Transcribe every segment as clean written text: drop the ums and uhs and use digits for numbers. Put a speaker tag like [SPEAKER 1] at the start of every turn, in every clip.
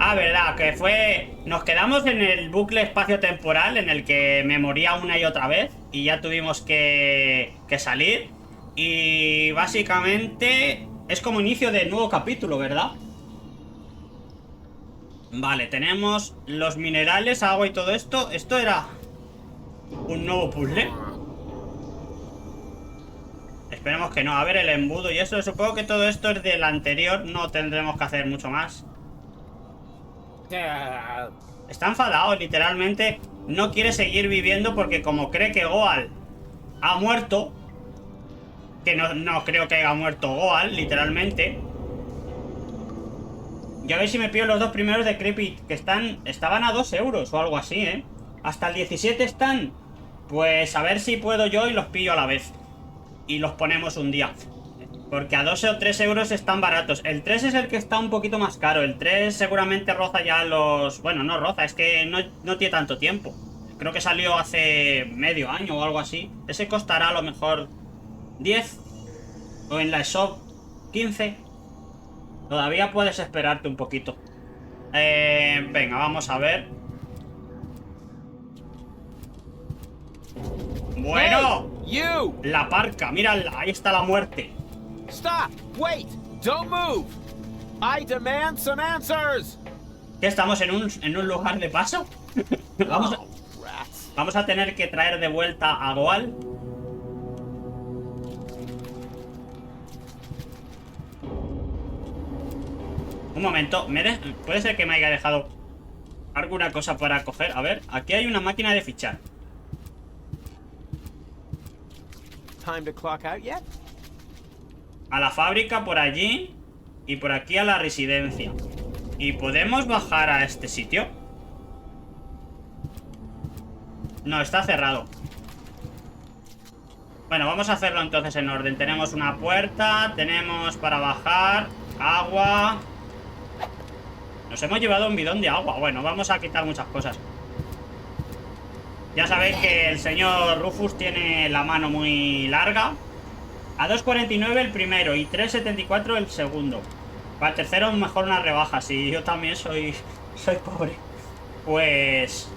[SPEAKER 1] Ah, verdad, que fue... Nos quedamos en el bucle espacio-temporal en el que me moría una y otra vez y ya tuvimos que salir. Y básicamente es como inicio de nuevo capítulo, ¿verdad? Vale, tenemos los minerales, agua y todo esto. Esto era un nuevo puzzle. Esperemos que no. A ver el embudo y eso. Supongo que todo esto es del anterior. No tendremos que hacer mucho más. Está enfadado, literalmente. No quiere seguir viviendo porque como cree que Goal ha muerto. Que no creo que haya muerto Goal, literalmente. Y a ver si me pido los dos primeros de Creepy. Que estaban a 2 euros o algo así, ¿eh? Hasta el 17 están. Pues a ver si puedo yo y los pillo a la vez. Y los ponemos un día. Porque a 2 o 3 euros están baratos. El 3 es el que está un poquito más caro. El 3 seguramente roza ya los... Bueno, no roza, es que no tiene tanto tiempo. Creo que salió hace medio año o algo así. Ese costará a lo mejor 10. O en la shop 15. Todavía puedes esperarte un poquito. Venga, vamos a ver. Bueno, la parca, mírala, ahí está la muerte.
[SPEAKER 2] Stop! Wait! Don't move! I demand some answers!
[SPEAKER 1] ¿Qué estamos en un lugar de paso? Vamos a tener que traer de vuelta a Goal. Un momento, puede ser que me haya dejado alguna cosa para coger. A ver, aquí hay una máquina de fichar.
[SPEAKER 2] Time to clock out yet?
[SPEAKER 1] A la fábrica por allí. Y por aquí a la residencia. ¿Y podemos bajar a este sitio? No, está cerrado. Bueno, vamos a hacerlo entonces en orden. Tenemos una puerta, tenemos para bajar agua. Nos hemos llevado un bidón de agua. Bueno, vamos a quitar muchas cosas. Ya sabéis que el señor Rufus tiene la mano muy larga. A 2,49 el primero y 3,74 el segundo. Para el tercero mejor una rebaja. Si yo también soy pobre. Pues...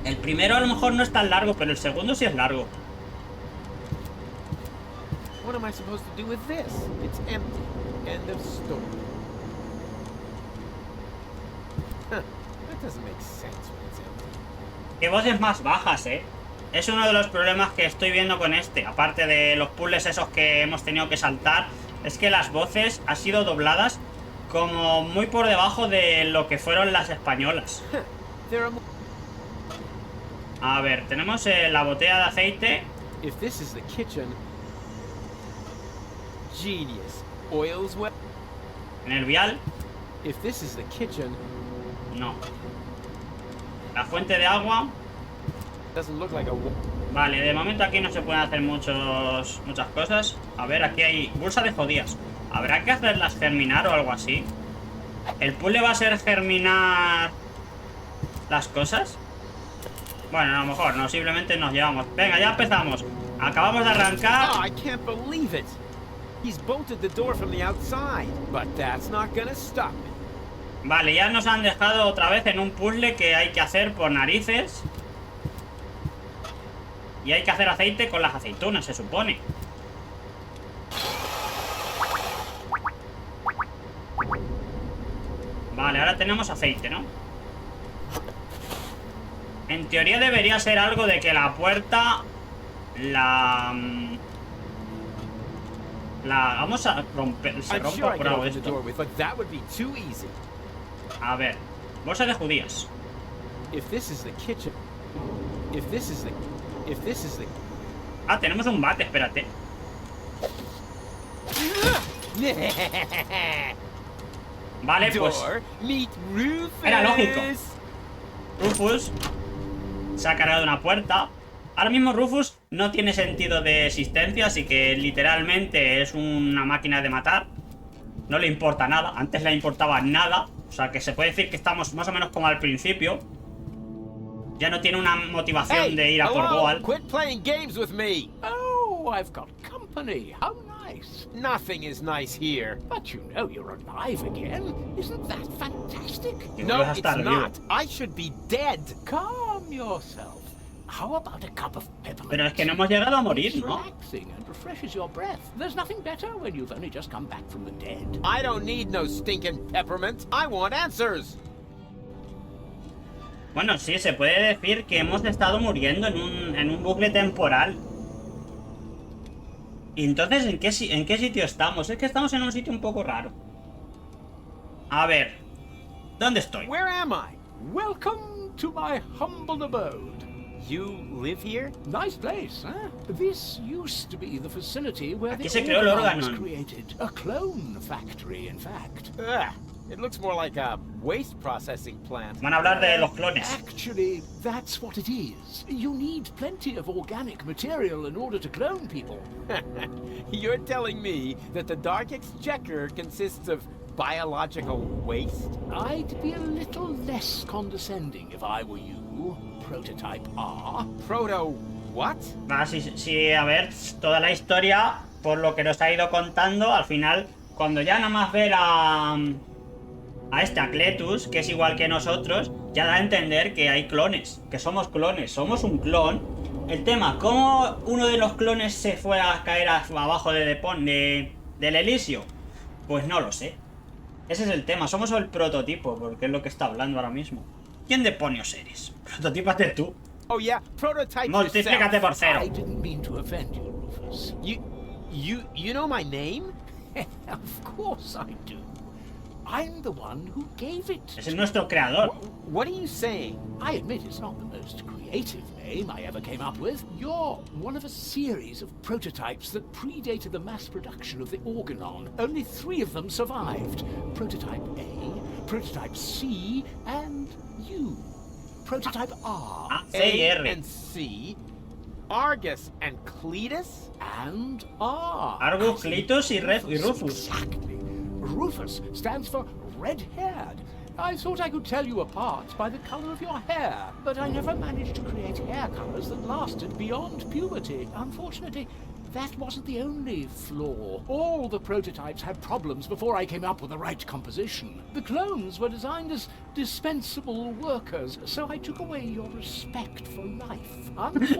[SPEAKER 1] el primero a lo mejor no es tan largo, pero el segundo sí es largo.
[SPEAKER 2] What am I supposed to do with this? It's empty. End of story. Huh. That doesn't make sense when it's empty.
[SPEAKER 1] Qué voces más bajas, ¿eh? Es uno de los problemas que estoy viendo con este. Aparte de los puzzles esos que hemos tenido que saltar. Es que las voces han sido dobladas como muy por debajo de lo que fueron las españolas. A ver, tenemos la botella de aceite.
[SPEAKER 2] If this is the kitchen, genius. Oils well.
[SPEAKER 1] En el vial.
[SPEAKER 2] If this is the kitchen,
[SPEAKER 1] no. La fuente de agua.
[SPEAKER 2] Doesn't look like a...
[SPEAKER 1] Vale, de momento aquí no se pueden hacer muchas cosas. A ver, aquí hay bolsa de judías. ¿Habrá que hacerlas germinar o algo así? ¿El puzzle va a ser germinar las cosas? Bueno, a lo mejor no, simplemente nos llevamos. Venga, ya empezamos. Acabamos de arrancar.
[SPEAKER 2] Oh, I can't believe it. He's bolted the door from the outside, but that's not gonna stop me.
[SPEAKER 1] Vale, ya nos han dejado otra vez en un puzzle que hay que hacer por narices. Y hay que hacer aceite con las aceitunas, se supone. Vale, ahora tenemos aceite, ¿no? En teoría debería ser algo de que la puerta... Vamos a romper... Se rompa por algo esto. A ver. Bolsa de judías. Ah, tenemos un bate, espérate. Vale, pues... era lógico. Rufus se ha cargado una puerta. Ahora mismo Rufus no tiene sentido de existencia, así que literalmente es una máquina de matar. No le importa nada. Antes le importaba nada. O sea que se puede decir que estamos más o menos como al principio. Ya no tiene una motivación de ir a por Goal.
[SPEAKER 2] Quit playing games with me. Oh, I've got company.
[SPEAKER 3] company. How nice.
[SPEAKER 2] Nothing is nice here.
[SPEAKER 3] But you know you're alive again. Isn't that fantastic?
[SPEAKER 2] No, it's not. I should be dead.
[SPEAKER 3] Calm yourself. How about a cup of peppermint?
[SPEAKER 1] Pero es que no hemos llegado a morir,
[SPEAKER 3] It's
[SPEAKER 1] ¿no?
[SPEAKER 3] relaxing and refreshes your breath. There's nothing better when you've only just come back from the dead.
[SPEAKER 2] I don't need no stinking peppermint. I want answers.
[SPEAKER 1] Bueno, sí, se puede decir que hemos estado muriendo en un bucle temporal. Y entonces, ¿en qué sitio estamos? Es que estamos en un sitio un poco raro. A ver, ¿dónde estoy?
[SPEAKER 2] Where am I?
[SPEAKER 3] Welcome to my humble abode.
[SPEAKER 2] You live here?
[SPEAKER 3] Nice place, huh? This used to be the facility where
[SPEAKER 1] Aquí
[SPEAKER 3] the
[SPEAKER 1] se creó el
[SPEAKER 3] organ was
[SPEAKER 1] órgano.
[SPEAKER 3] created. A clone factory, in fact.
[SPEAKER 2] Ugh, it looks more like a waste processing plant.
[SPEAKER 1] Van a hablar de los clones.
[SPEAKER 3] Actually, that's what it is. You need plenty of organic material in order to clone people.
[SPEAKER 2] You're telling me that the Dark Exchequer consists of biological waste?
[SPEAKER 3] I'd be a little less condescending if I were you. Prototype R.
[SPEAKER 2] Proto what?
[SPEAKER 1] Ah, sí, a ver, toda la historia, por lo que nos ha ido contando, al final, cuando ya nada más ver a este Cletus, que es igual que nosotros, ya da a entender que hay clones, que somos clones, somos un clon. El tema, ¿cómo uno de los clones se fue a caer abajo de del Elisio? Pues no lo sé. Ese es el tema, somos el prototipo, porque es lo que está hablando ahora mismo. ¿Quién demonios eres? Prototípate tú.
[SPEAKER 2] Oh yeah, prototype
[SPEAKER 1] Multiplícate por cero.
[SPEAKER 3] I didn't mean to offend you, Rufus.
[SPEAKER 2] You know my name?
[SPEAKER 3] Of course I do. I'm the one who gave it.
[SPEAKER 1] Es nuestro creador.
[SPEAKER 2] What are you saying?
[SPEAKER 3] I admit it's not the most creative name I ever came up with. You're one of a series of prototypes that predated the mass production of the Organon. Only 3 of them survived. Prototype A, Prototype C, and you. Prototype R.
[SPEAKER 1] C y
[SPEAKER 2] A
[SPEAKER 1] R.
[SPEAKER 2] and C, Argus and Cletus,
[SPEAKER 3] And R.
[SPEAKER 1] Argus, Cletus y Rufus.
[SPEAKER 3] Exactly. Rufus stands for red-haired. I thought I could tell you apart by the color of your hair, but I never managed to create hair colors that lasted beyond puberty. Unfortunately, that wasn't the only flaw. All the prototypes had problems before I came up with the right composition. The clones were designed as dispensable workers, so I took away your respect for life.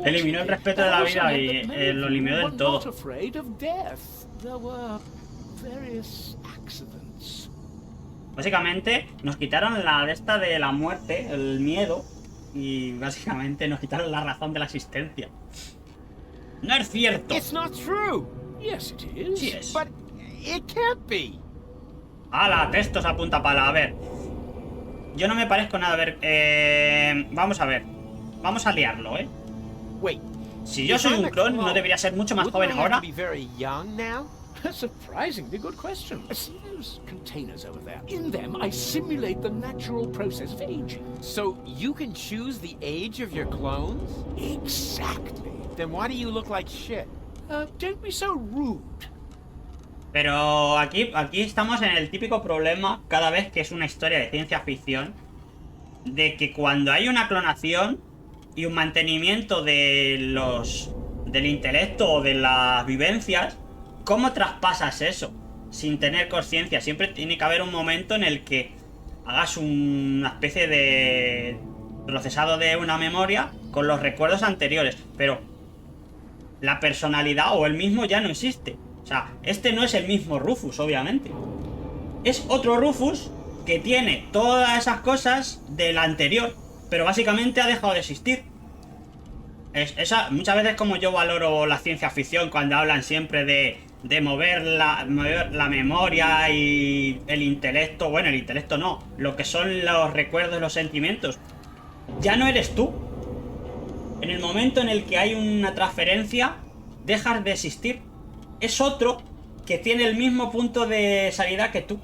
[SPEAKER 1] Eliminó el respeto de la vida y lo eliminó del todo.
[SPEAKER 3] Not afraid of death. There were various accidents.
[SPEAKER 1] Básicamente nos quitaron la de esta de la muerte, el miedo, y básicamente nos quitaron la razón de la existencia. No es cierto.
[SPEAKER 2] It's not true.
[SPEAKER 3] Yes, it is.
[SPEAKER 1] Sí es.
[SPEAKER 2] But it can't be.
[SPEAKER 1] ¡Hala! Textos a punta pala. A ver. Yo no me parezco nada. A ver. Vamos a ver. Vamos a liarlo, ¿eh?
[SPEAKER 2] Wait.
[SPEAKER 1] Si yo soy un clon, ¿no debería ser mucho más joven
[SPEAKER 2] Wouldn't I have
[SPEAKER 1] ahora?
[SPEAKER 2] to be very young now?
[SPEAKER 3] A surprisingly good question. See those containers over there? In them, I simulate the natural process of aging.
[SPEAKER 2] So you can choose the age of your clones?
[SPEAKER 3] Exactly.
[SPEAKER 2] Then why do you look like shit?
[SPEAKER 3] Don't be so rude.
[SPEAKER 1] Pero aquí estamos en el típico problema cada vez que es una historia de ciencia ficción, de que cuando hay una clonación y un mantenimiento del intelecto o de las vivencias, ¿cómo traspasas eso sin tener conciencia? Siempre tiene que haber un momento en el que hagas una especie de procesado de una memoria con los recuerdos anteriores, pero la personalidad o el mismo ya no existe. O sea, este no es el mismo Rufus, obviamente. Es otro Rufus que tiene todas esas cosas del anterior, pero básicamente ha dejado de existir. Muchas veces como yo valoro la ciencia ficción cuando hablan siempre de mover la memoria y el intelecto. Bueno, el intelecto no, lo que son los recuerdos, los sentimientos. Ya no eres tú. En el momento en el que hay una transferencia, dejas de existir. Es otro que tiene el mismo punto de salida que tú,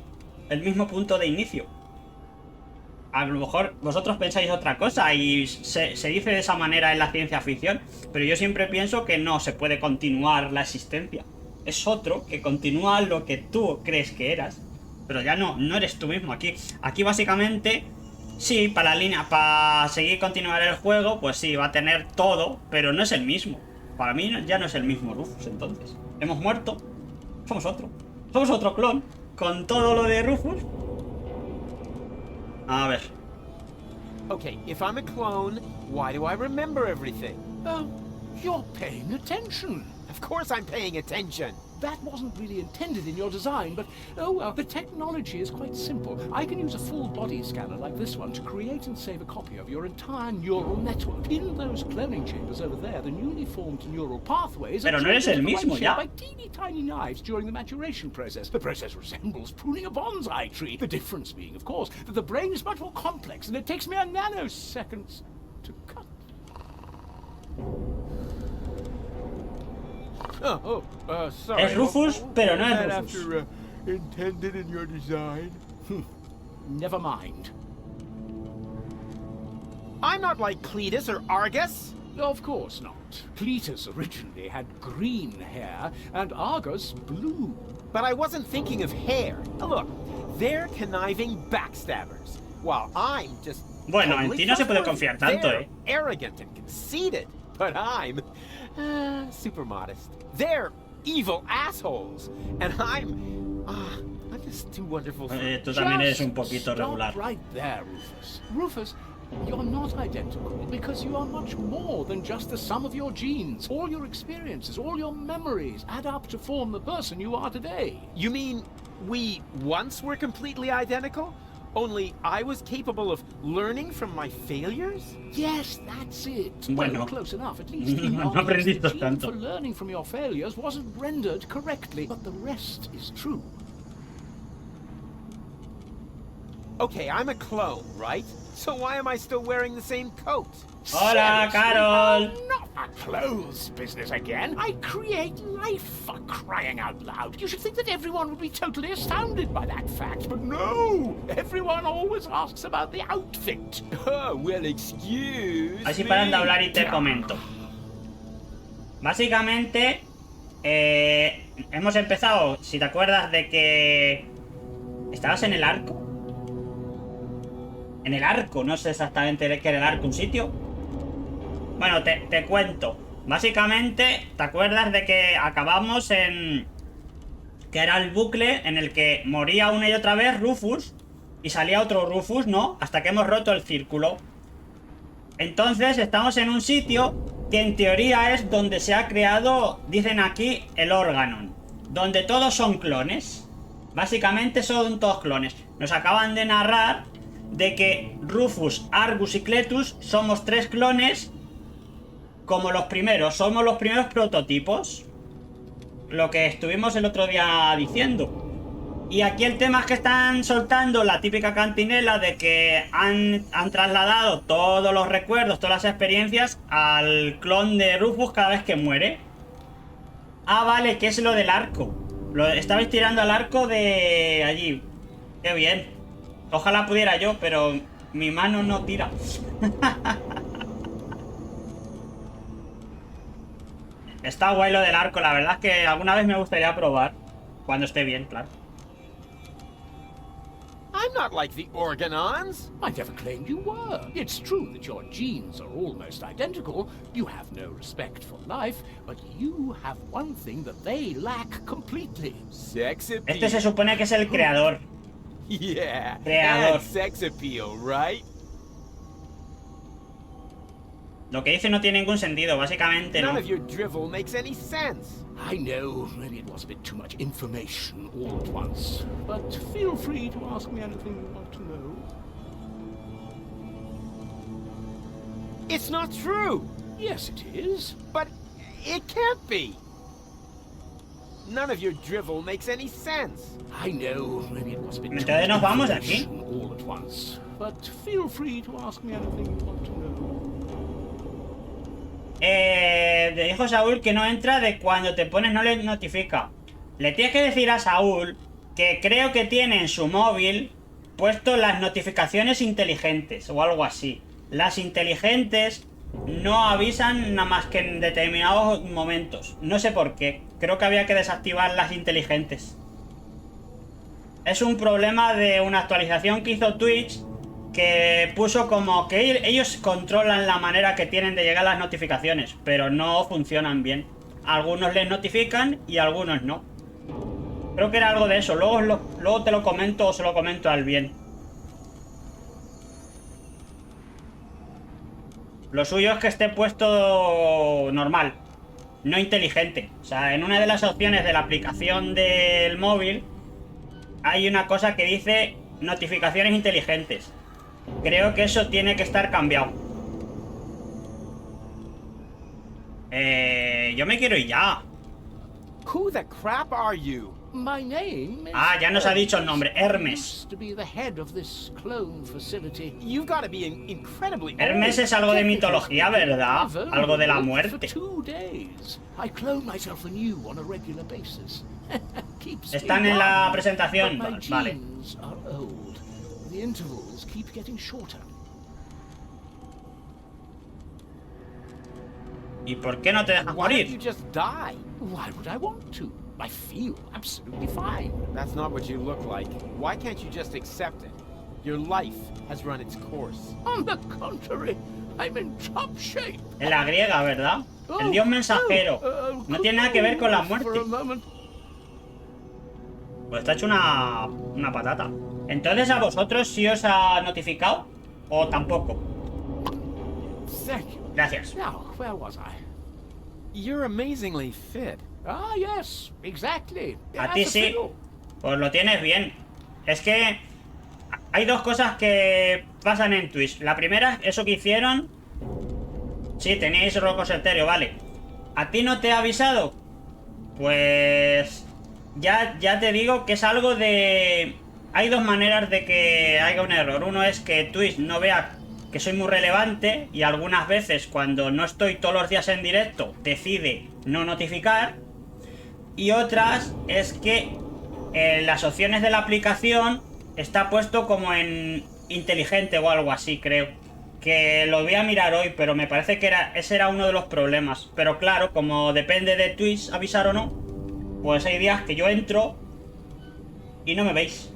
[SPEAKER 1] el mismo punto de inicio. A lo mejor vosotros pensáis otra cosa y se dice de esa manera en la ciencia ficción, pero yo siempre pienso que no se puede continuar la existencia. Es otro que continúa lo que tú crees que eras, pero ya no eres tú mismo. Aquí básicamente, sí, para seguir continuar el juego, pues sí, va a tener todo, pero no es el mismo. Para mí ya no es el mismo Rufus, entonces. Hemos muerto. Somos otro. Somos otro clon. Con todo lo de Rufus. A ver.
[SPEAKER 2] Okay, if I'm a clone, why do I remember everything?
[SPEAKER 3] You're paying attention.
[SPEAKER 2] Of course I'm paying attention.
[SPEAKER 3] That wasn't really intended in your design, but, oh well, the technology is quite simple. I can use a full body scanner like this one to create and save a copy of your entire neural network. In those cloning chambers over there, the newly formed neural pathways
[SPEAKER 1] Pero no eres el mismo, ya.
[SPEAKER 3] by teeny tiny knives during the maturation process. The process resembles pruning a bonsai tree. The difference being, of course, that the brain is much more complex and it takes mere nanoseconds to cut.
[SPEAKER 2] Sorry.
[SPEAKER 1] Es Rufus, pero no es Rufus.
[SPEAKER 2] After, intended in your design.
[SPEAKER 3] Never mind.
[SPEAKER 2] I'm not like Cletus or Argus.
[SPEAKER 3] Of course not. Cletus originally had green hair and Argus blue.
[SPEAKER 2] But I wasn't thinking of hair. Now look, they're conniving backstabbers, while I'm just
[SPEAKER 1] Bueno, en
[SPEAKER 2] totally
[SPEAKER 1] ti no se puede
[SPEAKER 2] trustworthy.
[SPEAKER 1] confiar tanto,
[SPEAKER 2] They're arrogant and conceited, but I'm super modest. They're evil assholes, and I'm just too wonderful for
[SPEAKER 1] Tú también eres un
[SPEAKER 3] Just
[SPEAKER 1] poquito
[SPEAKER 3] stop
[SPEAKER 1] regular.
[SPEAKER 3] right there, Rufus. Rufus, you're not identical because you are much more than just the sum of your genes. All your experiences, all your memories add up to form the person you are today.
[SPEAKER 2] You mean we once were completely identical? Only I was capable of learning from my failures?
[SPEAKER 3] Yes, that's it.
[SPEAKER 1] Bueno.
[SPEAKER 3] Well, close enough, at least. In
[SPEAKER 1] No
[SPEAKER 3] our case,
[SPEAKER 1] aprendiste
[SPEAKER 3] the gene
[SPEAKER 1] tanto.
[SPEAKER 3] for learning from your failures wasn't rendered correctly, but the rest is true.
[SPEAKER 2] Okay, I'm a clone, right? So why am I still wearing the same coat?
[SPEAKER 1] Hola,
[SPEAKER 3] Seriously?
[SPEAKER 1] Carol.
[SPEAKER 3] Oh, not a clothes business again. I create life, for crying out loud. You should think that everyone would be totally astounded by that fact, but no! Everyone always asks about the outfit.
[SPEAKER 2] Oh, well, excuse
[SPEAKER 1] Así
[SPEAKER 2] me.
[SPEAKER 1] paran de hablar y te comento. Básicamente, hemos empezado, si te acuerdas de que... ¿Estabas en el arco? En el arco, no sé exactamente qué era el arco, un sitio. Bueno, te cuento. Básicamente, ¿te acuerdas de que acabamos en... que era el bucle en el que moría una y otra vez Rufus y salía otro Rufus, ¿no? Hasta que hemos roto el círculo. Entonces estamos en un sitio que en teoría es donde se ha creado, dicen aquí, el órgano, donde todos son clones. Básicamente son todos clones. Nos acaban de narrar de que Rufus, Argus y Cletus somos 3 clones como los primeros. Somos los primeros prototipos. Lo que estuvimos el otro día diciendo. Y aquí el tema es que están soltando la típica cantinela de que han trasladado todos los recuerdos, todas las experiencias al clon de Rufus cada vez que muere. Ah, vale, que es lo del arco. Estabais tirando al arco de allí. Qué bien. Ojalá pudiera yo, pero mi mano no tira. Está guay lo del arco, la verdad es que alguna vez me gustaría probar. Cuando esté bien, claro.
[SPEAKER 2] I'm not like the Organons.
[SPEAKER 3] I never claimed you were. It's true that your genes are almost identical. You have no respect for life, but you have one thing that they lack completely.
[SPEAKER 2] Sex appeal.
[SPEAKER 1] Este se supone que es el creador.
[SPEAKER 2] Yeah,
[SPEAKER 1] Creador.
[SPEAKER 2] and sex appeal, right?
[SPEAKER 1] Lo que dice no tiene ningún sentido, básicamente no.
[SPEAKER 2] None of your drivel makes any sense.
[SPEAKER 3] I know, maybe it was a bit too much information all at once, but feel free to ask me anything you want to know.
[SPEAKER 2] It's not true.
[SPEAKER 3] Yes, it is.
[SPEAKER 2] But it can't be. None of your drivel makes any sense.
[SPEAKER 3] I know, maybe it was a bit too
[SPEAKER 1] Entonces
[SPEAKER 3] much
[SPEAKER 1] nos vamos de aquí.
[SPEAKER 3] information all at once, but feel free to ask me anything you want to know.
[SPEAKER 1] Dijo Saúl que no entra de cuando te pones no le notifica. Le tienes que decir a Saúl que creo que tiene en su móvil puesto las notificaciones inteligentes o algo así. Las inteligentes no avisan nada más que en determinados momentos. No sé por qué. Creo que había que desactivar las inteligentes. Es un problema de una actualización que hizo Twitch que puso como que ellos controlan la manera que tienen de llegar las notificaciones, pero no funcionan bien. Algunos les notifican y algunos no. Creo que era algo de eso. Luego te lo comento o se lo comento al bien. Lo suyo es que esté puesto normal, no inteligente. O sea, en una de las opciones de la aplicación del móvil hay una cosa que dice notificaciones inteligentes. Creo que eso tiene que estar cambiado. Yo me quiero ir ya.
[SPEAKER 2] Who the crap are you?
[SPEAKER 3] My name is
[SPEAKER 1] Ah, ya nos ha dicho el nombre, Hermes.
[SPEAKER 3] used to be the head of this clone facility.
[SPEAKER 2] You've got to be incredibly
[SPEAKER 1] Hermes
[SPEAKER 2] old.
[SPEAKER 1] es algo de mitología, ¿verdad?
[SPEAKER 3] I've
[SPEAKER 1] Algo de la
[SPEAKER 3] only lived
[SPEAKER 1] muerte.
[SPEAKER 3] for 2 days. I clone myself anew on a regular basis. Keeps me
[SPEAKER 1] Están en la
[SPEAKER 3] young,
[SPEAKER 1] presentación.
[SPEAKER 3] but my
[SPEAKER 1] Vale.
[SPEAKER 3] genes are old. The intervals keep getting shorter.
[SPEAKER 1] ¿Y por qué no te dejas
[SPEAKER 2] Why don't you
[SPEAKER 1] morir?
[SPEAKER 2] just die?
[SPEAKER 3] Why would I want to? I feel absolutely fine.
[SPEAKER 2] That's not what you look like. Why can't you just accept it? Your life has run its course.
[SPEAKER 3] On the contrary, I'm in top shape.
[SPEAKER 1] En la griega, ¿verdad? El dios mensajero. No tiene nada que ver con la muerte. Pues está hecho una patata. Entonces, ¿a vosotros sí os ha notificado? ¿O tampoco?
[SPEAKER 3] Thank you.
[SPEAKER 1] Gracias.
[SPEAKER 3] Now, where was I?
[SPEAKER 2] You're amazingly fit.
[SPEAKER 3] Ah, yes, exactly.
[SPEAKER 1] A ti
[SPEAKER 3] As a
[SPEAKER 1] sí.
[SPEAKER 3] fiddle.
[SPEAKER 1] Pues lo tienes bien. Es que hay dos cosas que pasan en Twitch. La primera, eso que hicieron. Sí, tenéis rocos etéreo, vale. ¿A ti no te ha avisado? Pues ya te digo que es algo de... Hay dos maneras de que haya un error. Uno es que Twitch no vea que soy muy relevante y algunas veces cuando no estoy todos los días en directo decide no notificar. Y otras es que en las opciones de la aplicación está puesto como en inteligente o algo así, creo. Que lo voy a mirar hoy, pero me parece que ese era uno de los problemas. Pero claro, como depende de Twitch avisar o no, pues hay días que yo entro y no me veis.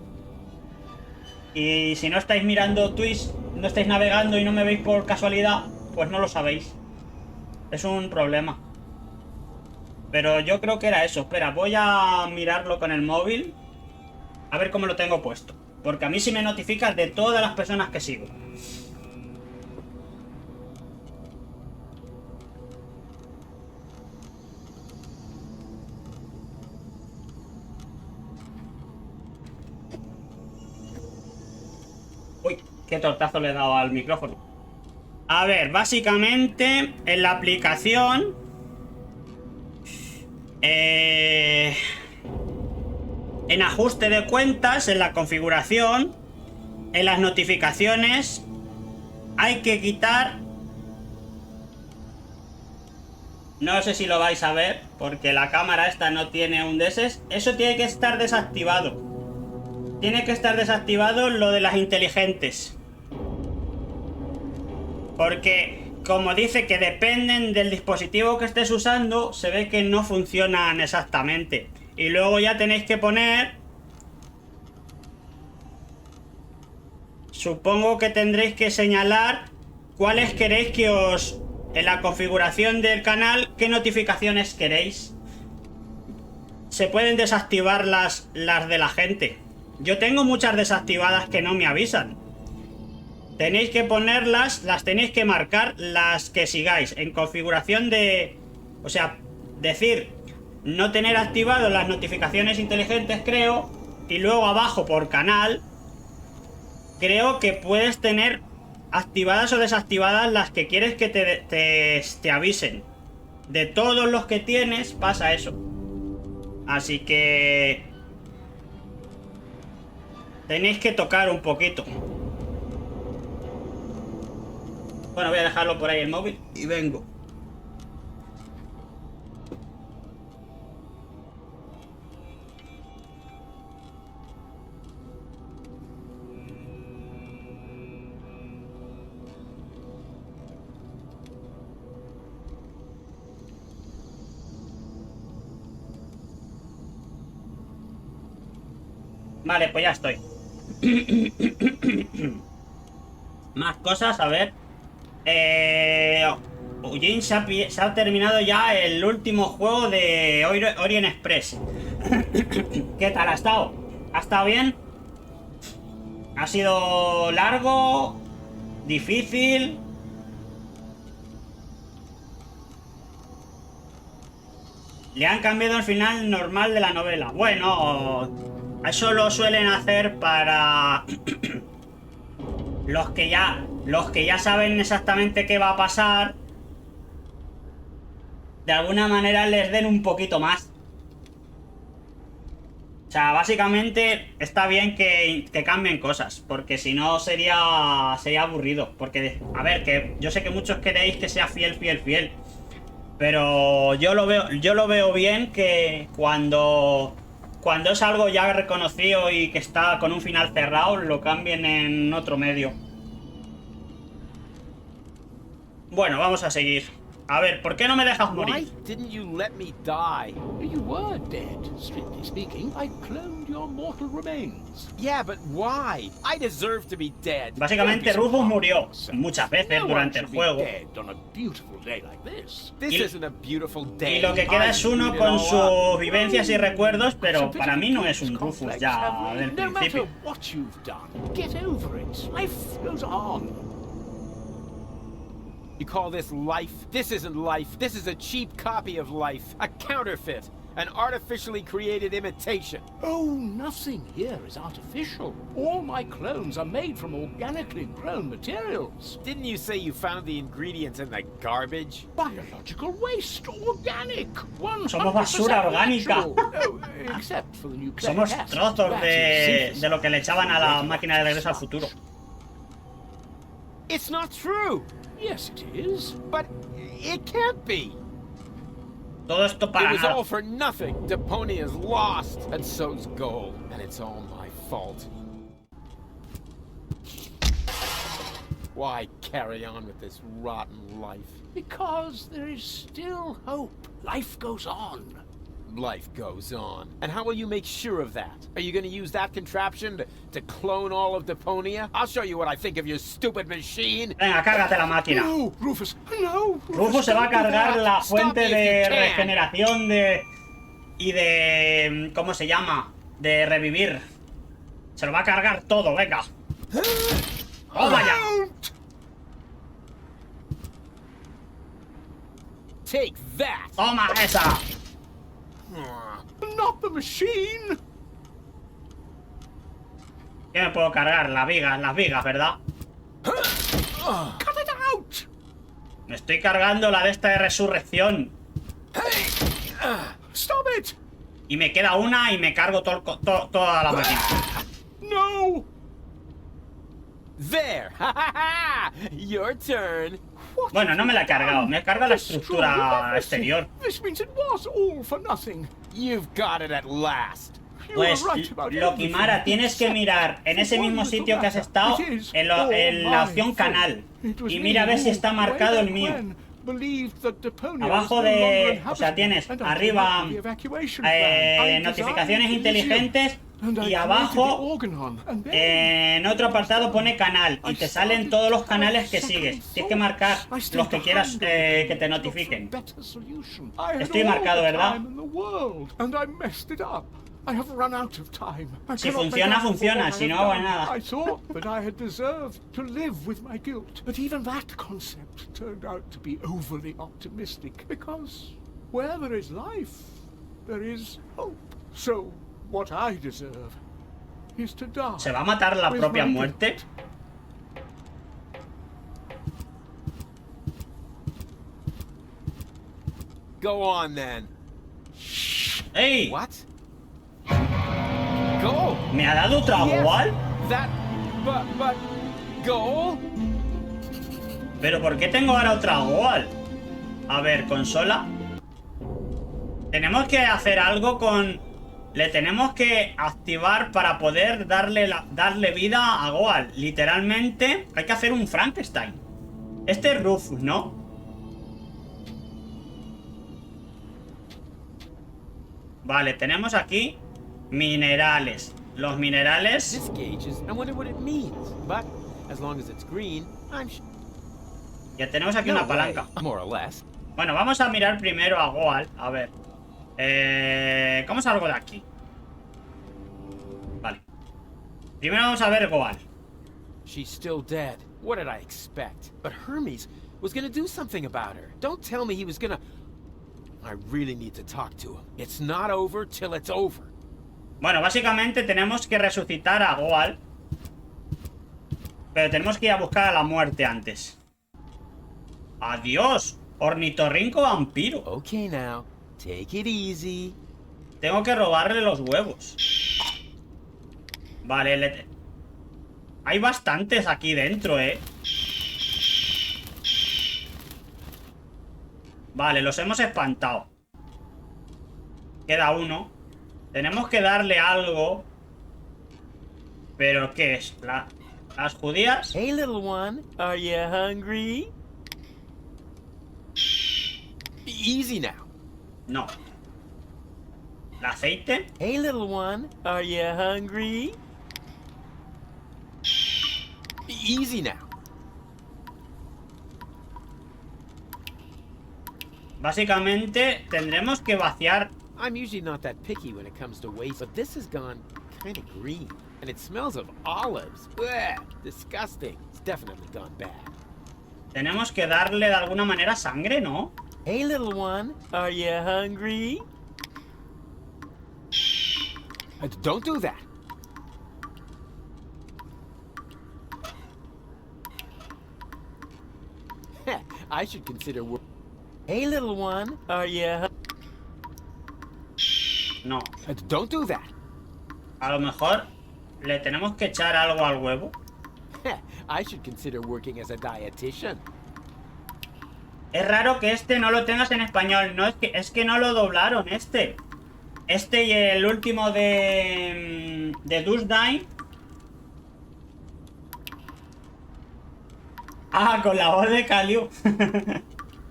[SPEAKER 1] Y si no estáis mirando Twitch, no estáis navegando y no me veis por casualidad, pues no lo sabéis. Es un problema. Pero yo creo que era eso. Espera, voy a mirarlo con el móvil. A ver cómo lo tengo puesto. Porque a mí sí me notifica de todas las personas que sigo. Uy, qué tortazo le he dado al micrófono. A ver, básicamente en la aplicación en ajuste de cuentas, en la configuración, en las notificaciones, hay que quitar... No sé si lo vais a ver, porque la cámara esta no tiene un DSS. Eso tiene que estar desactivado. Tiene que estar desactivado lo de las inteligentes. Porque, como dice que dependen del dispositivo que estés usando, se ve que no funcionan exactamente. Y luego ya tenéis que poner... Supongo que tendréis que señalar cuáles queréis que os... En la configuración del canal, qué notificaciones queréis. Se pueden desactivar las de la gente. Yo tengo muchas desactivadas que no me avisan. Tenéis que ponerlas, las tenéis que marcar las que sigáis. En configuración de... O sea, decir... No tener activado las notificaciones inteligentes, creo. Y luego abajo por canal, creo que puedes tener activadas o desactivadas las que quieres que te avisen. De todos los que tienes pasa eso. Así que tenéis que tocar un poquito. Bueno, voy a dejarlo por ahí el móvil y vengo. Vale, pues ya estoy. Más cosas, a ver. Eugene se ha terminado ya el último juego de Orient Express. ¿Qué tal ha estado? ¿Ha estado bien? ¿Ha sido largo? ¿Difícil? Le han cambiado el final normal de la novela. Bueno, eso lo suelen hacer para los que ya saben exactamente qué va a pasar. De alguna manera les den un poquito más. O sea, básicamente está bien que cambien cosas, porque si no sería aburrido. Porque, a ver, que yo sé que muchos queréis que sea fiel. Pero yo lo veo bien que cuando es algo ya reconocido y que está con un final cerrado, lo cambien en otro medio. Bueno, vamos a seguir. A ver, ¿por qué no me dejas morir?
[SPEAKER 2] Why didn't you let me die?
[SPEAKER 3] You were dead, strictly speaking. I cloned your mortal remains.
[SPEAKER 2] Yeah, but why? I deserve to be dead.
[SPEAKER 1] Básicamente Rufus murió muchas veces durante el juego.
[SPEAKER 2] This isn't a beautiful day.
[SPEAKER 1] Y lo que queda es uno con sus vivencias y recuerdos, pero para mí no es un Rufus ya del principio.
[SPEAKER 3] No matter what you've done, get over it. Life goes on.
[SPEAKER 2] You call this life? This isn't life. This is a cheap copy of life. A counterfeit. An artificially created imitation.
[SPEAKER 3] Oh, nothing here is artificial. All my clones are made from organically grown materials.
[SPEAKER 2] Didn't you say you found the ingredients in the garbage?
[SPEAKER 3] Biological waste, organic. 100%
[SPEAKER 1] Somos basura orgánica.
[SPEAKER 3] natural. No, except for the nucleic
[SPEAKER 1] Somos
[SPEAKER 3] acid.
[SPEAKER 1] trozos
[SPEAKER 3] That is
[SPEAKER 1] de lo que le echaban a la máquina de regreso al futuro.
[SPEAKER 2] It's not true.
[SPEAKER 3] Yes, it is.
[SPEAKER 2] But it can't be.
[SPEAKER 1] Todo esto para
[SPEAKER 2] It was
[SPEAKER 1] nada.
[SPEAKER 2] all for nothing. Deponia is lost, and so's gold, and it's all my fault. Why carry on with this rotten life?
[SPEAKER 3] Because there is still hope. Life goes on.
[SPEAKER 2] Life goes on. And how will you make sure of that? Are you going to use that contraption to clone all of Deponia? I'll show you what I think of your stupid machine.
[SPEAKER 1] Venga, cárgate la máquina.
[SPEAKER 3] No, Rufus, no.
[SPEAKER 1] Rufus se va a
[SPEAKER 3] don't do
[SPEAKER 1] cargar
[SPEAKER 3] that.
[SPEAKER 1] la
[SPEAKER 2] Stop
[SPEAKER 1] fuente
[SPEAKER 2] me if
[SPEAKER 1] de
[SPEAKER 2] you can.
[SPEAKER 1] regeneración y de... ¿cómo se llama? De revivir. Se lo va a cargar todo, venga. ¡Toma ya!
[SPEAKER 3] Don't.
[SPEAKER 2] Take that.
[SPEAKER 1] ¡Toma esa!
[SPEAKER 3] Not the machine.
[SPEAKER 1] ¿Qué me puedo cargar? Las vigas, ¿verdad?
[SPEAKER 3] Cut it out.
[SPEAKER 1] Me estoy cargando la de esta de resurrección.
[SPEAKER 3] Stop it.
[SPEAKER 1] Y me queda una y me cargo toda la máquina.
[SPEAKER 3] No.
[SPEAKER 2] There. Your turn.
[SPEAKER 3] What
[SPEAKER 1] Bueno,
[SPEAKER 3] have
[SPEAKER 1] no me la he
[SPEAKER 3] you
[SPEAKER 1] cargado.
[SPEAKER 3] done?
[SPEAKER 1] Me he cargado la
[SPEAKER 3] Destroyed
[SPEAKER 1] estructura
[SPEAKER 3] everything.
[SPEAKER 1] exterior.
[SPEAKER 3] This means it was all for nothing.
[SPEAKER 2] You've got it at last.
[SPEAKER 3] You were
[SPEAKER 1] Pues,
[SPEAKER 3] right about
[SPEAKER 1] Lokimara,
[SPEAKER 3] everything,
[SPEAKER 1] tienes que
[SPEAKER 3] except
[SPEAKER 1] mirar en ese
[SPEAKER 3] for
[SPEAKER 1] mismo
[SPEAKER 3] one
[SPEAKER 1] sitio que has
[SPEAKER 3] little
[SPEAKER 1] estado,
[SPEAKER 3] matter. It is
[SPEAKER 1] en
[SPEAKER 3] all
[SPEAKER 1] la
[SPEAKER 3] my
[SPEAKER 1] opción
[SPEAKER 3] fault.
[SPEAKER 1] canal.
[SPEAKER 3] It was
[SPEAKER 1] Y
[SPEAKER 3] me
[SPEAKER 1] mira a ver si
[SPEAKER 3] who,
[SPEAKER 1] está
[SPEAKER 3] way
[SPEAKER 1] marcado el
[SPEAKER 3] back
[SPEAKER 1] mío.
[SPEAKER 3] when, believed that Deponia
[SPEAKER 1] Abajo
[SPEAKER 3] was no longer
[SPEAKER 1] de... O sea,
[SPEAKER 3] inhabitable,
[SPEAKER 1] tienes
[SPEAKER 3] and I came
[SPEAKER 1] arriba
[SPEAKER 3] up with the evacuation plan. I
[SPEAKER 1] notificaciones
[SPEAKER 3] designed the
[SPEAKER 1] inteligentes
[SPEAKER 3] museum, and I
[SPEAKER 1] y
[SPEAKER 3] created
[SPEAKER 1] abajo
[SPEAKER 3] the organon, and then
[SPEAKER 1] en otro apartado pone canal y te salen todos los canales que sigues. Tienes que marcar los que quieras que te notifiquen. Estoy marcado, ¿verdad? Si funciona, funciona. Si no, hago nada.
[SPEAKER 3] I thought that I had deserved to live with my guilt, but even that concept turned out to be overly optimistic because where there is life, there is hope. So what I deserve is to die.
[SPEAKER 1] ¿Se va a matar la
[SPEAKER 3] with
[SPEAKER 1] propia
[SPEAKER 3] my
[SPEAKER 1] muerte?
[SPEAKER 3] guilt.
[SPEAKER 2] Go on then.
[SPEAKER 1] ¡Ey!
[SPEAKER 2] What? Go.
[SPEAKER 1] ¿Me ha dado otra
[SPEAKER 2] Yes,
[SPEAKER 1] igual?
[SPEAKER 2] That. But. Goal.
[SPEAKER 1] ¿Pero por qué tengo ahora otra igual? A ver, consola. Tenemos que hacer algo con... Le tenemos que activar para poder darle vida a Goal. Literalmente hay que hacer un Frankenstein. Este es Rufus, ¿no? Vale, tenemos aquí minerales. Los minerales...
[SPEAKER 2] This gauge is. I wonder what it means. But as long as it's green, I'm sure.
[SPEAKER 1] Ya tenemos aquí una palanca.
[SPEAKER 2] More or less.
[SPEAKER 1] Bueno, vamos a mirar primero a Goal. A ver. ¿Cómo salgo de aquí? Vale. Primero vamos a ver Goal.
[SPEAKER 2] She's still dead. What did I expect? But Hermes was gonna do something about her. Don't tell me he was gonna... I really need to talk to him. It's not over till it's over.
[SPEAKER 1] Bueno, básicamente tenemos que resucitar a Goal. Pero tenemos que ir a buscar a la muerte antes. ¡Adiós! Ornitorrinco vampiro.
[SPEAKER 2] Okay now, take it easy.
[SPEAKER 1] Tengo que robarle los huevos. Vale, hay bastantes aquí dentro, Vale, los hemos espantado. Queda uno. Tenemos que darle algo. ¿Pero qué es? ¿Las judías?
[SPEAKER 2] Hey little one, are you hungry? Easy now.
[SPEAKER 1] No. ¿El aceite?
[SPEAKER 2] Hey little one, are you hungry? Easy now.
[SPEAKER 1] Básicamente tendremos que vaciar.
[SPEAKER 2] I'm usually not that picky when it comes to waste, but this has gone kind of green. And it smells of olives. Ugh, disgusting. It's definitely gone bad.
[SPEAKER 1] Tenemos que darle de alguna manera sangre, ¿no?
[SPEAKER 2] Hey little one, are you hungry? Don't do that. I should consider work. Hey little one, are you
[SPEAKER 1] No.
[SPEAKER 2] Don't do that.
[SPEAKER 1] A lo mejor le tenemos que echar algo al huevo.
[SPEAKER 2] I should consider working as a dietitian.
[SPEAKER 1] Es raro que este no lo tengas en español. No, es que no lo doblaron este. Este y el último de Dusdine. Ah, con la voz de Caliu.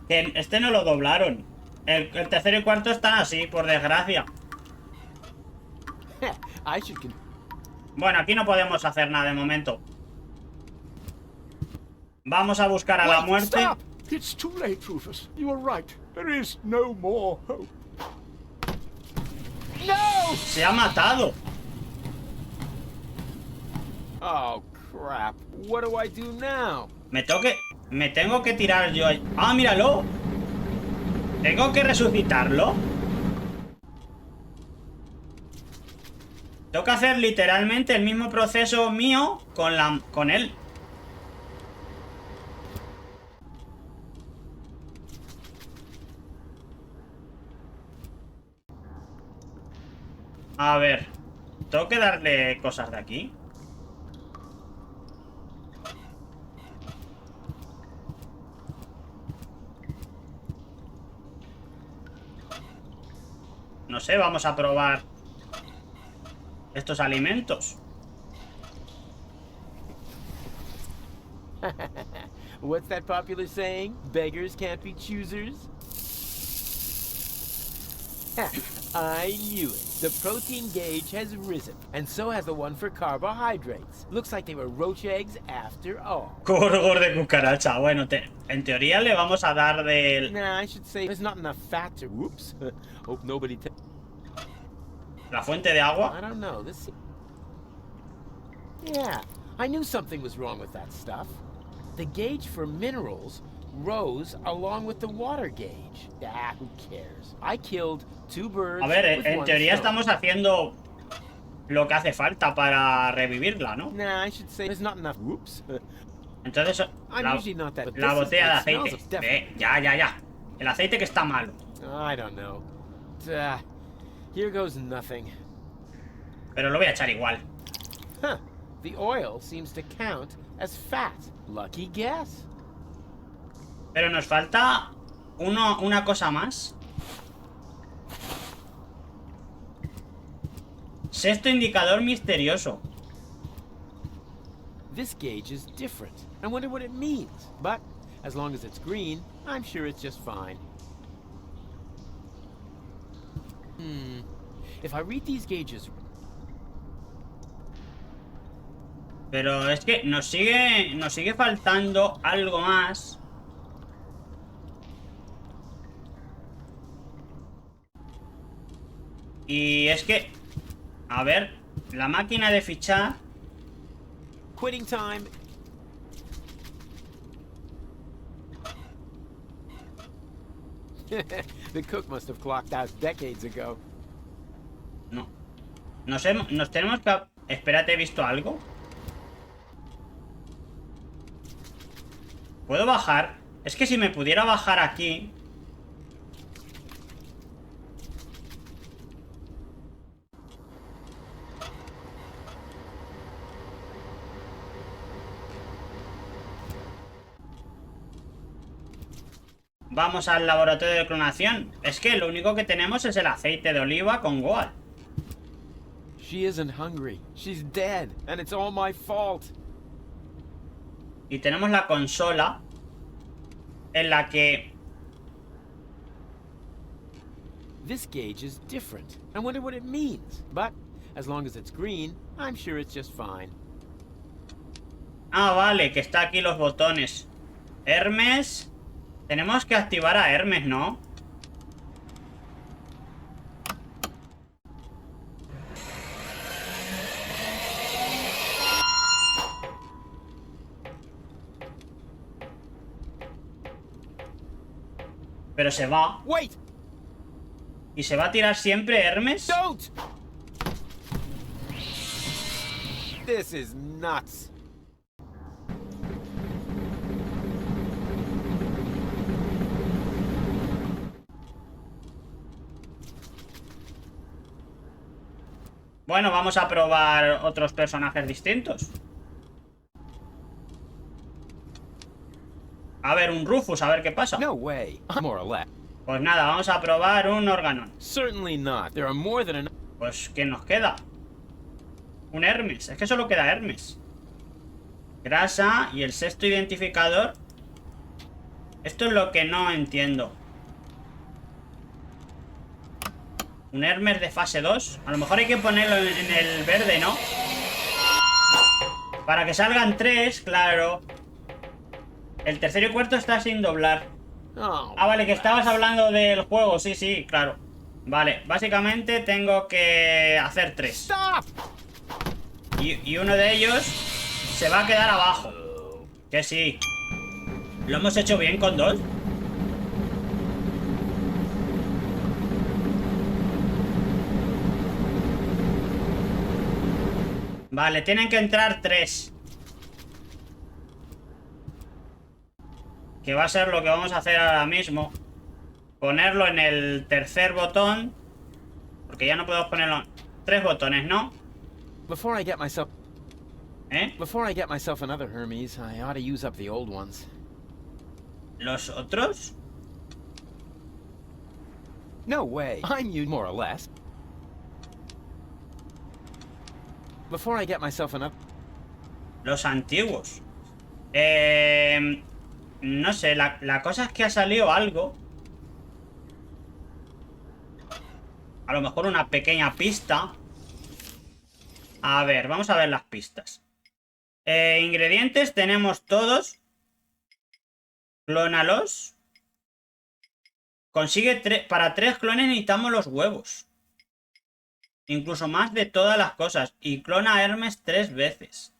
[SPEAKER 1] Que este no lo doblaron. El tercero y cuarto están así, por desgracia. Bueno, aquí no podemos hacer nada de momento. Vamos a buscar a la muerte.
[SPEAKER 3] Stop! It's too late, Rufus. You were right. There is no more hope.
[SPEAKER 2] No!
[SPEAKER 1] Se ha matado.
[SPEAKER 2] Oh, crap. What do I do now?
[SPEAKER 1] Me tengo que tirar yo. Ah, míralo. Tengo que resucitarlo. Tengo que hacer literalmente el mismo proceso mío con él. A ver. Tengo que darle cosas de aquí. No sé, vamos a probar estos alimentos.
[SPEAKER 2] What's that popular saying? Beggars can't be choosers? I knew it. The protein gauge has risen, and so has the one for carbohydrates. Looks like they were roach eggs after all.
[SPEAKER 1] Gorgor de cucaracha. Bueno, en teoría le vamos a dar del...
[SPEAKER 2] Nah, I should say there's not enough fat to... Whoops. Hope nobody...
[SPEAKER 1] La fuente de agua.
[SPEAKER 2] I don't know. This... Yeah, I knew something was wrong with that stuff. The gauge for minerals rose along with the water gauge. Ah, who cares? I killed 2 birds.
[SPEAKER 1] A ver,
[SPEAKER 2] with
[SPEAKER 1] en
[SPEAKER 2] one
[SPEAKER 1] teoría
[SPEAKER 2] stone.
[SPEAKER 1] estamos haciendo lo que hace falta para revivirla, ¿no?
[SPEAKER 2] Nah, I should say there's not enough. Whoops.
[SPEAKER 1] Entonces,
[SPEAKER 2] I'm usually not that. But
[SPEAKER 1] la
[SPEAKER 2] this is-
[SPEAKER 1] botella de
[SPEAKER 2] it smells
[SPEAKER 1] aceite.
[SPEAKER 2] of definitely-
[SPEAKER 1] Ya. El aceite que está malo.
[SPEAKER 2] I don't know. Here goes nothing.
[SPEAKER 1] Pero lo voy a echar igual.
[SPEAKER 2] Huh. The oil seems to count as fat. Lucky guess.
[SPEAKER 1] Pero nos falta una cosa más. Sexto indicador misterioso.
[SPEAKER 2] This gauge is different. I wonder what it means. But as long as it's green, I'm sure it's just fine. If I read these gauges...
[SPEAKER 1] Pero es que nos sigue faltando algo más. Y es que, a ver, la máquina de fichar.
[SPEAKER 2] Quitting time. The cook must have clocked out decades ago.
[SPEAKER 1] No. Nos tenemos que... Espérate, ¿he visto algo? ¿Puedo bajar? Es que si me pudiera bajar aquí... Vamos al laboratorio de clonación. Es que lo único que tenemos es el aceite de oliva con Goal.
[SPEAKER 2] She isn't hungry. She's dead, and it's all my fault.
[SPEAKER 1] Y tenemos la consola en la que...
[SPEAKER 2] This gauge is different. I wonder what it means. But as long as it's green, I'm sure it's just fine.
[SPEAKER 1] Ah, vale, que está aquí los botones. Hermes... Tenemos que activar a Hermes, ¿no? Pero se va.
[SPEAKER 2] Wait!
[SPEAKER 1] ¿Y se va a tirar siempre Hermes?
[SPEAKER 2] Don't! This is nuts.
[SPEAKER 1] Bueno, vamos a probar otros personajes distintos. A ver, un Rufus, a ver qué pasa.
[SPEAKER 2] No way. More or less.
[SPEAKER 1] Pues nada, vamos a probar un órgano.
[SPEAKER 2] Certainly not. There are more than enough.
[SPEAKER 1] Pues, ¿quién nos queda? Un Hermes. Es que solo queda Hermes. Grasa y el sexto identificador. Esto es lo que no entiendo. Un Hermes de fase 2. A lo mejor hay que ponerlo en el verde, ¿no? Para que salgan 3, claro. El tercero y cuarto está sin doblar.
[SPEAKER 2] Oh,
[SPEAKER 1] Ah, vale, que estabas hablando del juego. Sí, sí, claro. Vale, básicamente tengo que hacer 3.
[SPEAKER 2] stop!
[SPEAKER 1] Y uno de ellos se va a quedar abajo. Que sí. ¿Lo hemos hecho bien con 2? Vale, tienen que entrar 3. Que va a ser lo que vamos a hacer ahora mismo. Ponerlo en el tercer botón. Porque ya no podemos ponerlo... 3 botones, ¿no?
[SPEAKER 2] Before I get myself
[SPEAKER 1] ¿Eh?
[SPEAKER 2] Another Hermes, I ought to use up the old ones.
[SPEAKER 1] ¿Los otros?
[SPEAKER 2] No way. I'm you more or less. Before I get myself another.
[SPEAKER 1] Los antiguos. No sé, la cosa es que ha salido algo. A lo mejor una pequeña pista. A ver, vamos a ver las pistas. Ingredientes tenemos todos. Clónalos. Consigue para 3 clones necesitamos los huevos. Incluso más de todas las cosas. Y clona a Hermes 3 veces.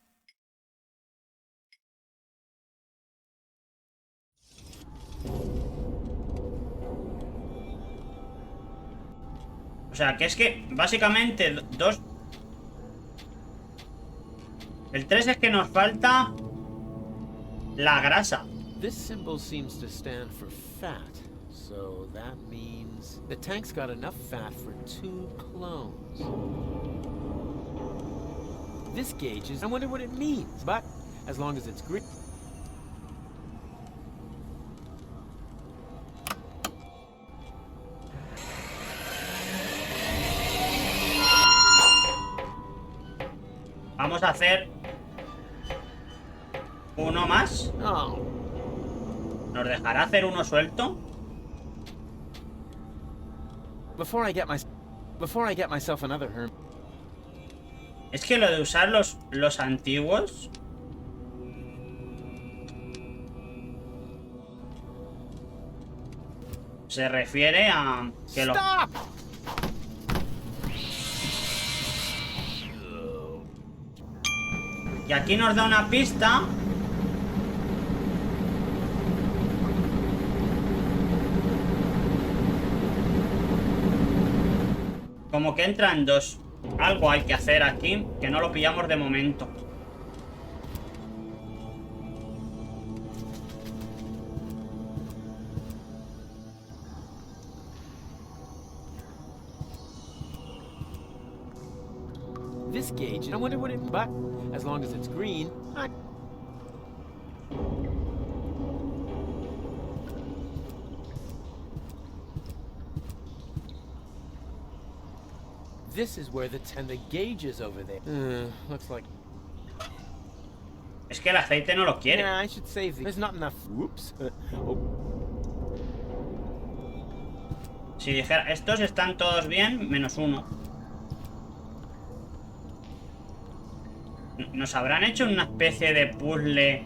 [SPEAKER 1] O sea, que es que básicamente 2... El 3 es que nos falta la grasa.
[SPEAKER 2] This symbol seems to stand for fat, so that means the tank's got enough fat for 2 clones. This gauge is... I wonder what it means, but as long as it's green...
[SPEAKER 1] Vamos a hacer uno más.
[SPEAKER 2] Oh,
[SPEAKER 1] ¿Nos dejará hacer uno suelto?
[SPEAKER 2] before I get myself another Hermes.
[SPEAKER 1] Es que lo de usar los antiguos... Se refiere a que lo...
[SPEAKER 2] Stop!
[SPEAKER 1] Y aquí nos da una pista. Como que entran dos. Algo hay que hacer aquí, que no lo pillamos de momento.
[SPEAKER 2] This gauge, I wonder what it... But, as long as it's green, I... This is where the gauge is over there. Looks like...
[SPEAKER 1] Es que el aceite no lo quiere.
[SPEAKER 2] Yeah, I should save the... There's not enough... Whoops. Oh.
[SPEAKER 1] Si dijera, estos están todos bien, menos uno. ¿Nos habrán hecho una especie de puzzle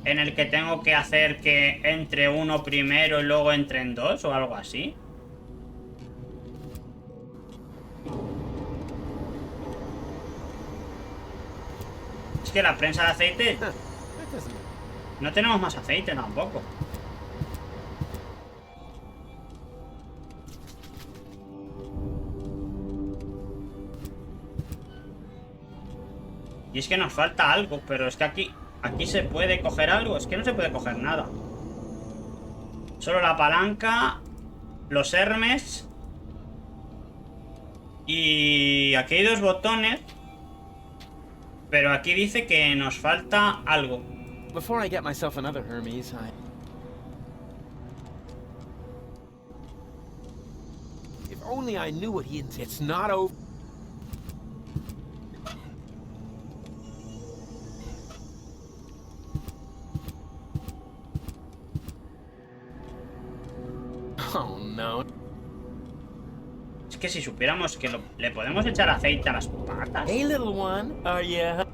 [SPEAKER 1] en el que tengo que hacer que entre uno primero y luego entren dos o algo así? Es que la prensa de aceite... No tenemos más aceite tampoco. Y es que nos falta algo, pero es que aquí se puede coger algo. Es que no se puede coger nada. Solo la palanca, los hermes. Y aquí hay dos botones. Pero aquí dice que nos falta algo.
[SPEAKER 2] Before I get myself another Hermes, If only I knew what he intends. It's not over. Oh, no.
[SPEAKER 1] Es que si supiéramos que le podemos echar aceite a las patas.
[SPEAKER 2] Hey, little one. Are you...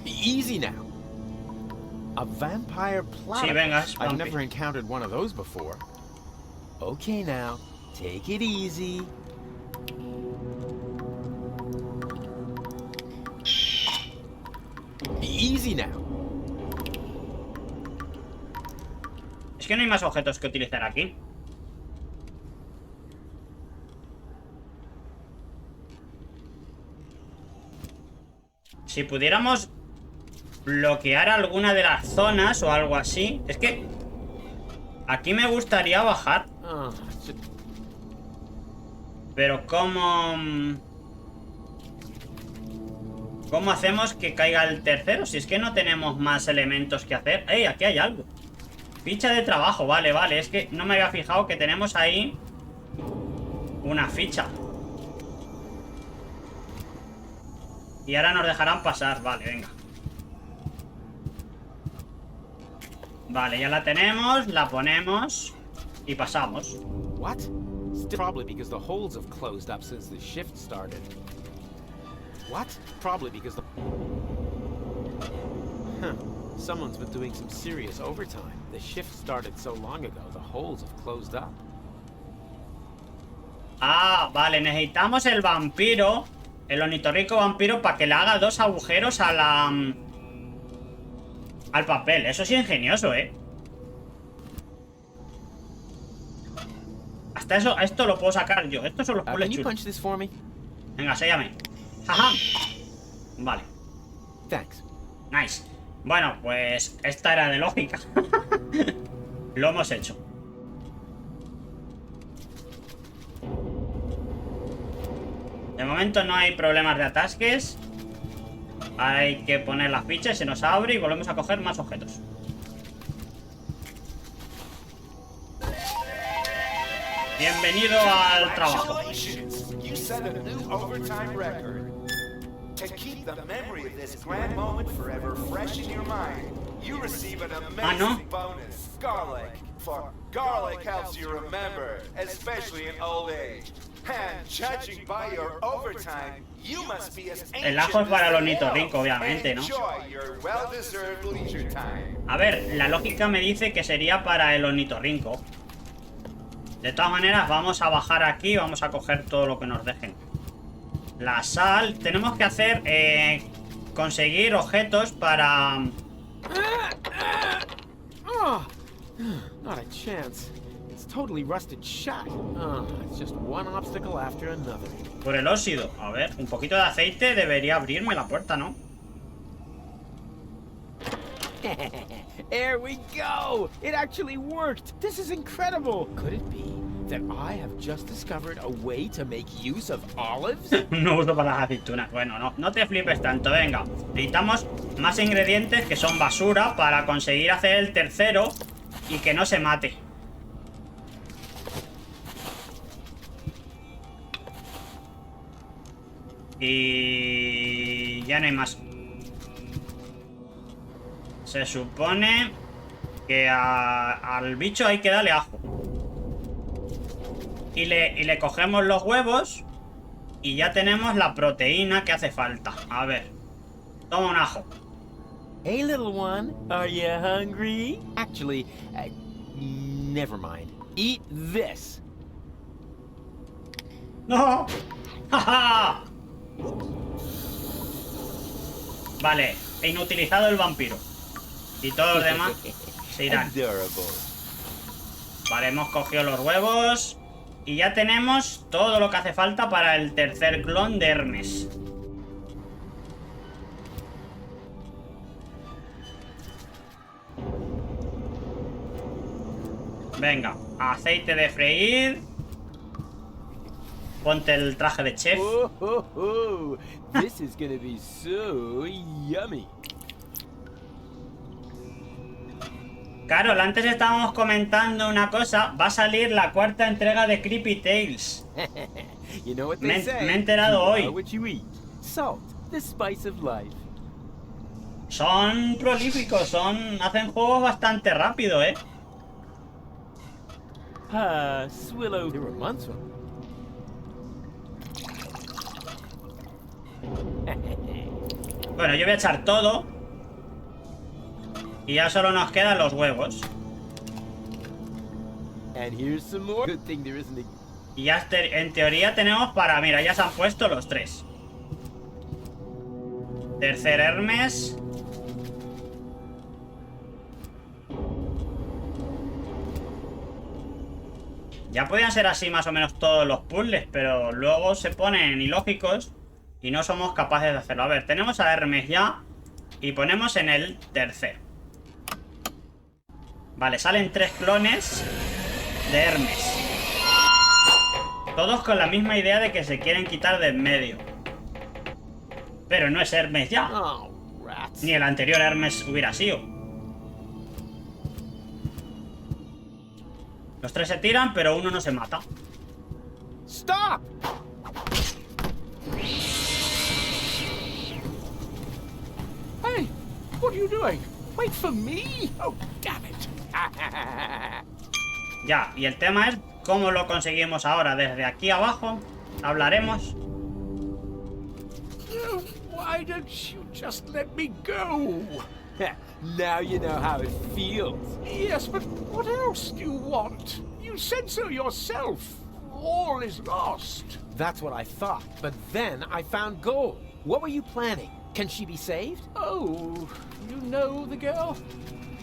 [SPEAKER 2] Easy now. A vampire platypus.
[SPEAKER 1] Sí, venga, es
[SPEAKER 2] I've
[SPEAKER 1] vampi.
[SPEAKER 2] never encountered one of those before. Okay, now. Take it easy. Easy now.
[SPEAKER 1] Es que no hay más objetos que utilizar aquí. Si pudiéramos bloquear alguna de las zonas o algo así. Es que aquí me gustaría bajar.
[SPEAKER 2] Oh,
[SPEAKER 1] Pero ¿cómo hacemos que caiga el tercero? Si es que no tenemos más elementos que hacer. ¡Ey! Aquí hay algo. Ficha de trabajo, vale, vale. Es que no me había fijado que tenemos ahí una ficha. Y ahora nos dejarán pasar, vale, venga. Vale, ya la tenemos, la ponemos y pasamos.
[SPEAKER 2] what? Still probably because the holes have closed up since the shift started. What? Probably because the... Huh. Someone's been doing some serious overtime. The shift started so long ago, the holes have closed up.
[SPEAKER 1] Ah, vale, necesitamos el vampiro, el ornitorrinco vampiro, para que le haga dos agujeros a la... al papel. Eso sí es ingenioso, ¿eh? Hasta eso, esto lo puedo sacar yo. Estos son los
[SPEAKER 2] Can
[SPEAKER 1] puzzles
[SPEAKER 2] you
[SPEAKER 1] chulos.
[SPEAKER 2] punch this for me?
[SPEAKER 1] Venga, séllame. ¡Jaja! Vale,
[SPEAKER 2] Thanks.
[SPEAKER 1] nice. Bueno, pues esta era de lógica. Lo hemos hecho. De momento no hay problemas de atasques. Hay que poner las fichas, se nos abre y volvemos a coger más objetos. Bienvenido al trabajo.
[SPEAKER 4] Congratulations! You set a new overtime record. To keep the memory of this grand moment forever fresh in your mind, you receive an amazing bonus. Garlic. For garlic helps you remember, especially in old age. And judging by your overtime, you must be as
[SPEAKER 1] El ajo es para el ornitorrinco, obviamente, ¿no?
[SPEAKER 4] Enjoy your well-deserved leisure time.
[SPEAKER 1] A ver, la lógica me dice que sería para el ornitorrinco. De todas maneras, vamos a bajar aquí y vamos a coger todo lo que nos dejen. La sal, tenemos que hacer, conseguir objetos para...
[SPEAKER 2] Oh, not a chance. It's totally rusted shut. Oh, it's just one obstacle after another.
[SPEAKER 1] Por el óxido. A ver, un poquito de aceite debería abrirme la puerta, ¿no?
[SPEAKER 2] There we go! It actually worked! This is incredible! Could it be that I have just discovered a way to make use of olives?
[SPEAKER 1] No uso para las aceitunas. Bueno, no te flipes tanto, venga. Necesitamos más ingredientes que son basura para conseguir hacer el tercero y que no se mate. Y ya no hay más. Se supone que al bicho hay que darle ajo. Y le cogemos los huevos. Y ya tenemos la proteína que hace falta. A ver. Toma un ajo.
[SPEAKER 2] Hey, little one, are you hungry? Actually, never mind. Eat this.
[SPEAKER 1] ¡No! ¡Ja! Vale, he inutilizado el vampiro. Y todos los demás se irán. Vale, hemos cogido los huevos. Y ya tenemos todo lo que hace falta para el tercer clon de Hermes. Venga, aceite de freír. Ponte el traje de chef.
[SPEAKER 2] This is gonna be so yummy.
[SPEAKER 1] Carol, antes estábamos comentando una cosa. Va a salir la cuarta entrega de Creepy Tales.
[SPEAKER 2] You know what
[SPEAKER 1] Me
[SPEAKER 2] they say?
[SPEAKER 1] he enterado
[SPEAKER 2] You
[SPEAKER 1] hoy.
[SPEAKER 2] are what you eat. Salt, the spice of life.
[SPEAKER 1] Son prolíficos, hacen juegos bastante rápido, ¿eh?
[SPEAKER 2] Swillow. There were months when...
[SPEAKER 1] Bueno, yo voy a echar todo. Y ya solo nos quedan los huevos.
[SPEAKER 2] And here's some more. Good thing there isn't a...
[SPEAKER 1] Y ya en teoría tenemos para... Mira, ya se han puesto los tres. Tercer Hermes. Ya podían ser así más o menos todos los puzzles, pero luego se ponen ilógicos y no somos capaces de hacerlo. A ver, tenemos a Hermes ya y ponemos en el tercer. Vale, salen 3 clones de Hermes. Todos con la misma idea de que se quieren quitar de en medio. Pero no es Hermes ya.
[SPEAKER 2] Oh, rats.
[SPEAKER 1] Ni el anterior Hermes hubiera sido. Los 3 se tiran, pero uno no se mata.
[SPEAKER 2] Stop!
[SPEAKER 3] Hey, what are you doing? Wait for me? Oh, damn it.
[SPEAKER 1] Ya, y el tema es cómo lo conseguimos ahora. Desde aquí abajo hablaremos.
[SPEAKER 3] Oh, why don't you just let me go?
[SPEAKER 2] Now you know how it feels.
[SPEAKER 3] Yes, but what else do you want? You said so yourself. All is lost.
[SPEAKER 2] That's what I thought, but then I found gold. What were you planning? Can she be saved?
[SPEAKER 3] Oh, you know the girl?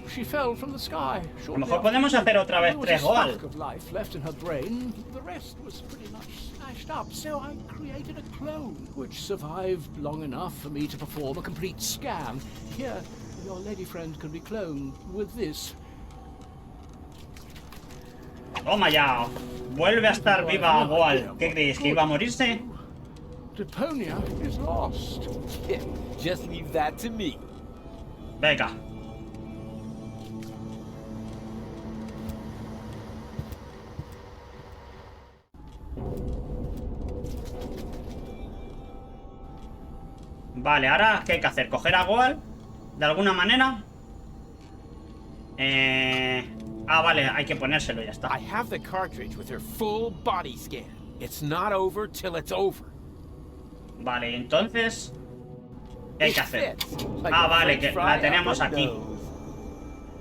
[SPEAKER 3] She fell from the sky.
[SPEAKER 1] A lo mejor podemos hacer otra vez 3 goal.
[SPEAKER 3] Of life left in her brain. The rest was pretty much smashed up, so I created a clone, which survived long enough for me to perform a complete scan. Here, your lady friend can be cloned with this.
[SPEAKER 1] Toma ya. Vuelve a estar viva Goal. ¿Qué creéis? ¿Que iba a morirse?
[SPEAKER 3] Deponia is lost.
[SPEAKER 2] Just leave that to me.
[SPEAKER 1] Venga. Vale, ahora ¿qué hay que hacer? ¿Coger a Goal? ¿De alguna manera? Ah, vale, hay que ponérselo, ya está.
[SPEAKER 2] I have the cartridge with her full body scan. It's not over till it's over.
[SPEAKER 1] Vale, entonces... ¿qué hay que hacer? Ah, vale, que la tenemos aquí.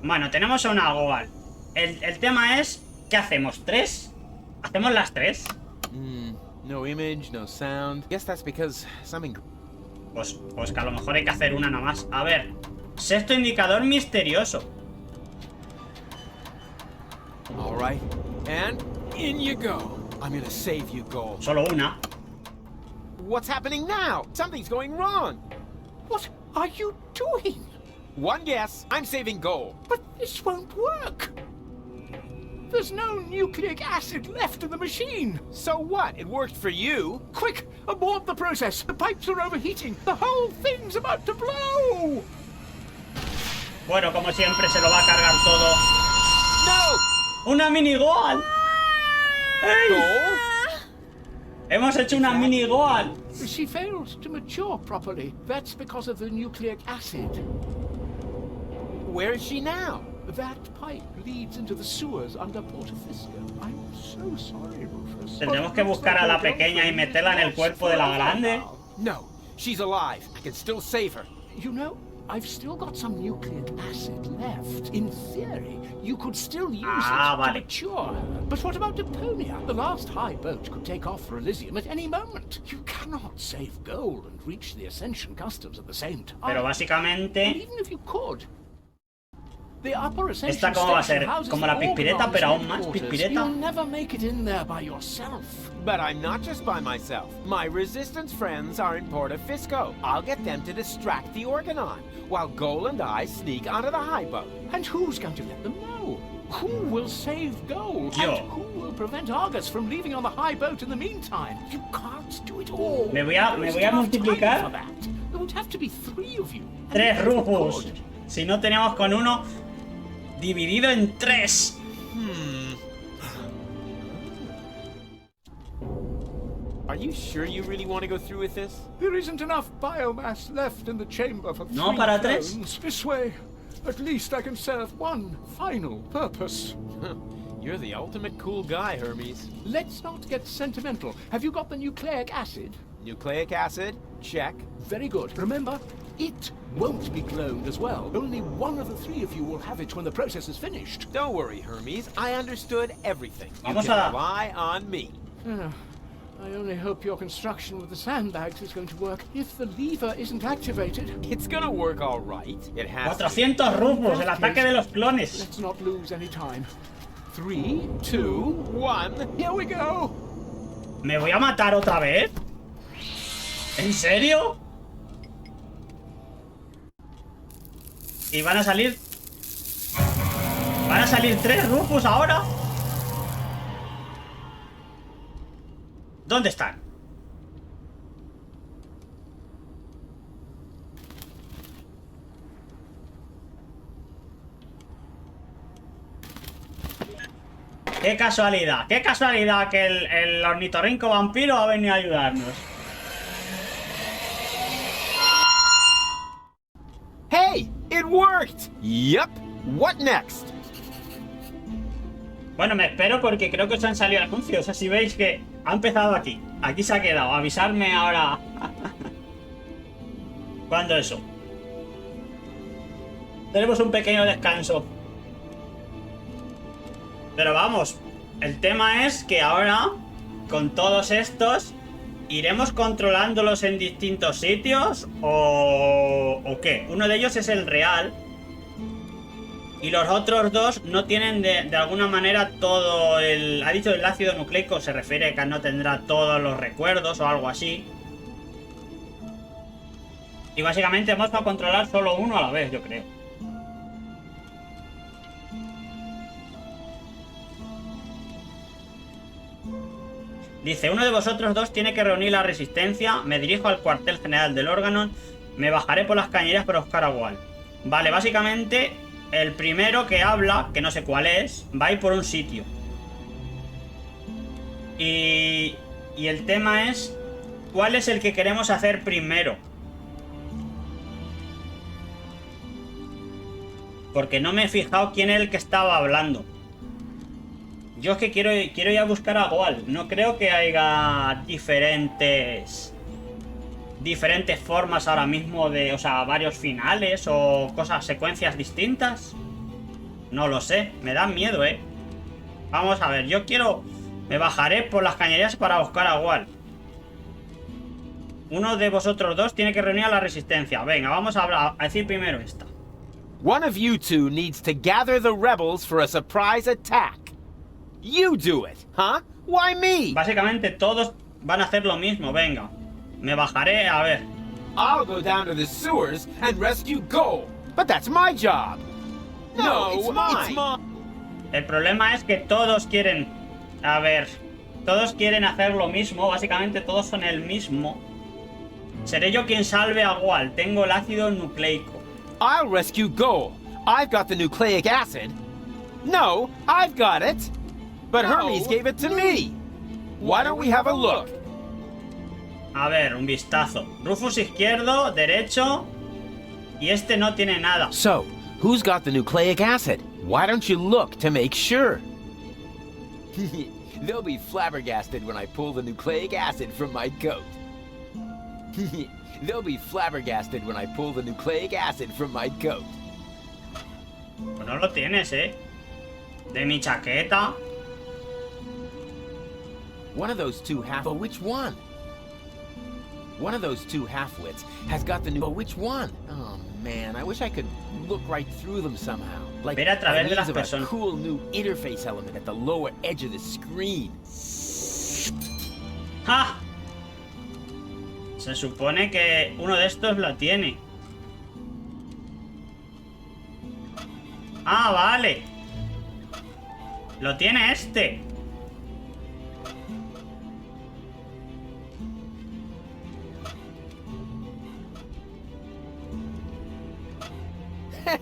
[SPEAKER 1] Bueno, tenemos a una Goal. El tema es... ¿qué hacemos? ¿3? ¿Hacemos las 3?
[SPEAKER 2] No image, no sound. Guess that's because something...
[SPEAKER 1] Pues que a lo mejor hay que hacer una nada más. A ver. Sexto indicador misterioso.
[SPEAKER 2] All right. And in you go. I'm gonna save you, Gold.
[SPEAKER 1] Solo una.
[SPEAKER 2] What's happening now? Something's going wrong.
[SPEAKER 3] What are you doing?
[SPEAKER 2] One guess. I'm saving Gold.
[SPEAKER 3] But this won't work. There's no nucleic acid left in the machine.
[SPEAKER 2] So what? It worked for you.
[SPEAKER 3] Quick, abort the process. The pipes are overheating. The whole thing's about to blow.
[SPEAKER 1] Bueno, como siempre se lo va a cargar todo.
[SPEAKER 2] No!
[SPEAKER 1] ¡Una mini Goal! ¡Ey!
[SPEAKER 2] Gold?
[SPEAKER 1] Hemos hecho una mini Goal.
[SPEAKER 3] She failed to mature properly. That's because of the nucleic acid.
[SPEAKER 2] Where is she now?
[SPEAKER 3] That pipe leads into the sewers under Parte. I'm so sorry, Rufus.
[SPEAKER 1] Tendremos que buscar a la pequeña y meterla en el cuerpo de la grande.
[SPEAKER 2] No, she's alive. I can still save her.
[SPEAKER 3] You know, I've still got some nucleic acid left. In theory, you could still use it to mature her. But what about Deponia? The last high boat could take off for Elysium at any moment. You cannot save gold and reach the Ascension customs at the same time.
[SPEAKER 1] Pero básicamente...
[SPEAKER 3] And even if you could, the upper Ascension
[SPEAKER 1] ¿esta cómo va a ser?
[SPEAKER 3] station houses
[SPEAKER 1] ¿Como la pispireta, pero aún más pispireta?
[SPEAKER 3] You'll never make it in there by yourself.
[SPEAKER 2] But I'm not just by myself. My resistance friends are in Parte. I'll get them to distract the Organon, while Goal and I sneak onto the high boat.
[SPEAKER 3] And who's going to let them know? Who will save Goal?
[SPEAKER 1] Yo.
[SPEAKER 3] And who will prevent Argus from leaving on the high boat in the meantime? You can't do it all.
[SPEAKER 1] Me voy a multiplicar.
[SPEAKER 3] There would have to be 3 of you.
[SPEAKER 1] 3 Rufus. Si no teníamos con uno dividido en 3.
[SPEAKER 2] Are you sure you really want to go through with this?
[SPEAKER 3] There isn't enough biomass left in the chamber for 3
[SPEAKER 1] No para 3.
[SPEAKER 3] clones. This way, at least I can serve one final purpose.
[SPEAKER 2] You're the ultimate cool guy, Hermes.
[SPEAKER 3] Let's not get sentimental. Have you got the nucleic acid?
[SPEAKER 2] Nucleic acid? Check.
[SPEAKER 3] Very good. Remember, it won't be cloned as well. Only one of the 3 of you will have it when the process is finished.
[SPEAKER 2] Don't worry, Hermes. I understood everything. You
[SPEAKER 1] Vamos
[SPEAKER 2] can
[SPEAKER 1] a...
[SPEAKER 2] rely on me.
[SPEAKER 3] I only hope your construction with the sandbags is going to work. If the lever isn't activated...
[SPEAKER 2] It's gonna work all right. It has
[SPEAKER 1] 400 Rufus, el ataque de los clones.
[SPEAKER 3] Let's not lose any time. 3, 2, 1, here we go!
[SPEAKER 1] ¿Me voy a matar otra vez? ¿En serio? Y van a salir... ¿Van a salir 3 Rufus ahora? ¿Dónde están? Qué casualidad que el ornitorrinco vampiro ha venido a ayudarnos.
[SPEAKER 2] Hey, it worked! Yep. What next?
[SPEAKER 1] Bueno, me espero porque creo que os han salido anuncios. O sea, si veis que ha empezado aquí. Aquí se ha quedado. Avisarme ahora. ¿Cuándo eso? Tenemos un pequeño descanso. Pero vamos, el tema es que ahora, con todos estos, ¿iremos controlándolos en distintos sitios? ¿O qué? Uno de ellos es el real. Y los otros 2 no tienen de alguna manera todo el... Ha dicho el ácido nucleico, se refiere a que no tendrá todos los recuerdos o algo así. Y básicamente vamos a controlar solo uno a la vez, yo creo. Dice, uno de vosotros 2 tiene que reunir la resistencia. Me dirijo al cuartel general del órgano. Me bajaré por las cañerías para buscar a Wall. Vale, básicamente... El primero que habla, que no sé cuál es, va a ir por un sitio. Y el tema es, ¿cuál es el que queremos hacer primero? Porque no me he fijado quién es el que estaba hablando. Yo es que quiero ir a buscar a Goal. No creo que haya diferentes formas ahora mismo de... O sea, varios finales o cosas, secuencias distintas. No lo sé. Me da miedo, Vamos a ver. Yo quiero... Me bajaré por las cañerías para buscar a Goal. Uno de vosotros dos tiene que reunir a la resistencia. Venga, vamos a decir primero esta.
[SPEAKER 2] One of you two needs to gather the rebels for a surprise attack. You do it, huh? Why me?
[SPEAKER 1] Básicamente todos van a hacer lo mismo. Venga. Me bajaré, a ver.
[SPEAKER 2] I'll go down to the sewers and rescue Goal. But that's my job. No, it's mine.
[SPEAKER 1] El problema es que todos quieren... A ver... Todos quieren hacer lo mismo. Básicamente todos son el mismo. Seré yo quien salve a Goal. Tengo el ácido nucleico.
[SPEAKER 2] I'll rescue Goal. I've got the nucleic acid. No, I've got it. But Hermes gave it to me. Why don't we have a look?
[SPEAKER 1] A ver, un vistazo. Rufus izquierdo, derecho. Y este no tiene nada.
[SPEAKER 2] So, who's got the nucleic acid? Why don't you look to make sure? They'll be flabbergasted when I pull the nucleic acid from my coat. They'll be flabbergasted when I pull the nucleic acid from my coat.
[SPEAKER 1] Pues no lo tienes, De mi chaqueta.
[SPEAKER 2] One of those two but which one? One of those two half-wits has got the new... But which one? Oh man, I wish I could look right through them somehow. Like
[SPEAKER 1] Ver a través de las
[SPEAKER 2] a
[SPEAKER 1] personas.
[SPEAKER 2] cool new interface element at the lower edge of the screen.
[SPEAKER 1] ¡Ja! Se supone que uno de estos lo tiene. Ah, vale. Lo tiene este.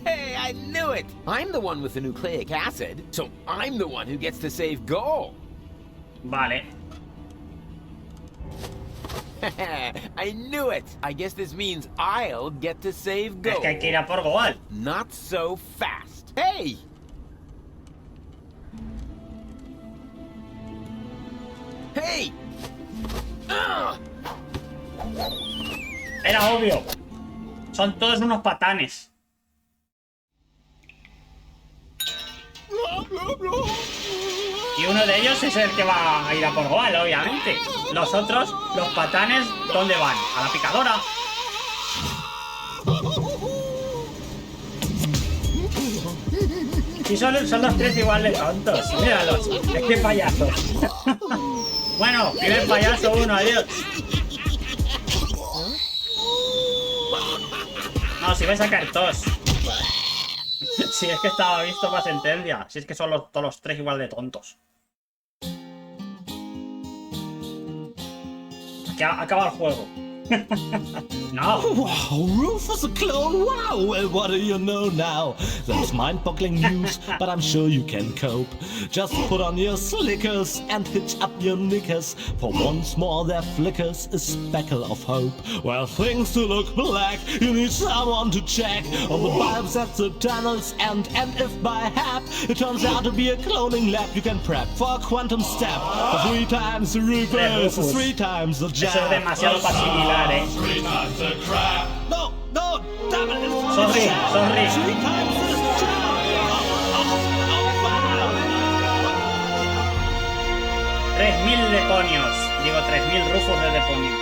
[SPEAKER 2] Hey, I knew it! I'm the one with the nucleic acid, so I'm the one who gets to save Goal.
[SPEAKER 1] Vale.
[SPEAKER 2] I knew it! I guess this means I'll get to save Goal.
[SPEAKER 1] Es que hay que ir a por Goal.
[SPEAKER 2] Not so fast. Hey! Hey!
[SPEAKER 1] Era obvio. Son todos unos patanes. Y uno de ellos es el que va a ir a por Goal, obviamente. Los otros, los patanes, ¿dónde van? A la picadora. Y son los tres igual de tontos. Míralos. Es que payasos. Bueno, primer payaso uno, adiós. No, si vais a caer todos. Si es que estaba visto para sentencia. Si es que son todos los tres igual de tontos. Que acaba el juego. No.
[SPEAKER 5] Wow, Rufus a clone, wow, well what do you know now? That's mind-boggling news, but I'm sure you can cope. Just put on your slickers and hitch up your knickers, for once more there flickers a speckle of hope. Well, things to look black, you need someone to check on the bulbs at the tunnels, and if by hap it turns out to be a cloning lab, you can prep for a quantum step. 3 times the Rufus, 3 times the jab.
[SPEAKER 1] Eso es demasiado para asimilar,
[SPEAKER 5] No, damn it, it's
[SPEAKER 1] Sorry.
[SPEAKER 5] 3 times the jab. Wow.
[SPEAKER 1] 3000 Deponios. Digo, 3000 Rufus de Deponia.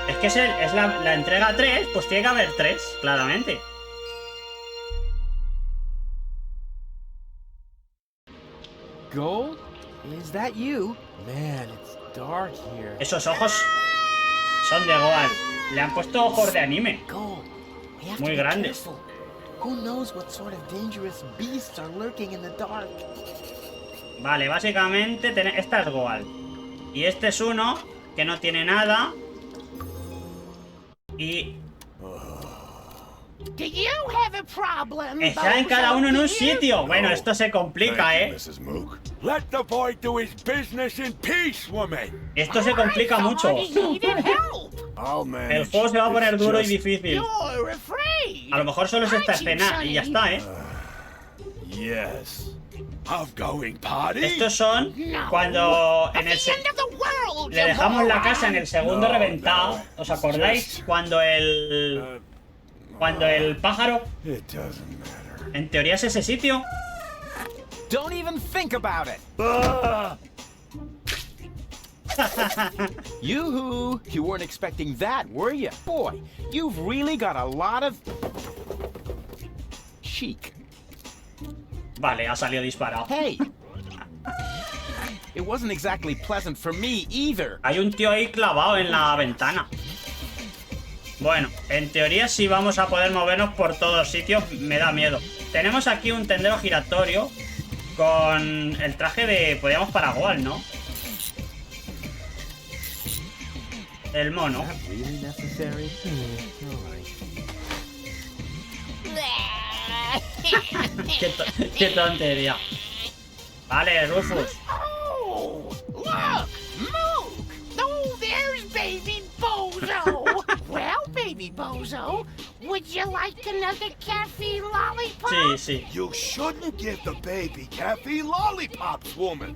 [SPEAKER 1] Es que es la entrega 3, pues tiene que haber 3, claramente.
[SPEAKER 2] Goal? Is that you? Man, it's dark here.
[SPEAKER 1] Esos ojos son de Goal. Le han puesto ojos de anime.
[SPEAKER 2] Goal. We have
[SPEAKER 1] Muy
[SPEAKER 2] to be
[SPEAKER 1] grandes.
[SPEAKER 2] careful. Who knows what sort of dangerous beasts are lurking in the dark?
[SPEAKER 1] Vale, básicamente esta es Goal. Y este es uno que no tiene nada. Y
[SPEAKER 3] Do you have a problem?
[SPEAKER 1] está en cada uno en un sitio. Bueno, esto se complica,
[SPEAKER 4] Mrs. Mook. Let the boy do his business in peace, woman.
[SPEAKER 1] Esto se complica mucho.
[SPEAKER 4] I'll manage.
[SPEAKER 1] El juego se va a poner duro y
[SPEAKER 4] Just-
[SPEAKER 1] difícil.
[SPEAKER 3] You're afraid.
[SPEAKER 1] A lo mejor solo es esta escena y ya está,
[SPEAKER 4] Yes. of going party?
[SPEAKER 1] Estos son cuando en el le dejamos la casa en el segundo reventado. ¿Os acordáis? Cuando el pájaro,
[SPEAKER 4] It doesn't matter.
[SPEAKER 1] en teoría es ese sitio.
[SPEAKER 2] Don't even think about it. Yoo-hoo! You weren't expecting that, were you? Boy, you've really got a lot of chic.
[SPEAKER 1] Vale, ha salido disparado.
[SPEAKER 2] Hey! It wasn't exactly pleasant for me either.
[SPEAKER 1] Hay un tío ahí clavado en la ventana. Bueno, en teoría sí vamos a poder movernos por todos sitios. Me da miedo. Tenemos aquí un tendero giratorio con el traje de... Podríamos paragual, ¿no? El mono.
[SPEAKER 2] Is that really necessary?
[SPEAKER 1] Qué tontería. Vale, Rufus.
[SPEAKER 6] Oh, look! Mook! Oh, there's baby Bozo! Well, baby Bozo, would you like another caffeine lollipop?
[SPEAKER 1] Sí, sí.
[SPEAKER 4] You shouldn't give the baby caffeine lollipops, woman.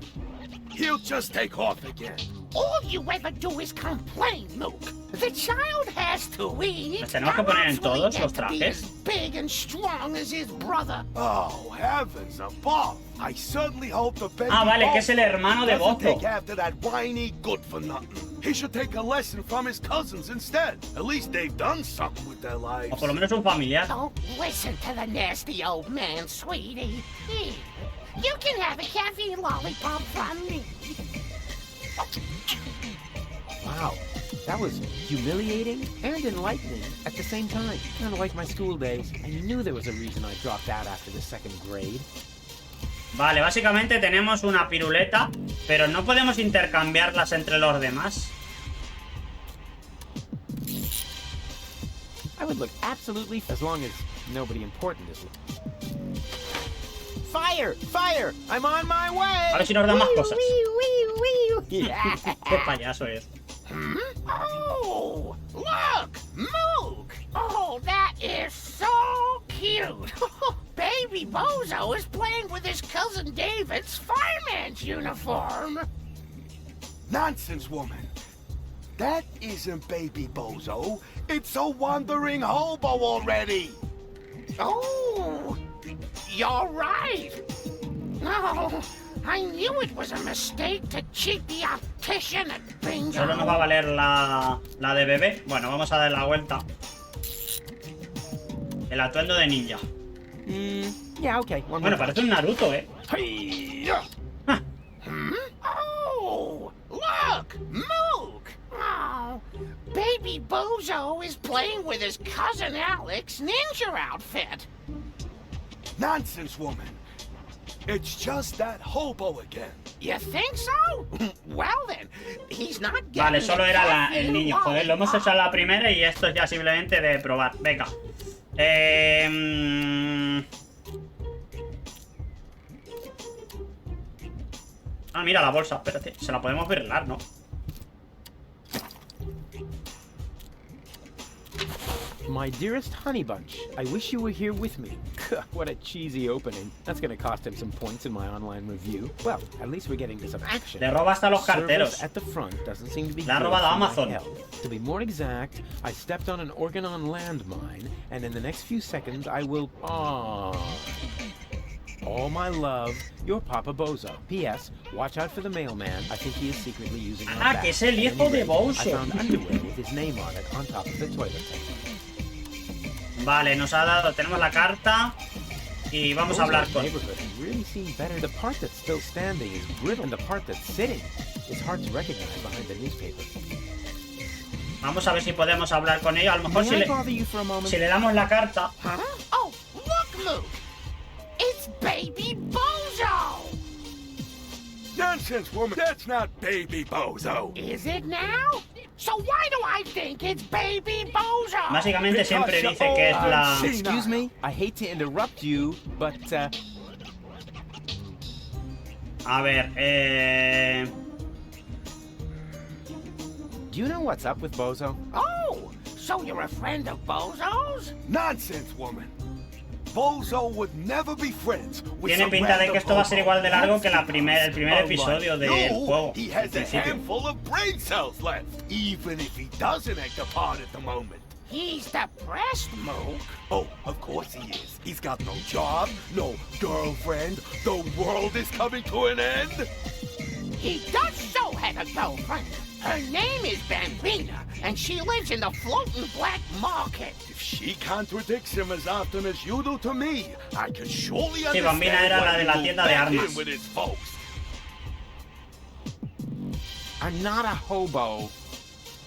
[SPEAKER 4] He'll just take off again.
[SPEAKER 6] All you ever do is complain, Mook. The child has to eat.
[SPEAKER 1] ¿Nos tenemos que poner en
[SPEAKER 6] Hopefully
[SPEAKER 1] todos
[SPEAKER 6] get
[SPEAKER 1] los
[SPEAKER 6] to be
[SPEAKER 1] trajes?
[SPEAKER 6] as big and strong as his brother.
[SPEAKER 4] Oh, heavens above. I certainly hope the baby
[SPEAKER 1] Ah, vale, que es el
[SPEAKER 4] Bozo
[SPEAKER 1] hermano de
[SPEAKER 4] doesn't
[SPEAKER 1] Bozo.
[SPEAKER 4] take after that whiny good-for-nothing. He should take a lesson from his cousins instead. At least they've done something with their lives.
[SPEAKER 1] O por lo menos un familiar.
[SPEAKER 6] Don't listen to the nasty old man, sweetie. Here, you can have a caffeine lollipop from me.
[SPEAKER 2] Wow, that was humiliating and enlightening at the same time. Kind of like my school days. I knew there was a reason I dropped out after the second grade.
[SPEAKER 1] Vale, básicamente tenemos una piruleta, pero no podemos intercambiarlas entre los demás.
[SPEAKER 2] I would look absolutely as long as nobody important is. Fire! Fire! I'm on my way!
[SPEAKER 1] A ver si nos dan más cosas.
[SPEAKER 2] Yeah.
[SPEAKER 1] Qué payaso es.
[SPEAKER 6] Oh, look, Mook. Oh, that is so cute. Baby Bozo is playing with his cousin David's fireman's uniform.
[SPEAKER 4] Nonsense, woman. That isn't baby Bozo. It's a wandering hobo already.
[SPEAKER 6] Oh, you're right. No, I knew it was a mistake to cheat the optician at bingo.
[SPEAKER 1] Solo nos va a valer la de bebé. Bueno, vamos a dar la vuelta. El atuendo de ninja.
[SPEAKER 2] Yeah, okay. One
[SPEAKER 1] Bueno,
[SPEAKER 2] more.
[SPEAKER 1] parece un Naruto, ¿eh?
[SPEAKER 4] Hey-ya.
[SPEAKER 6] Oh, look, Mook. Oh, Baby Bozo is playing with his cousin Alex's ninja outfit.
[SPEAKER 4] Nonsense, woman. It's just that hobo again.
[SPEAKER 6] You think so? Well then, he's not getting
[SPEAKER 1] Vale, solo
[SPEAKER 6] the
[SPEAKER 1] era
[SPEAKER 6] caffeine
[SPEAKER 1] el niño. Joder, lo hemos hecho a la primera y esto es ya simplemente de probar. Venga. Ah, mira la bolsa. Espérate, se la podemos virlar, ¿no?
[SPEAKER 2] My dearest honey bunch, I wish you were here with me. What a cheesy opening. That's gonna cost him some points in my online review. Well, at least we're getting to some action.
[SPEAKER 1] Le roba hasta los carteros.
[SPEAKER 2] Service at the front doesn't seem to be
[SPEAKER 1] Le ha
[SPEAKER 2] good
[SPEAKER 1] robado
[SPEAKER 2] for my
[SPEAKER 1] Amazon.
[SPEAKER 2] health. To be more exact, I stepped on an Organon landmine, and in the next few seconds I will... All my love, your Papa Bozo. P.S. Watch out for the mailman. I think he is secretly using my
[SPEAKER 1] Ah,
[SPEAKER 2] bag.
[SPEAKER 1] que es el
[SPEAKER 2] At
[SPEAKER 1] hijo
[SPEAKER 2] any
[SPEAKER 1] de
[SPEAKER 2] rate,
[SPEAKER 1] Bozo.
[SPEAKER 2] I found underwear with his name on it on top of the toilet paper.
[SPEAKER 1] Vale, nos ha dado... Tenemos la carta. Y vamos a hablar
[SPEAKER 2] Bozo's
[SPEAKER 1] con...
[SPEAKER 2] neighborhood has really seen better. The part that's still standing is brittle, and the part that's sitting is hard to recognize behind the newspaper.
[SPEAKER 1] Vamos a ver si podemos hablar con ellos. A lo mejor
[SPEAKER 2] May I bother you for a moment?
[SPEAKER 1] si le damos la carta...
[SPEAKER 6] Huh? Oh, look, Mook. It's Baby Bozo.
[SPEAKER 4] Nonsense, woman. That's not baby Bozo.
[SPEAKER 6] Is it now? So why do I think it's Baby Bozo?
[SPEAKER 1] Básicamente siempre dice que es la...
[SPEAKER 2] Excuse me, I hate to interrupt you, but
[SPEAKER 1] A ver,
[SPEAKER 2] do you know what's up with Bozo?
[SPEAKER 6] Oh, so you're a friend of Bozo's?
[SPEAKER 4] Nonsense, woman. Bozo would never be friends with
[SPEAKER 1] Tiene
[SPEAKER 4] some
[SPEAKER 1] pinta de que esto va a ser igual de largo que el primer episodio del juego.
[SPEAKER 4] He
[SPEAKER 1] Al
[SPEAKER 4] has a
[SPEAKER 1] principio.
[SPEAKER 4] handful of brain cells left, even if he doesn't act apart at the moment.
[SPEAKER 6] He's depressed, Mook.
[SPEAKER 4] Oh, of course he is. He's got no job, no girlfriend. The world is coming to an end.
[SPEAKER 6] He does so have a girlfriend. Her name is Bambina, and she lives in the floating black market.
[SPEAKER 4] If she contradicts him as often as you do to me, I can surely
[SPEAKER 1] Sí,
[SPEAKER 4] understand
[SPEAKER 1] Bambina era la de la
[SPEAKER 4] why you
[SPEAKER 1] tienda de
[SPEAKER 4] moved back
[SPEAKER 1] armas.
[SPEAKER 4] in with his folks.
[SPEAKER 2] I'm not a hobo.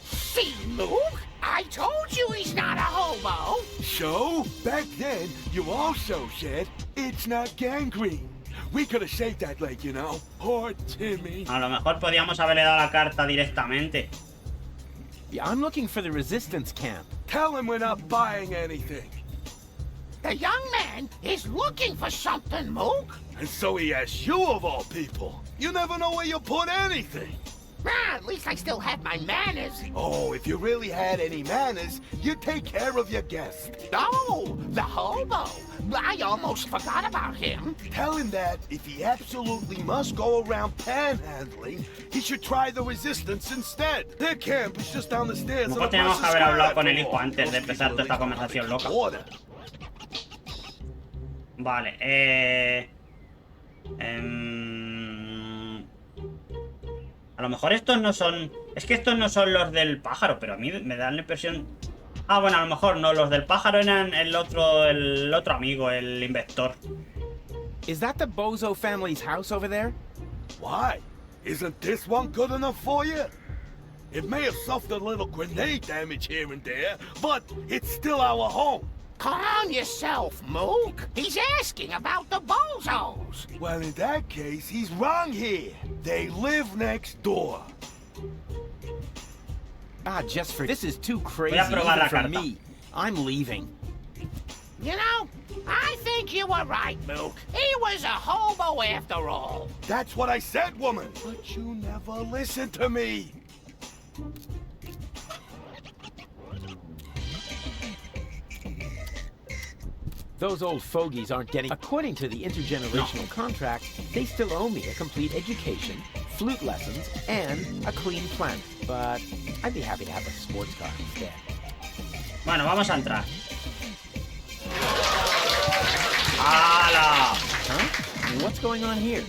[SPEAKER 6] See, Mook? I told you he's not a hobo.
[SPEAKER 4] So, back then, you also said it's not gangrene. We could have saved that leg, you know. Poor Timmy.
[SPEAKER 1] A lo mejor podíamos haberle dado la carta directamente.
[SPEAKER 2] Yeah, I'm looking for the resistance camp.
[SPEAKER 4] Tell him we're not buying anything.
[SPEAKER 6] The young man is looking for something, Mook.
[SPEAKER 4] And so he asks you of all people. You never know where you put anything.
[SPEAKER 6] Ah, at least I still have my manners.
[SPEAKER 4] Oh, if you really had any manners, you'd take care of your guest.
[SPEAKER 6] Oh, the hobo. I almost forgot about him.
[SPEAKER 4] Tell him that if he absolutely must go around panhandling, he should try the resistance instead. Their camp is just down the stairs.
[SPEAKER 1] A lo mejor teníamos que haber hablado con el hijo antes de empezar toda esta conversación loca. Vale, a lo mejor estos no son... Es que estos no son los del pájaro, pero a mí me da la impresión... Ah, bueno, a lo mejor no, los del pájaro eran el otro amigo, el inventor.
[SPEAKER 2] Is that the Bozo family's house over there?
[SPEAKER 4] Why? Isn't this one good enough for you? It may have suffered a little grenade damage here and there, but it's still our home.
[SPEAKER 6] Calm yourself, Mook. He's asking about the bozos.
[SPEAKER 4] Well, in that case, he's wrong here. They live next door.
[SPEAKER 2] Ah, just for this is too crazy
[SPEAKER 1] Voy a probar
[SPEAKER 2] even
[SPEAKER 1] la
[SPEAKER 2] for
[SPEAKER 1] carta.
[SPEAKER 2] me. I'm leaving.
[SPEAKER 6] You know, I think you were right, Mook. He was a hobo after all.
[SPEAKER 4] That's what I said, woman. But you never listen to me.
[SPEAKER 2] Those old fogies aren't getting... According to the intergenerational contract, they still owe me a complete education, flute lessons, and a clean planet. But I'd be happy to have a sports car instead.
[SPEAKER 1] Bueno, vamos a entrar. ¡Hala!
[SPEAKER 2] Huh? What's going on here?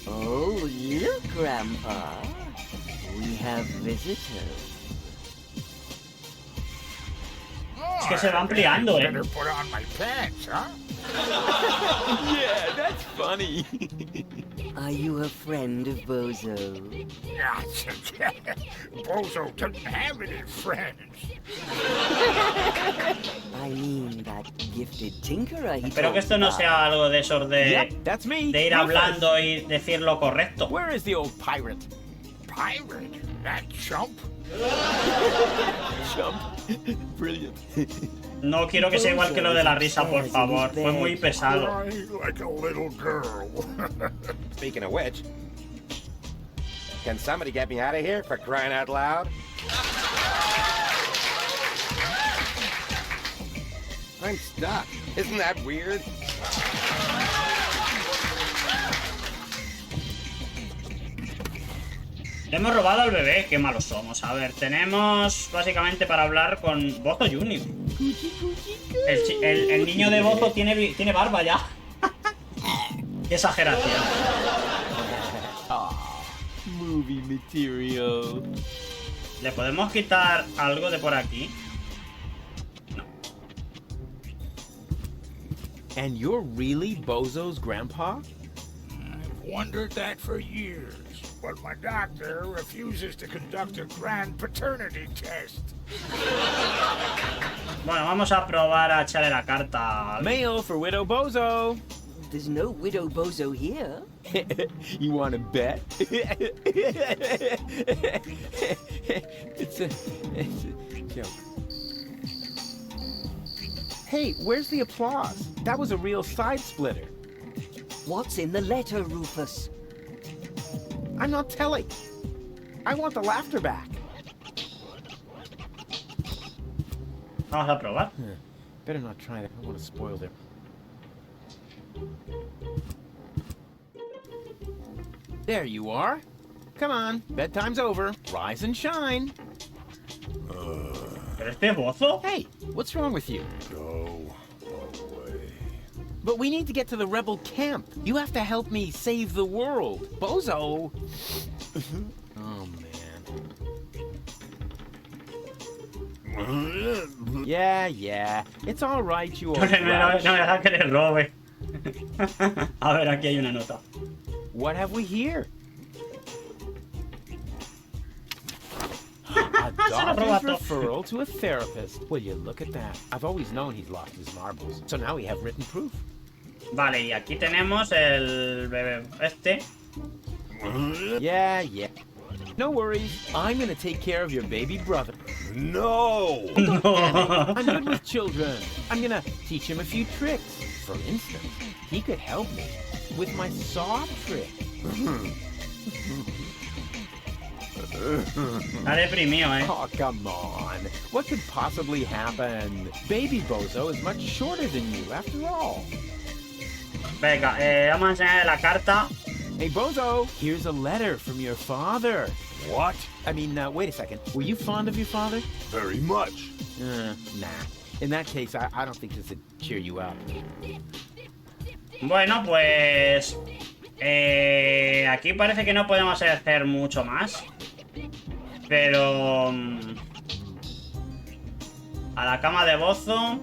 [SPEAKER 7] Oh, look, Grandpa. We have visitors.
[SPEAKER 1] Es que se va ampliando, ¿eh?
[SPEAKER 6] Better put on my pants, huh?
[SPEAKER 2] Yeah, that's funny.
[SPEAKER 7] Are you a friend of Bozo?
[SPEAKER 6] Bozo doesn't have any friends.
[SPEAKER 7] I mean that gifted tinkerer he
[SPEAKER 1] Espero que
[SPEAKER 7] talked
[SPEAKER 1] esto no
[SPEAKER 7] about.
[SPEAKER 1] sea algo de esos
[SPEAKER 2] Yep, that's me.
[SPEAKER 1] de ir
[SPEAKER 2] Rufus.
[SPEAKER 1] hablando y decir lo correcto.
[SPEAKER 2] Where is the old pirate?
[SPEAKER 6] Pirate? That chump?
[SPEAKER 2] Chump. Brilliant.
[SPEAKER 1] No quiero que sea igual que lo de la risa, por favor. Fue muy pesado.
[SPEAKER 6] Crying like a little girl.
[SPEAKER 8] Speaking of which, can somebody get me out of here for crying out loud? I'm stuck. Isn't that weird?
[SPEAKER 1] Le hemos robado al bebé, qué malos somos. A ver, tenemos básicamente para hablar con Bozo Junior. El niño de Bozo tiene barba ya. Qué exageración.
[SPEAKER 2] Movie material.
[SPEAKER 1] ¿Le podemos quitar algo de por aquí?
[SPEAKER 2] And you're really Bozo's grandpa?
[SPEAKER 6] I've wondered that for years, but my doctor refuses to conduct a grand paternity test.
[SPEAKER 1] Bueno, vamos a probar a echarle la carta.
[SPEAKER 2] Mail for Widow Bozo.
[SPEAKER 7] There's no Widow Bozo here.
[SPEAKER 2] You want to bet? It's a joke. Hey, where's the applause? That was a real side splitter.
[SPEAKER 7] What's in the letter, Rufus?
[SPEAKER 2] I'm not telling. I want the laughter back.
[SPEAKER 1] Vamos a probar.
[SPEAKER 2] Better not try that. I don't want to spoil their There you are. Come on, bedtime's over. Rise and shine.
[SPEAKER 1] ¿Pero este bozo?
[SPEAKER 2] Hey, what's wrong with you?
[SPEAKER 4] Go away.
[SPEAKER 2] But we need to get to the rebel camp. You have to help me save the world. Bozo! Oh, man. Yeah. It's all right, you
[SPEAKER 1] No
[SPEAKER 2] old
[SPEAKER 1] me
[SPEAKER 2] grouch.
[SPEAKER 1] deja que le robe. A ver, aquí hay una nota.
[SPEAKER 2] What have we here? A doctor's referral to a therapist. Will you look at that? I've always known he's lost his marbles. So now we have written proof.
[SPEAKER 1] Vale, y aquí tenemos el bebé este.
[SPEAKER 2] Yeah. No worries. I'm gonna take care of your baby brother.
[SPEAKER 4] No!
[SPEAKER 1] No.
[SPEAKER 2] I'm good with children. I'm gonna teach him a few tricks. For instance, he could help me with my saw trick.
[SPEAKER 1] Está deprimido,
[SPEAKER 2] Oh, come on. What could possibly happen? Baby Bozo is much shorter than you, after all.
[SPEAKER 1] Venga, vamos a enseñarle la carta.
[SPEAKER 2] Hey, Bozo, here's a letter from your father.
[SPEAKER 4] What?
[SPEAKER 2] I mean, wait a second. Were you fond of your father?
[SPEAKER 4] Very much.
[SPEAKER 2] Nah. In that case, I don't think this would cheer you up.
[SPEAKER 1] Bueno, pues... aquí parece que no podemos hacer mucho más. Pero... a la cama de Bozo.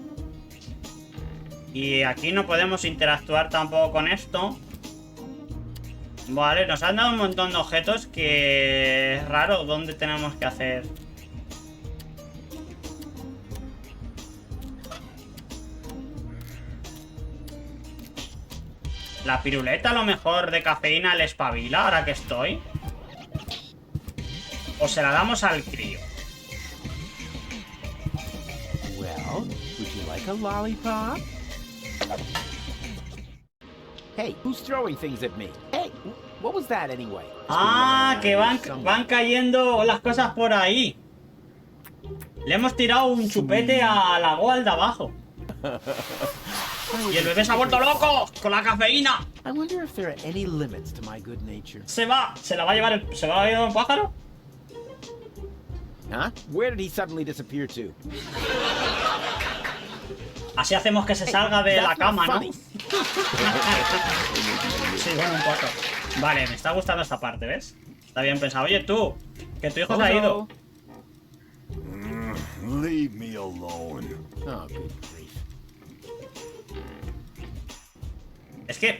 [SPEAKER 1] Y aquí no podemos interactuar tampoco con esto. Vale, nos han dado un montón de objetos que es raro dónde tenemos que hacer. La piruleta a lo mejor de cafeína le espabila ahora que estoy. O se la damos al crío.
[SPEAKER 2] Well, would you like a lollipop? Hey, who's throwing things at me? Hey, what was that anyway?
[SPEAKER 1] Ah, que van cayendo las cosas por ahí. Le hemos tirado un chupete a la Goal de abajo. Y el bebé se ha vuelto loco con la cafeína.
[SPEAKER 2] I wonder if there are any limits to my good nature.
[SPEAKER 1] Se va a llevar el pájaro.
[SPEAKER 2] Huh? Where did he suddenly disappear to?
[SPEAKER 1] Así hacemos que se salga de la cama, ¿no? Sí, bueno, un poco. Vale, me está gustando esta parte, ¿ves? Está bien pensado. Oye, tú, que tu hijo se ha ido.
[SPEAKER 4] Leave me alone.
[SPEAKER 2] Oh, good grief.
[SPEAKER 1] Es que...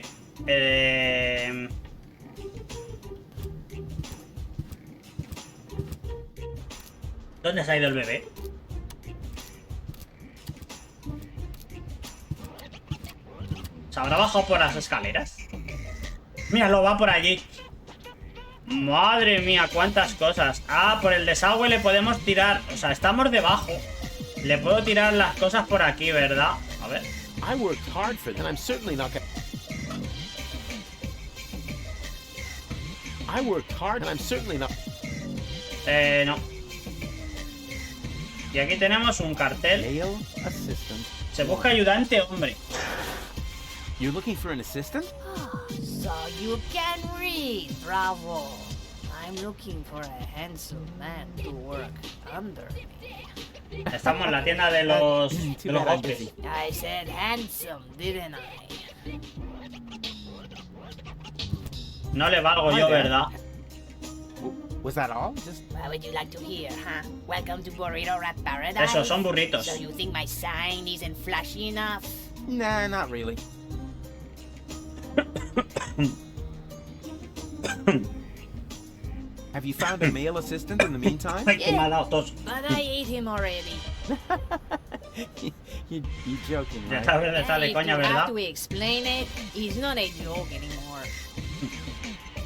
[SPEAKER 1] ¿dónde se ha ido el bebé? ¿Se habrá bajado por las escaleras? Míralo, va por allí. Madre mía, cuántas cosas. Ah, por el desagüe le podemos tirar. O sea, estamos debajo. Le puedo tirar las cosas por aquí, ¿verdad? A ver.
[SPEAKER 2] I worked hard for that. I'm certainly not gonna... I worked hard and I'm certainly not...
[SPEAKER 1] No. Y aquí tenemos un cartel.
[SPEAKER 2] Male assistant.
[SPEAKER 1] Se busca ayudante, hombre.
[SPEAKER 2] You're looking for an assistant?
[SPEAKER 9] So you can read, bravo. I'm looking for a handsome man to work under me.
[SPEAKER 1] Estamos en la tienda de los golpes.
[SPEAKER 9] I said handsome, didn't I?
[SPEAKER 1] No le valgo yo, ¿verdad?
[SPEAKER 2] Was that all? Just...
[SPEAKER 9] What would you like to hear, huh? Welcome to Burrito Rat Paradise.
[SPEAKER 1] Eso, son burritos.
[SPEAKER 9] So you think my sign isn't flashy enough?
[SPEAKER 2] Nah, not really. Have you found a male assistant in the meantime?
[SPEAKER 1] Ay, que me ha dado tos.
[SPEAKER 9] But I ate him already.
[SPEAKER 2] You're joking,
[SPEAKER 1] Ya
[SPEAKER 2] right?
[SPEAKER 1] sabes de sale
[SPEAKER 9] If
[SPEAKER 1] coña,
[SPEAKER 9] you
[SPEAKER 1] ¿verdad?
[SPEAKER 9] have to explain it, it's not a joke anymore.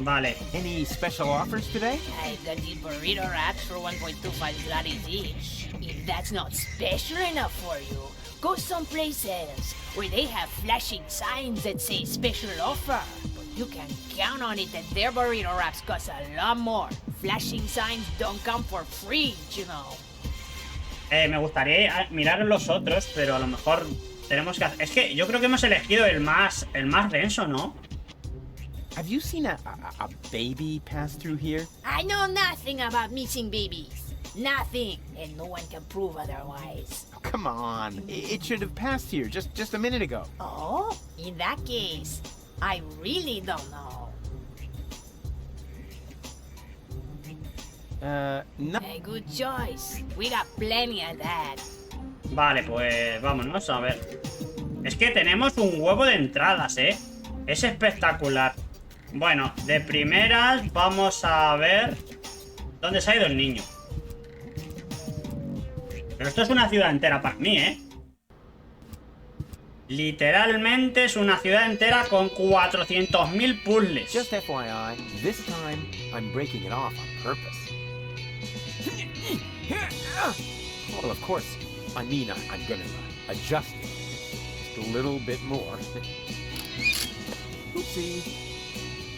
[SPEAKER 1] Vale.
[SPEAKER 2] Any special offers today?
[SPEAKER 9] I got the burrito wraps for 1.25 zlotys each. If that's not special enough for you, go someplace else where they have flashing signs that say special offer. But you can count on it that their burrito wraps cost a lot more. Flashing signs don't come for free, you know.
[SPEAKER 1] Me gustaría mirar los otros, pero a lo mejor tenemos que hacer. Es que yo creo que hemos elegido el más denso, ¿no?
[SPEAKER 2] Have you seen a baby pass through here?
[SPEAKER 9] I know nothing about missing babies. Nothing. And no one can prove otherwise.
[SPEAKER 2] Oh, come on. It should have passed here just a minute ago.
[SPEAKER 9] Oh? In that case, I really don't know.
[SPEAKER 2] No.
[SPEAKER 9] A good choice. We got plenty of that.
[SPEAKER 1] Vale, pues vámonos a ver. Es que tenemos un huevo de entradas, ¿eh? Es espectacular. Bueno, de primeras vamos a ver dónde se ha ido el niño. Pero esto es una ciudad entera para mí, ¿eh? Literalmente es una ciudad entera con 400.000 puzzles.
[SPEAKER 2] Just FYI, this time I'm breaking it off on purpose. Well, of course, I mean I'm gonna adjust it just a little bit more. Oopsie.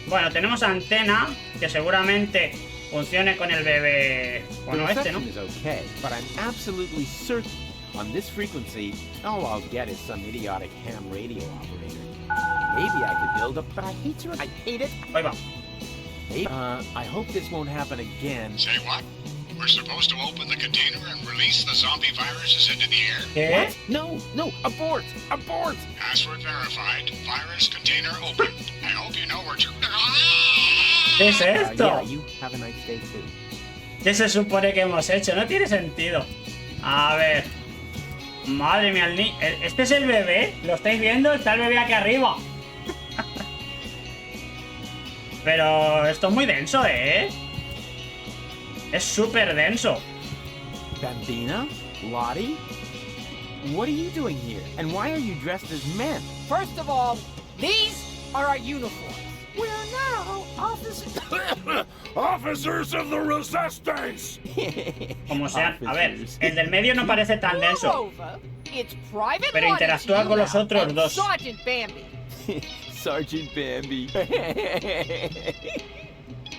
[SPEAKER 1] Bueno, tenemos antena que seguramente funcione con el bebé. Bueno, este, ¿no?
[SPEAKER 2] Is okay, but I'm absolutely certain on this frequency, all I'll get is some idiotic ham radio operator. Maybe I could build up, but I hate it. I hate it.
[SPEAKER 1] Ahí va.
[SPEAKER 2] I hope this won't happen again.
[SPEAKER 10] Say what? We're supposed to open the container and release the zombie viruses into the air?
[SPEAKER 1] ¿Qué?
[SPEAKER 2] What? No, abort! Abort!
[SPEAKER 10] Password verified. Virus container open. I hope you know where to...
[SPEAKER 1] ¿Qué es esto?
[SPEAKER 2] Yeah, you have a nice day too.
[SPEAKER 1] ¿Qué se supone que hemos hecho? No tiene sentido. A ver. Madre mía, el niño. ¿Este es el bebé? ¿Lo estáis viendo? Está el bebé aquí arriba. Pero esto es muy denso, ¿eh? Es súper denso.
[SPEAKER 2] Bambina? Lottie? What are you doing here? And why are you dressed as men?
[SPEAKER 6] First of all, these are our uniforms. We're now officers.
[SPEAKER 10] Officers of the Resistance!
[SPEAKER 1] Como sean. A ver, el del medio no parece tan denso.
[SPEAKER 6] Moreover, it's Private
[SPEAKER 1] Pero
[SPEAKER 6] Lottie
[SPEAKER 1] interactúa
[SPEAKER 6] to
[SPEAKER 1] con
[SPEAKER 6] you
[SPEAKER 1] los
[SPEAKER 6] now,
[SPEAKER 1] otros
[SPEAKER 6] and
[SPEAKER 1] dos.
[SPEAKER 6] Sergeant Bambi.
[SPEAKER 2] Sergeant Bambi.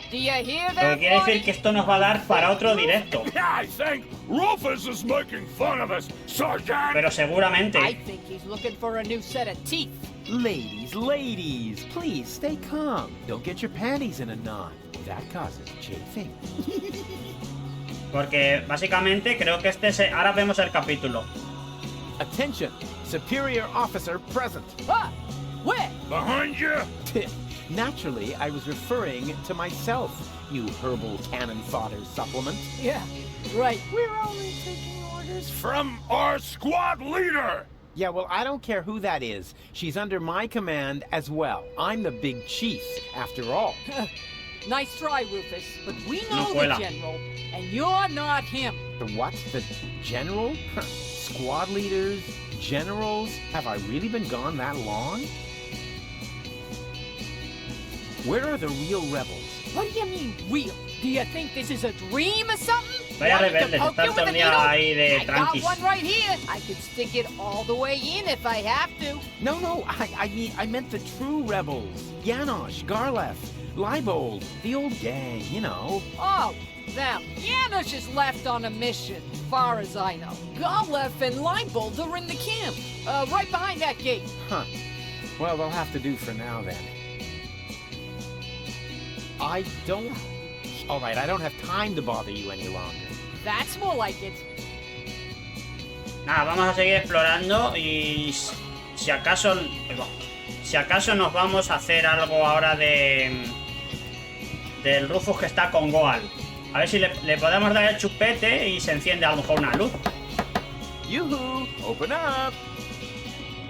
[SPEAKER 6] Do you hear
[SPEAKER 1] Lo
[SPEAKER 6] that?
[SPEAKER 1] que quiere decir que esto nos va a dar para otro directo.
[SPEAKER 10] I think Rufus is making fun of us, Sergeant!
[SPEAKER 1] Pero seguramente.
[SPEAKER 6] I think he's looking for a new set of teeth.
[SPEAKER 2] Ladies, please stay calm. Don't get your panties in a knot. That causes chafing.
[SPEAKER 1] Porque básicamente creo que este es. Ahora vemos el capítulo.
[SPEAKER 2] Attention, superior officer present.
[SPEAKER 6] Ah, where?
[SPEAKER 10] Behind you!
[SPEAKER 2] Naturally, I was referring to myself, you herbal cannon fodder supplement.
[SPEAKER 6] Yeah, right. We're only taking orders
[SPEAKER 10] From our squad leader!
[SPEAKER 2] Yeah, well, I don't care who that is. She's under my command as well. I'm the big chief, after all.
[SPEAKER 6] Nice try, Rufus, but we
[SPEAKER 1] No
[SPEAKER 6] know
[SPEAKER 1] cuela.
[SPEAKER 6] the general, and you're not him.
[SPEAKER 2] The what? The general? Squad leaders? Generals? Have I really been gone that long? Where are the real rebels?
[SPEAKER 6] What do you mean, real? Do you think this is a dream or something?
[SPEAKER 1] Vaya
[SPEAKER 6] Want me to
[SPEAKER 1] rebeldes,
[SPEAKER 6] poke
[SPEAKER 1] están
[SPEAKER 6] you with
[SPEAKER 1] todo
[SPEAKER 6] a
[SPEAKER 1] el día
[SPEAKER 6] needle?
[SPEAKER 1] ahí de
[SPEAKER 6] I
[SPEAKER 1] tranquis.
[SPEAKER 6] got one right here. I could stick it all the way in if I have to.
[SPEAKER 2] No, I meant the true rebels. Janosch, Garlef, Leibold, the old gang, you know.
[SPEAKER 6] Oh, them. Janusz is left on a mission, far as I know. Golef and Leibold are in the camp, right behind that gate.
[SPEAKER 2] Huh. Well, they'll have to do for now then. All right, I don't have time to bother you any longer.
[SPEAKER 6] That's more like it.
[SPEAKER 1] Nada, vamos a seguir explorando y si acaso nos vamos a hacer algo ahora del Rufus que está con Goal. A ver si le podemos dar el chupete y se enciende a lo mejor una luz.
[SPEAKER 2] Yoo-hoo! Open up!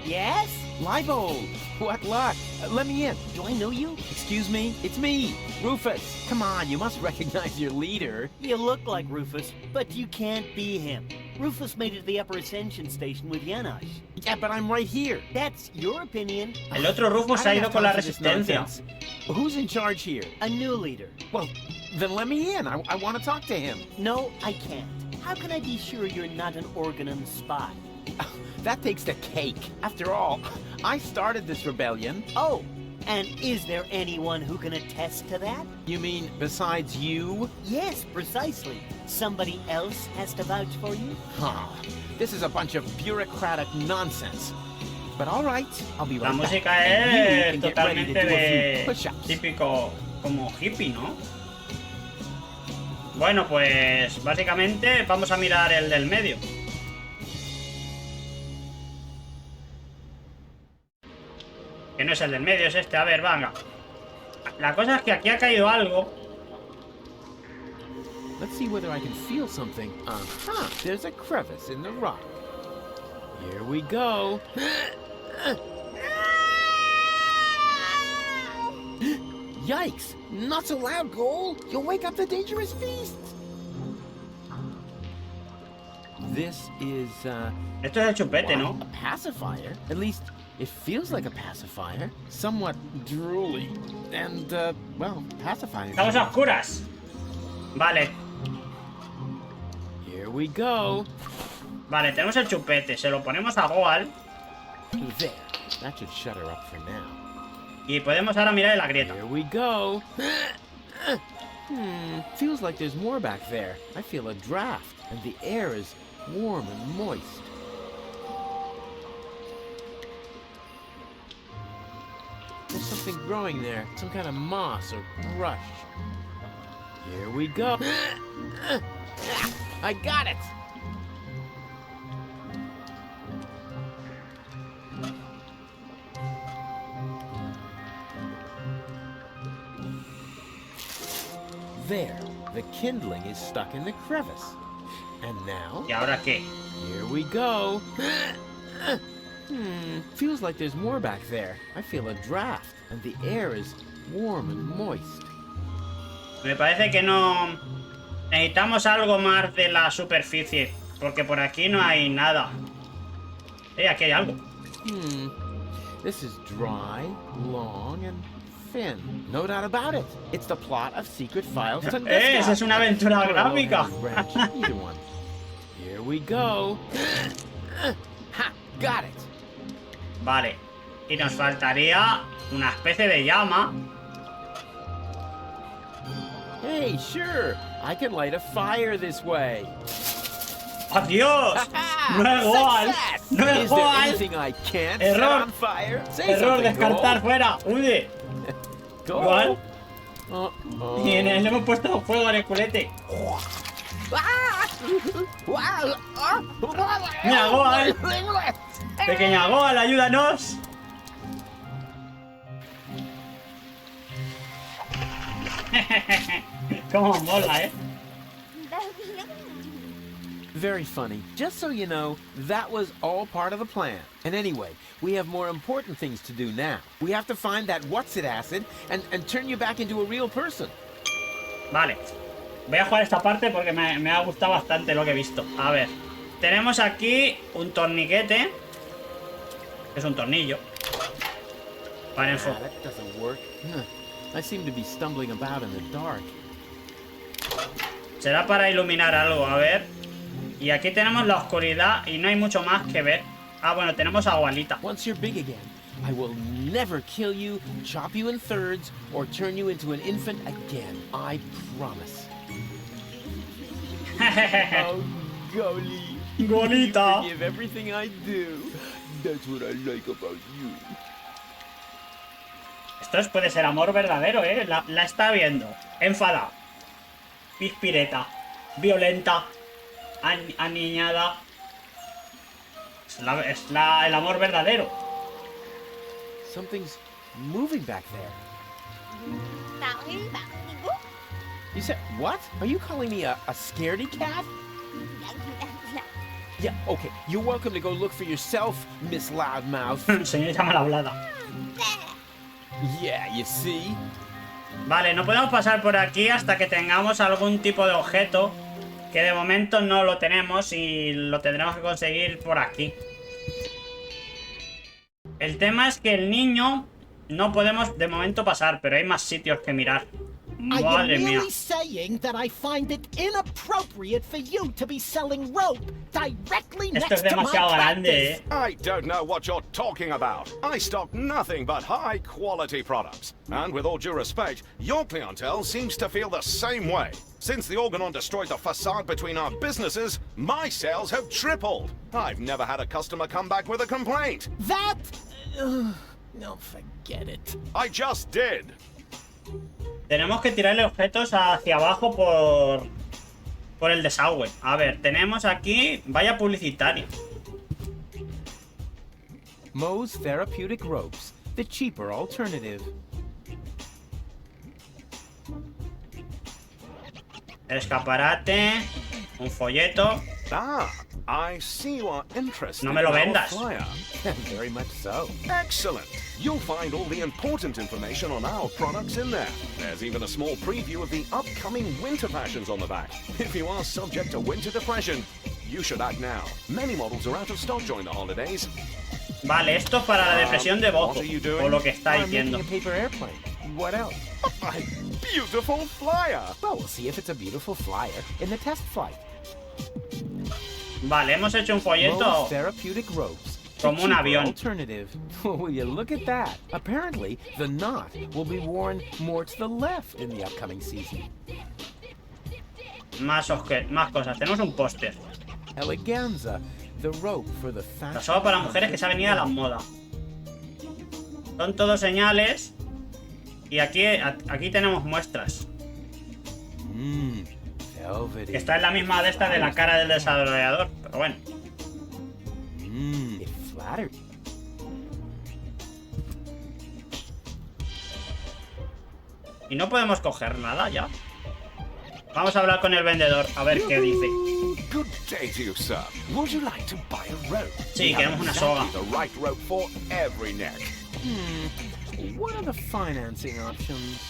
[SPEAKER 6] Yes?
[SPEAKER 2] Leibold! What luck? Let me in. Do I know you? Excuse me? It's me, Rufus. Come on, you must recognize your leader.
[SPEAKER 11] You look like Rufus, but you can't be him. Rufus made it to the upper ascension station with Janosch.
[SPEAKER 2] Yeah, but I'm right here.
[SPEAKER 11] That's your opinion.
[SPEAKER 1] El otro Rufus se ha
[SPEAKER 2] I
[SPEAKER 1] ido
[SPEAKER 2] don't
[SPEAKER 1] con
[SPEAKER 2] have
[SPEAKER 1] la
[SPEAKER 2] time for this
[SPEAKER 1] resistencia.
[SPEAKER 2] nonsense. Who's in charge here?
[SPEAKER 11] A new leader.
[SPEAKER 2] Well, then let me in. I want to talk to him.
[SPEAKER 11] No, I can't. How can I be sure you're not an Organon spy?
[SPEAKER 2] That takes the cake. After all, I started this rebellion.
[SPEAKER 11] Oh, and is there anyone who can attest to that?
[SPEAKER 2] You mean besides you?
[SPEAKER 11] Yes, precisely. Somebody else has to vouch for you?
[SPEAKER 2] Huh. This is a bunch of bureaucratic nonsense. But all right, I'll be
[SPEAKER 1] La
[SPEAKER 2] right back.
[SPEAKER 1] música
[SPEAKER 2] And you
[SPEAKER 1] es
[SPEAKER 2] can get ready to
[SPEAKER 1] totalmente
[SPEAKER 2] do a few
[SPEAKER 1] de
[SPEAKER 2] push-ups.
[SPEAKER 1] típico como hippie, ¿no? Bueno, pues básicamente vamos a mirar el del medio. Que no es el del medio, es este. A ver, venga. La cosa es que aquí ha caído algo.
[SPEAKER 2] Let's see whether I can feel something. Uh-huh. There's a crevice in the rock. Here we go. Yikes! Not so loud, Goal! You'll wake up the dangerous beasts! This is,
[SPEAKER 1] Esto es el chupete,
[SPEAKER 2] wow,
[SPEAKER 1] ¿no?
[SPEAKER 2] a pacifier. At least, it feels like a pacifier. Somewhat drooly. And, well, pacifier.
[SPEAKER 1] Estamos a oscuras. Vale.
[SPEAKER 2] Here we go.
[SPEAKER 1] Vale, tenemos el chupete. Se lo ponemos a Goal.
[SPEAKER 2] There. That should shut her up for now.
[SPEAKER 1] Y podemos ahora mirar en la grieta.
[SPEAKER 2] Here we go. Feels like there's more back there. I feel a draft, and the air is warm and moist. There's something growing there, some kind of moss or brush. Here we go. I got it! There, the kindling is stuck in the crevice. And now,
[SPEAKER 1] ¿Y ahora qué?
[SPEAKER 2] here we go. Feels like there's more back there. I feel a draft, and the air is warm and moist.
[SPEAKER 1] Me parece que no... Necesitamos algo más de la superficie. Porque por aquí no hay nada. Aquí hay algo.
[SPEAKER 2] This is dry, long, and thin. No doubt about it. It's the plot of Secret Files to
[SPEAKER 1] esa es una aventura gráfica.
[SPEAKER 2] Either one. Here we go. Ha! Got it.
[SPEAKER 1] Vale. Y nos faltaría una especie de llama.
[SPEAKER 2] Hey, sure. I can light a fire this way.
[SPEAKER 1] ¡Adiós! No es igual. No es
[SPEAKER 2] Is there
[SPEAKER 1] igual.
[SPEAKER 2] anything I can't set
[SPEAKER 1] Error.
[SPEAKER 2] on fire? Say
[SPEAKER 1] Error,
[SPEAKER 2] something,
[SPEAKER 1] descartar,
[SPEAKER 2] Goal.
[SPEAKER 1] fuera. Huye.
[SPEAKER 2] Goal.
[SPEAKER 1] Igual. Y le hemos puesto fuego al culete. Mira, Goal. Pequeña Goal, ayúdanos. Cómo mola,
[SPEAKER 2] Very funny. Just so you know, that was all part of the plan. And anyway, we have more important things to do now. We have to find that what's-it acid and turn you back into a real person.
[SPEAKER 1] Vale. Voy a jugar esta parte porque me ha gustado bastante lo que he visto. A ver. Tenemos aquí un torniquete. Es un tornillo. Para el fuego.
[SPEAKER 2] That doesn't work. I seem to be stumbling about in the dark.
[SPEAKER 1] Será para iluminar algo, a ver. Y aquí tenemos la oscuridad y no hay mucho más que ver. Ah, bueno, tenemos agualita.
[SPEAKER 2] Once you're big again, I will never kill you, chop you in thirds, or turn you into an infant again. I promise. Oh, golly.
[SPEAKER 1] Golita.
[SPEAKER 2] You forgive everything I do. That's what I like about you.
[SPEAKER 1] Esto puede ser amor verdadero, ¿eh? La está viendo. Enfada. Pispireta. Violenta. Aniñada. Es el amor verdadero.
[SPEAKER 2] Something's moving back there. You said, what? Are you calling me a scaredy cat? Yeah, okay. You're welcome to go look for yourself, Miss Loudmouth.
[SPEAKER 1] Señorita mal hablada.
[SPEAKER 2] Yeah, you see?
[SPEAKER 1] Vale, no podemos pasar por aquí hasta que tengamos algún tipo de objeto. Que de momento no lo tenemos y lo tendremos que conseguir por aquí. El tema es que el niño no podemos de momento pasar, pero hay más sitios que mirar.
[SPEAKER 6] I am
[SPEAKER 1] Madre mía.
[SPEAKER 6] merely saying that I find it inappropriate for you to be selling rope directly
[SPEAKER 1] Esto es
[SPEAKER 6] next to my
[SPEAKER 1] demasiado grande,
[SPEAKER 6] practice.
[SPEAKER 4] I don't know what you're talking about. I stock nothing but high-quality products. And with all due respect, your clientele seems to feel the same way. Since the Organon destroyed the facade between our businesses, my sales have tripled. I've never had a customer come back with a complaint.
[SPEAKER 6] That... no, forget it.
[SPEAKER 4] I just did.
[SPEAKER 1] Tenemos que tirarle objetos hacia abajo por el desagüe. A ver, tenemos aquí... Vaya publicitario.
[SPEAKER 2] Moe's therapeutic ropes, the cheaper alternative.
[SPEAKER 1] El escaparate. Un folleto.
[SPEAKER 4] Ah, I see you are interested
[SPEAKER 1] No me lo
[SPEAKER 4] in our
[SPEAKER 1] vendas.
[SPEAKER 4] flyer.
[SPEAKER 2] Very much so.
[SPEAKER 4] Excellent. You'll find all the important information on our products in there. There's even a small preview of the upcoming winter fashions on the back. If you are subject to winter depression, you should act now. Many models are out of stock during the holidays.
[SPEAKER 1] Vale, esto para la depresión de bozo.
[SPEAKER 4] What are you doing?
[SPEAKER 1] O lo que está
[SPEAKER 2] I'm making
[SPEAKER 1] diciendo.
[SPEAKER 2] a paper airplane. What else?
[SPEAKER 4] A beautiful flyer.
[SPEAKER 2] Well, we'll see if it's a beautiful flyer in the test flight.
[SPEAKER 1] Vale, hemos hecho un folleto
[SPEAKER 2] Moe's therapeutic ropes. the
[SPEAKER 1] como un
[SPEAKER 2] cheaper
[SPEAKER 1] avión.
[SPEAKER 2] Alternative. Will you look at that? Apparently, the knot will be worn more to the left in the upcoming season.
[SPEAKER 1] Más cosas. Tenemos un póster.
[SPEAKER 2] Eleganza, the rope for the fashion.
[SPEAKER 1] Solo para mujeres que se ha venido a la moda. Son todos señales. Y aquí tenemos muestras.
[SPEAKER 2] Velvety.
[SPEAKER 1] Que está en la misma de esta de la cara del desarrollador. Pero bueno.
[SPEAKER 2] It flatters.
[SPEAKER 1] Y no podemos coger nada ya. Vamos a hablar con el vendedor. A ver qué dice.
[SPEAKER 4] Good day to you, sir. Would you like to buy a rope?
[SPEAKER 1] Sí,
[SPEAKER 4] We have
[SPEAKER 1] queremos una soga.
[SPEAKER 4] exactly the right rope for every neck.
[SPEAKER 2] What are the financing options?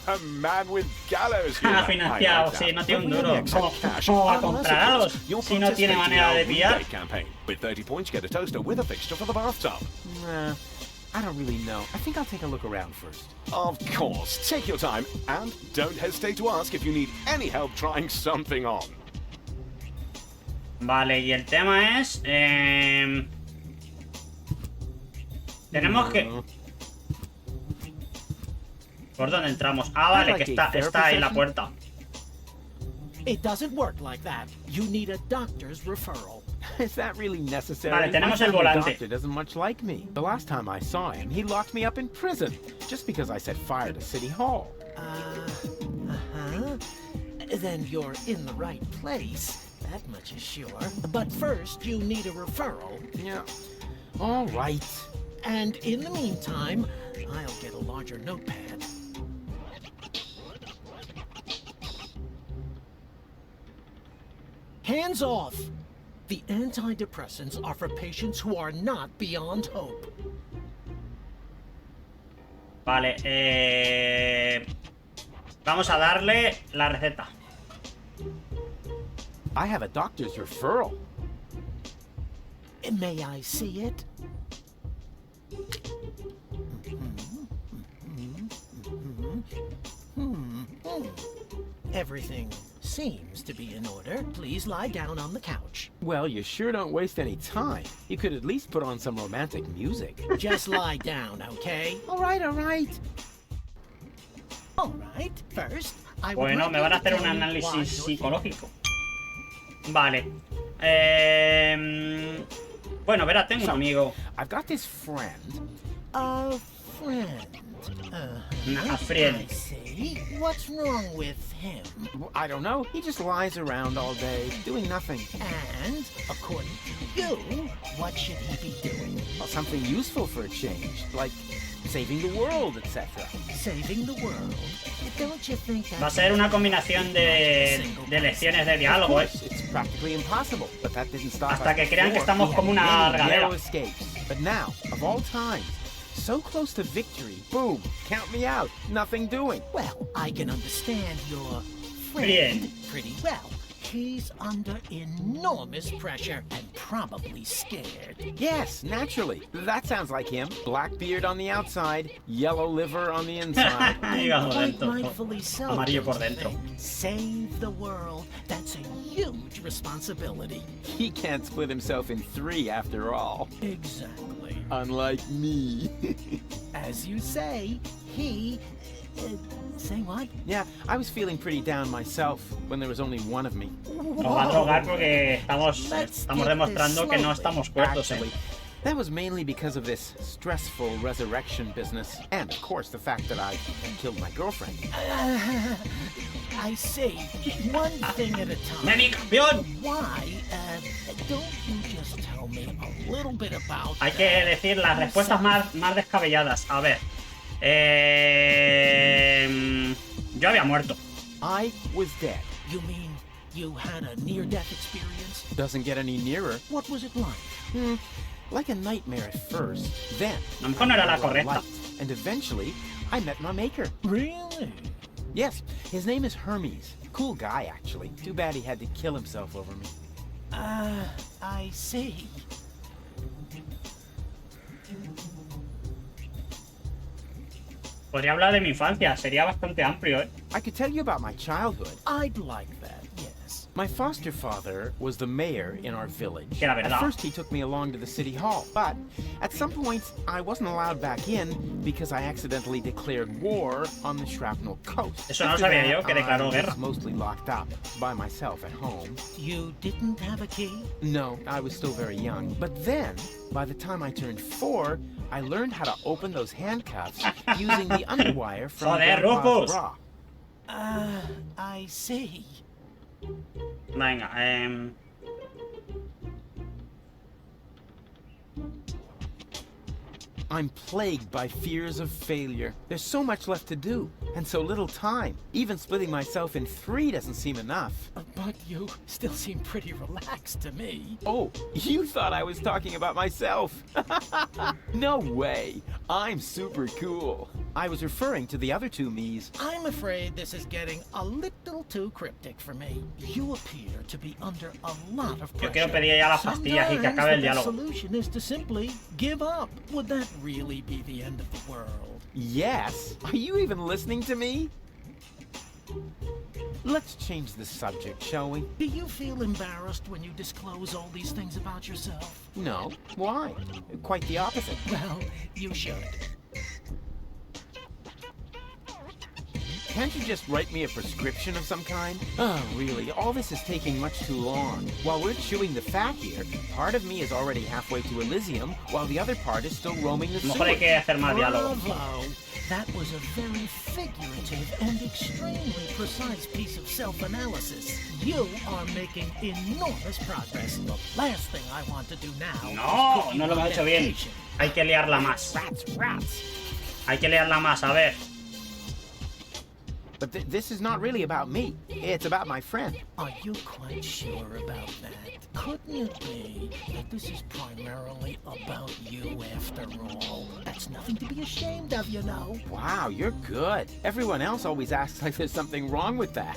[SPEAKER 4] A man with gallows humor.
[SPEAKER 1] Financiado, sí, no tiene un duro. ¿Cómo va a comprar algo si no tiene manera de pillar?
[SPEAKER 4] Campaign. With 30 points, you get a toaster with a fixture for the bathtub.
[SPEAKER 2] Nah, I don't really know. I think I'll take a look around first.
[SPEAKER 4] Of course, take your time and don't hesitate to ask if you need any help trying something on.
[SPEAKER 1] Vale, y el tema es... tenemos que... ¿Por dónde entramos? Ah, vale, que está ahí la puerta.
[SPEAKER 6] It doesn't work like that. You need a doctor's referral.
[SPEAKER 2] Is that really necessary?
[SPEAKER 1] Vale, tenemos
[SPEAKER 2] My
[SPEAKER 1] el
[SPEAKER 2] family
[SPEAKER 1] volante.
[SPEAKER 2] doctor doesn't much like me. The last time I saw him, he locked me up in prison just because I set fire to City Hall.
[SPEAKER 6] Then you're in the right place. That much is sure. But first, you need a referral.
[SPEAKER 2] Yeah. All right.
[SPEAKER 6] And in the meantime, I'll get a larger notepad. Hands off! The antidepressants are for patients who are not beyond hope.
[SPEAKER 1] Vale, vamos a darle la receta.
[SPEAKER 2] I have a doctor's referral.
[SPEAKER 6] May I see it? Everything seems to be in order. Please lie down on the couch.
[SPEAKER 2] Well, you sure don't waste any time. You could at least put on some romantic music.
[SPEAKER 6] Just lie down, okay?
[SPEAKER 2] All right, all right.
[SPEAKER 6] All right. First, I would
[SPEAKER 1] Bueno,
[SPEAKER 6] like
[SPEAKER 1] me
[SPEAKER 6] you
[SPEAKER 1] van a
[SPEAKER 6] to
[SPEAKER 1] hacer un
[SPEAKER 6] tell me why
[SPEAKER 1] análisis
[SPEAKER 6] you're here.
[SPEAKER 1] psicológico. Vale. Bueno, verá, tengo un amigo.
[SPEAKER 2] I've got this friend.
[SPEAKER 6] A friend.
[SPEAKER 1] A friend.
[SPEAKER 6] I see. What's wrong with him?
[SPEAKER 2] I don't know. He just lies around all day, doing nothing.
[SPEAKER 6] And, according to you, what should he be doing?
[SPEAKER 2] Well, something useful for a change, like saving the world, etc.
[SPEAKER 6] Saving the world? Don't you think
[SPEAKER 1] Va a ser una combinación de lecciones de diálogo, ¿eh?
[SPEAKER 2] It's practically impossible, but that didn't stop
[SPEAKER 1] Hasta
[SPEAKER 2] us
[SPEAKER 1] que crean que
[SPEAKER 2] before.
[SPEAKER 1] estamos
[SPEAKER 2] We
[SPEAKER 1] como
[SPEAKER 2] had
[SPEAKER 1] una
[SPEAKER 2] many
[SPEAKER 1] regadera.
[SPEAKER 2] narrow escapes. But now, of all times, so close to victory, boom, count me out, nothing doing.
[SPEAKER 6] Well, I can understand your
[SPEAKER 1] Friend.
[SPEAKER 6] friend pretty well. He's under enormous pressure and probably scared.
[SPEAKER 2] Yes, naturally. That sounds like him. Black beard on the outside, yellow liver on the inside.
[SPEAKER 6] Quite rightfully so.
[SPEAKER 1] Amarillo por dentro.
[SPEAKER 6] Save the world. That's a huge responsibility.
[SPEAKER 2] He can't split himself in three after all.
[SPEAKER 6] Exactly.
[SPEAKER 2] Unlike me.
[SPEAKER 6] As you say, he... say what?
[SPEAKER 2] Yeah, I was feeling pretty down myself when there was only one of me.
[SPEAKER 1] Nos va a drogar porque estamos demostrando que no estamos cuerdos.
[SPEAKER 2] Actually, that was mainly because of this stressful resurrection business. And, of course, the fact that I killed my girlfriend.
[SPEAKER 6] I see. One thing at a time.
[SPEAKER 1] ¡Neni, campeón!
[SPEAKER 6] Why, don't you just tell me a little bit about...
[SPEAKER 1] Hay que decir las respuestas más descabelladas. A ver. Yo había muerto.
[SPEAKER 2] I was dead.
[SPEAKER 6] You mean you had a near-death experience?
[SPEAKER 2] Doesn't get any nearer.
[SPEAKER 6] What was it like?
[SPEAKER 2] Like a nightmare at first. Then,
[SPEAKER 1] A lo mejor no era la correcta.
[SPEAKER 2] light, and eventually, I met my maker.
[SPEAKER 6] Really?
[SPEAKER 2] Yes, his name is Hermes. Cool guy, actually. Too bad he had to kill himself over me.
[SPEAKER 6] I see.
[SPEAKER 1] Podría hablar de mi infancia, sería bastante amplio, ¿eh?
[SPEAKER 2] I could tell you about my childhood.
[SPEAKER 6] I'd like that, yes.
[SPEAKER 2] My foster father was the mayor in our village.
[SPEAKER 1] Que era verdad.
[SPEAKER 2] At first he took me along to the city hall, but at some point I wasn't allowed back in because I accidentally declared war on the Shrapnel Coast.
[SPEAKER 1] Eso no lo
[SPEAKER 2] After
[SPEAKER 1] sabía yo,
[SPEAKER 2] that,
[SPEAKER 1] que declaró
[SPEAKER 2] I
[SPEAKER 1] guerra.
[SPEAKER 2] was mostly locked up by myself at home.
[SPEAKER 6] You didn't have a key?
[SPEAKER 2] No, I was still very young. But then, by the time I turned 4, I learned how to open those handcuffs using the underwire from
[SPEAKER 1] Joder,
[SPEAKER 2] Grandpa's
[SPEAKER 1] Rufus.
[SPEAKER 2] bra.
[SPEAKER 6] I see.
[SPEAKER 1] Venga,
[SPEAKER 2] I'm plagued by fears of failure. There's so much left to do, and so little time. Even splitting myself in 3 doesn't seem enough.
[SPEAKER 6] But you still seem pretty relaxed to me.
[SPEAKER 2] Oh, you thought I was talking about myself. No way. I'm super cool. I was referring to the other two me's.
[SPEAKER 6] I'm afraid this is getting a little too cryptic for me. You appear to be under a lot of
[SPEAKER 1] yo
[SPEAKER 6] pressure.
[SPEAKER 1] quiero pedir ya las pastillas y que
[SPEAKER 6] Sometimes
[SPEAKER 1] acabe el
[SPEAKER 6] the best
[SPEAKER 1] diálogo.
[SPEAKER 6] solution is to simply give up. Would that really be the end of the world?
[SPEAKER 2] Yes. Are you even listening to me? Let's change the subject, shall we?
[SPEAKER 6] Do you feel embarrassed when you disclose all these things about yourself?
[SPEAKER 2] No. Why? Quite the opposite.
[SPEAKER 6] Well, you should.
[SPEAKER 2] Can't you just write me a prescription of some kind? Oh, really, all this is taking much too long. While we're chewing the fat here, part of me is already halfway to Elysium, while the other part is still roaming the
[SPEAKER 1] A lo mejor hay que
[SPEAKER 2] sewers.
[SPEAKER 1] hacer más diálogo.
[SPEAKER 6] Bravo! That was a very figurative and extremely precise piece of self-analysis. You are making enormous progress. The last thing I want to do now
[SPEAKER 1] No,
[SPEAKER 6] is put you
[SPEAKER 1] no lo
[SPEAKER 6] on
[SPEAKER 1] hemos hecho bien.
[SPEAKER 6] medication.
[SPEAKER 1] Hay que liarla más.
[SPEAKER 6] Rats.
[SPEAKER 1] Hay que liarla más, a ver.
[SPEAKER 2] But this is not really about me. It's about my friend.
[SPEAKER 6] Are you quite sure about that? Couldn't it be that this is primarily about you after all? That's nothing to be ashamed of, you know.
[SPEAKER 2] Wow, you're good. Everyone else always acts like there's something wrong with that.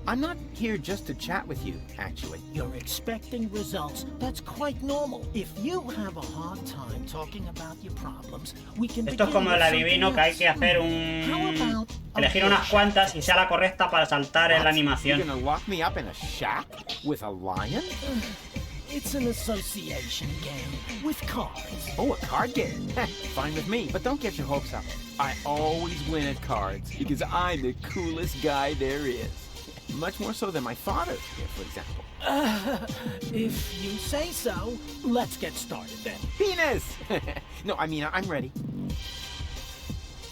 [SPEAKER 2] I'm not here just to chat with you, actually.
[SPEAKER 6] You're expecting results. That's quite normal. If you have a hard time talking about your problems, we can
[SPEAKER 1] Esto es como el adivino, que hay que hacer un... elegir unas cuantas y sea la correcta para saltar en la
[SPEAKER 2] You're
[SPEAKER 1] animación.
[SPEAKER 2] gonna lock me up in a shack with a lion?
[SPEAKER 6] It's an association game with cards.
[SPEAKER 2] Oh, a card game. Fine with me, but don't get your hopes up. I always win at cards because I'm the coolest guy there is. Much more so than my father, for example.
[SPEAKER 6] If you say so, let's get started then.
[SPEAKER 2] Penis! No, I mean, I'm ready.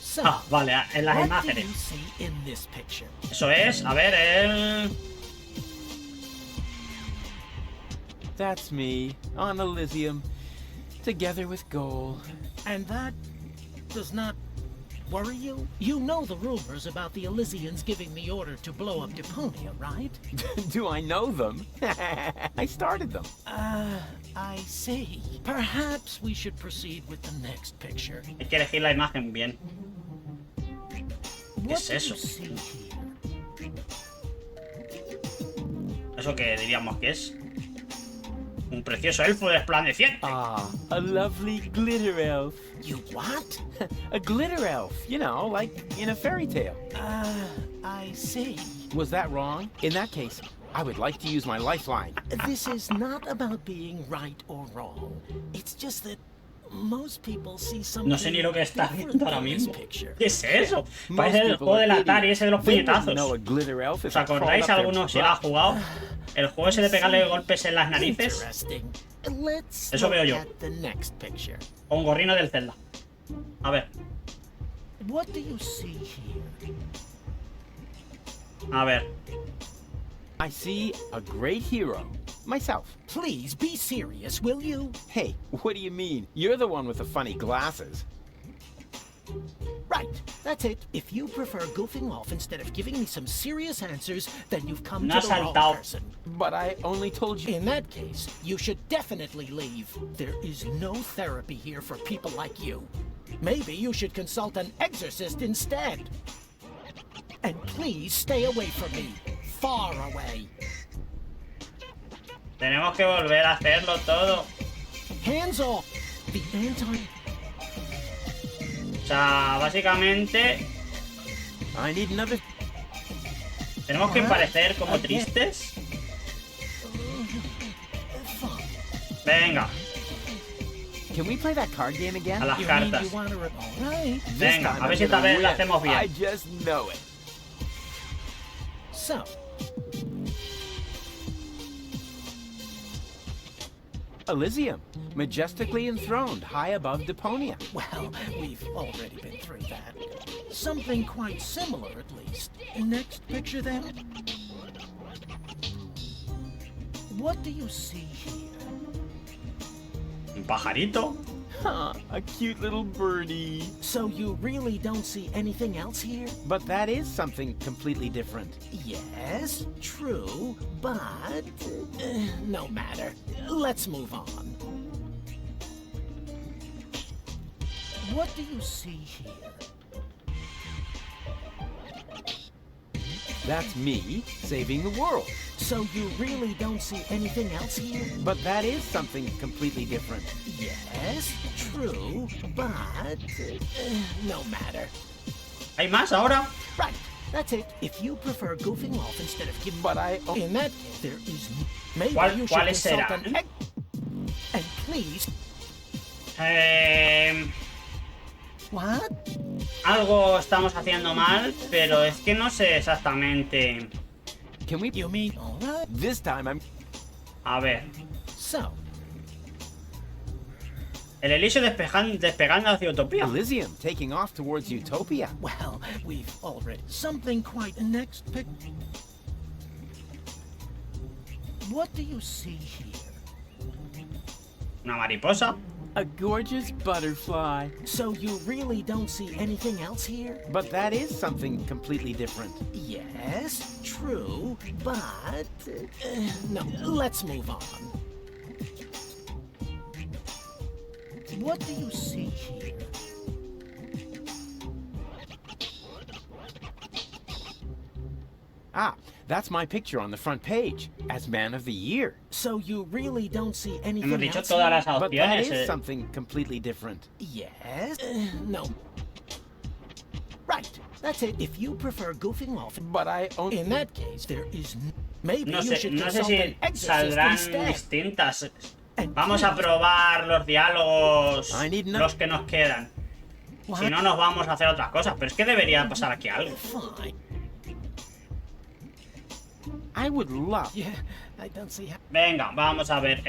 [SPEAKER 6] So,
[SPEAKER 1] Ah, vale, en las
[SPEAKER 6] what do
[SPEAKER 1] imágenes.
[SPEAKER 6] you see in this picture?
[SPEAKER 1] Eso es, a ver, el...
[SPEAKER 2] That's me, on Elysium, together with gold.
[SPEAKER 6] And that does not worry you? You know the rumors about the Elysians giving the order to blow up Deponia, right?
[SPEAKER 2] Do I know them? I started them.
[SPEAKER 6] I see. Perhaps we should proceed with the next picture.
[SPEAKER 1] Hay que elegir la imagen bien. ¿Qué es eso? ¿Eso qué diríamos que es? Un precioso elfo resplandeciente.
[SPEAKER 2] Ah, a lovely glitter elf.
[SPEAKER 11] You what?
[SPEAKER 2] A glitter elf, you know, like in a fairy tale.
[SPEAKER 11] I see.
[SPEAKER 2] Was that wrong? In that case, I would like to use my lifeline.
[SPEAKER 11] This is not about being right or wrong. It's just that most people see something.
[SPEAKER 1] No sé ni lo que está viendo ahora mismo.
[SPEAKER 11] Picture.
[SPEAKER 1] ¿Qué es eso? Parece el juego del Atari ese de los puñetazos. ¿Os acordáis alguno si lo ha jugado? El juego ese de pegarle golpes en las narices. Eso veo yo. O un gorrino del Zelda. A ver.
[SPEAKER 11] What do you see here?
[SPEAKER 1] A ver.
[SPEAKER 2] I see a great hero. Myself.
[SPEAKER 11] Please be serious, will you?
[SPEAKER 2] Hey, what do you mean? You're the one with the funny glasses.
[SPEAKER 11] Right, that's it. If you prefer goofing off instead of giving me some serious answers, then you've come
[SPEAKER 1] No
[SPEAKER 11] to the wrong
[SPEAKER 1] saltado.
[SPEAKER 11] person.
[SPEAKER 2] But I only told you.
[SPEAKER 11] In that case, you should definitely leave. There is no therapy here for people like you. Maybe you should consult an exorcist instead. And please stay away from me. Far away.
[SPEAKER 1] Tenemos que volver a hacerlo todo.
[SPEAKER 11] Hands off. The anti...
[SPEAKER 1] O sea, básicamente
[SPEAKER 2] I need another.
[SPEAKER 1] tenemos que parecer como tristes. Venga,
[SPEAKER 2] Can we play that card game again?
[SPEAKER 1] a las cartas.
[SPEAKER 11] Right.
[SPEAKER 1] Venga, a ver si esta vez lo hacemos
[SPEAKER 2] I
[SPEAKER 1] bien.
[SPEAKER 2] just know it.
[SPEAKER 11] So,
[SPEAKER 2] Elysium, majestically enthroned high above Deponia.
[SPEAKER 11] well, we've already been through that. Something quite similar, at least. Next picture, then. What do you see here?
[SPEAKER 1] Un pajarito.
[SPEAKER 2] Huh, a cute little birdie.
[SPEAKER 11] So you really don't see anything else here?
[SPEAKER 2] But that is something completely different.
[SPEAKER 11] Yes, true, but no matter. Let's move on. What do you see here?
[SPEAKER 2] That's me saving the world.
[SPEAKER 11] So you really don't see anything else here?
[SPEAKER 2] But that is something completely different.
[SPEAKER 11] Yes, true, but no matter.
[SPEAKER 1] ¿Hay más ahora?
[SPEAKER 11] Right, that's it. If you prefer goofing off instead of giving...
[SPEAKER 2] But I...
[SPEAKER 11] In that case, there is... Maybe you should
[SPEAKER 1] ¿Cuáles
[SPEAKER 11] consult
[SPEAKER 1] serán?
[SPEAKER 11] an... And please... What?
[SPEAKER 1] Algo estamos haciendo mal, pero es que no sé exactamente.
[SPEAKER 2] Can we...
[SPEAKER 11] You mean... All right.
[SPEAKER 2] This time I'm...
[SPEAKER 1] A ver.
[SPEAKER 11] So...
[SPEAKER 1] El Elixir despegando hacia Utopía.
[SPEAKER 2] Elysium taking off towards Utopia.
[SPEAKER 11] Well, we've already... Something quite... Next pic... What do you see here?
[SPEAKER 1] Una mariposa.
[SPEAKER 2] A gorgeous butterfly.
[SPEAKER 11] So you really don't see anything else here?
[SPEAKER 2] But that is something completely different.
[SPEAKER 11] Yes, true, but... no, let's move on. What do you see here?
[SPEAKER 2] Ah, that's my picture on the front page as Man of the Year.
[SPEAKER 11] So you really don't see anything
[SPEAKER 1] Hemos dicho
[SPEAKER 11] else
[SPEAKER 1] todas las
[SPEAKER 2] But that
[SPEAKER 1] opciones.
[SPEAKER 2] is something completely different.
[SPEAKER 11] Yes? No. Right, that's it. If you prefer goofing off...
[SPEAKER 2] But I only...
[SPEAKER 11] In that case, there is... Maybe
[SPEAKER 1] No
[SPEAKER 11] you
[SPEAKER 1] sé,
[SPEAKER 11] should
[SPEAKER 1] no sé
[SPEAKER 11] consult an
[SPEAKER 1] si
[SPEAKER 11] exorcist
[SPEAKER 1] saldrán
[SPEAKER 11] instead.
[SPEAKER 1] distintas.
[SPEAKER 11] And
[SPEAKER 1] Vamos a
[SPEAKER 11] please-
[SPEAKER 1] probar los diálogos,
[SPEAKER 2] I need no-
[SPEAKER 1] los que nos quedan.
[SPEAKER 11] What?
[SPEAKER 1] Si no, nos vamos a hacer otras cosas. Pero es que debería pasar aquí algo.
[SPEAKER 11] Fine.
[SPEAKER 2] I would love...
[SPEAKER 11] Yeah, I don't see how...
[SPEAKER 1] Venga, vamos a ver.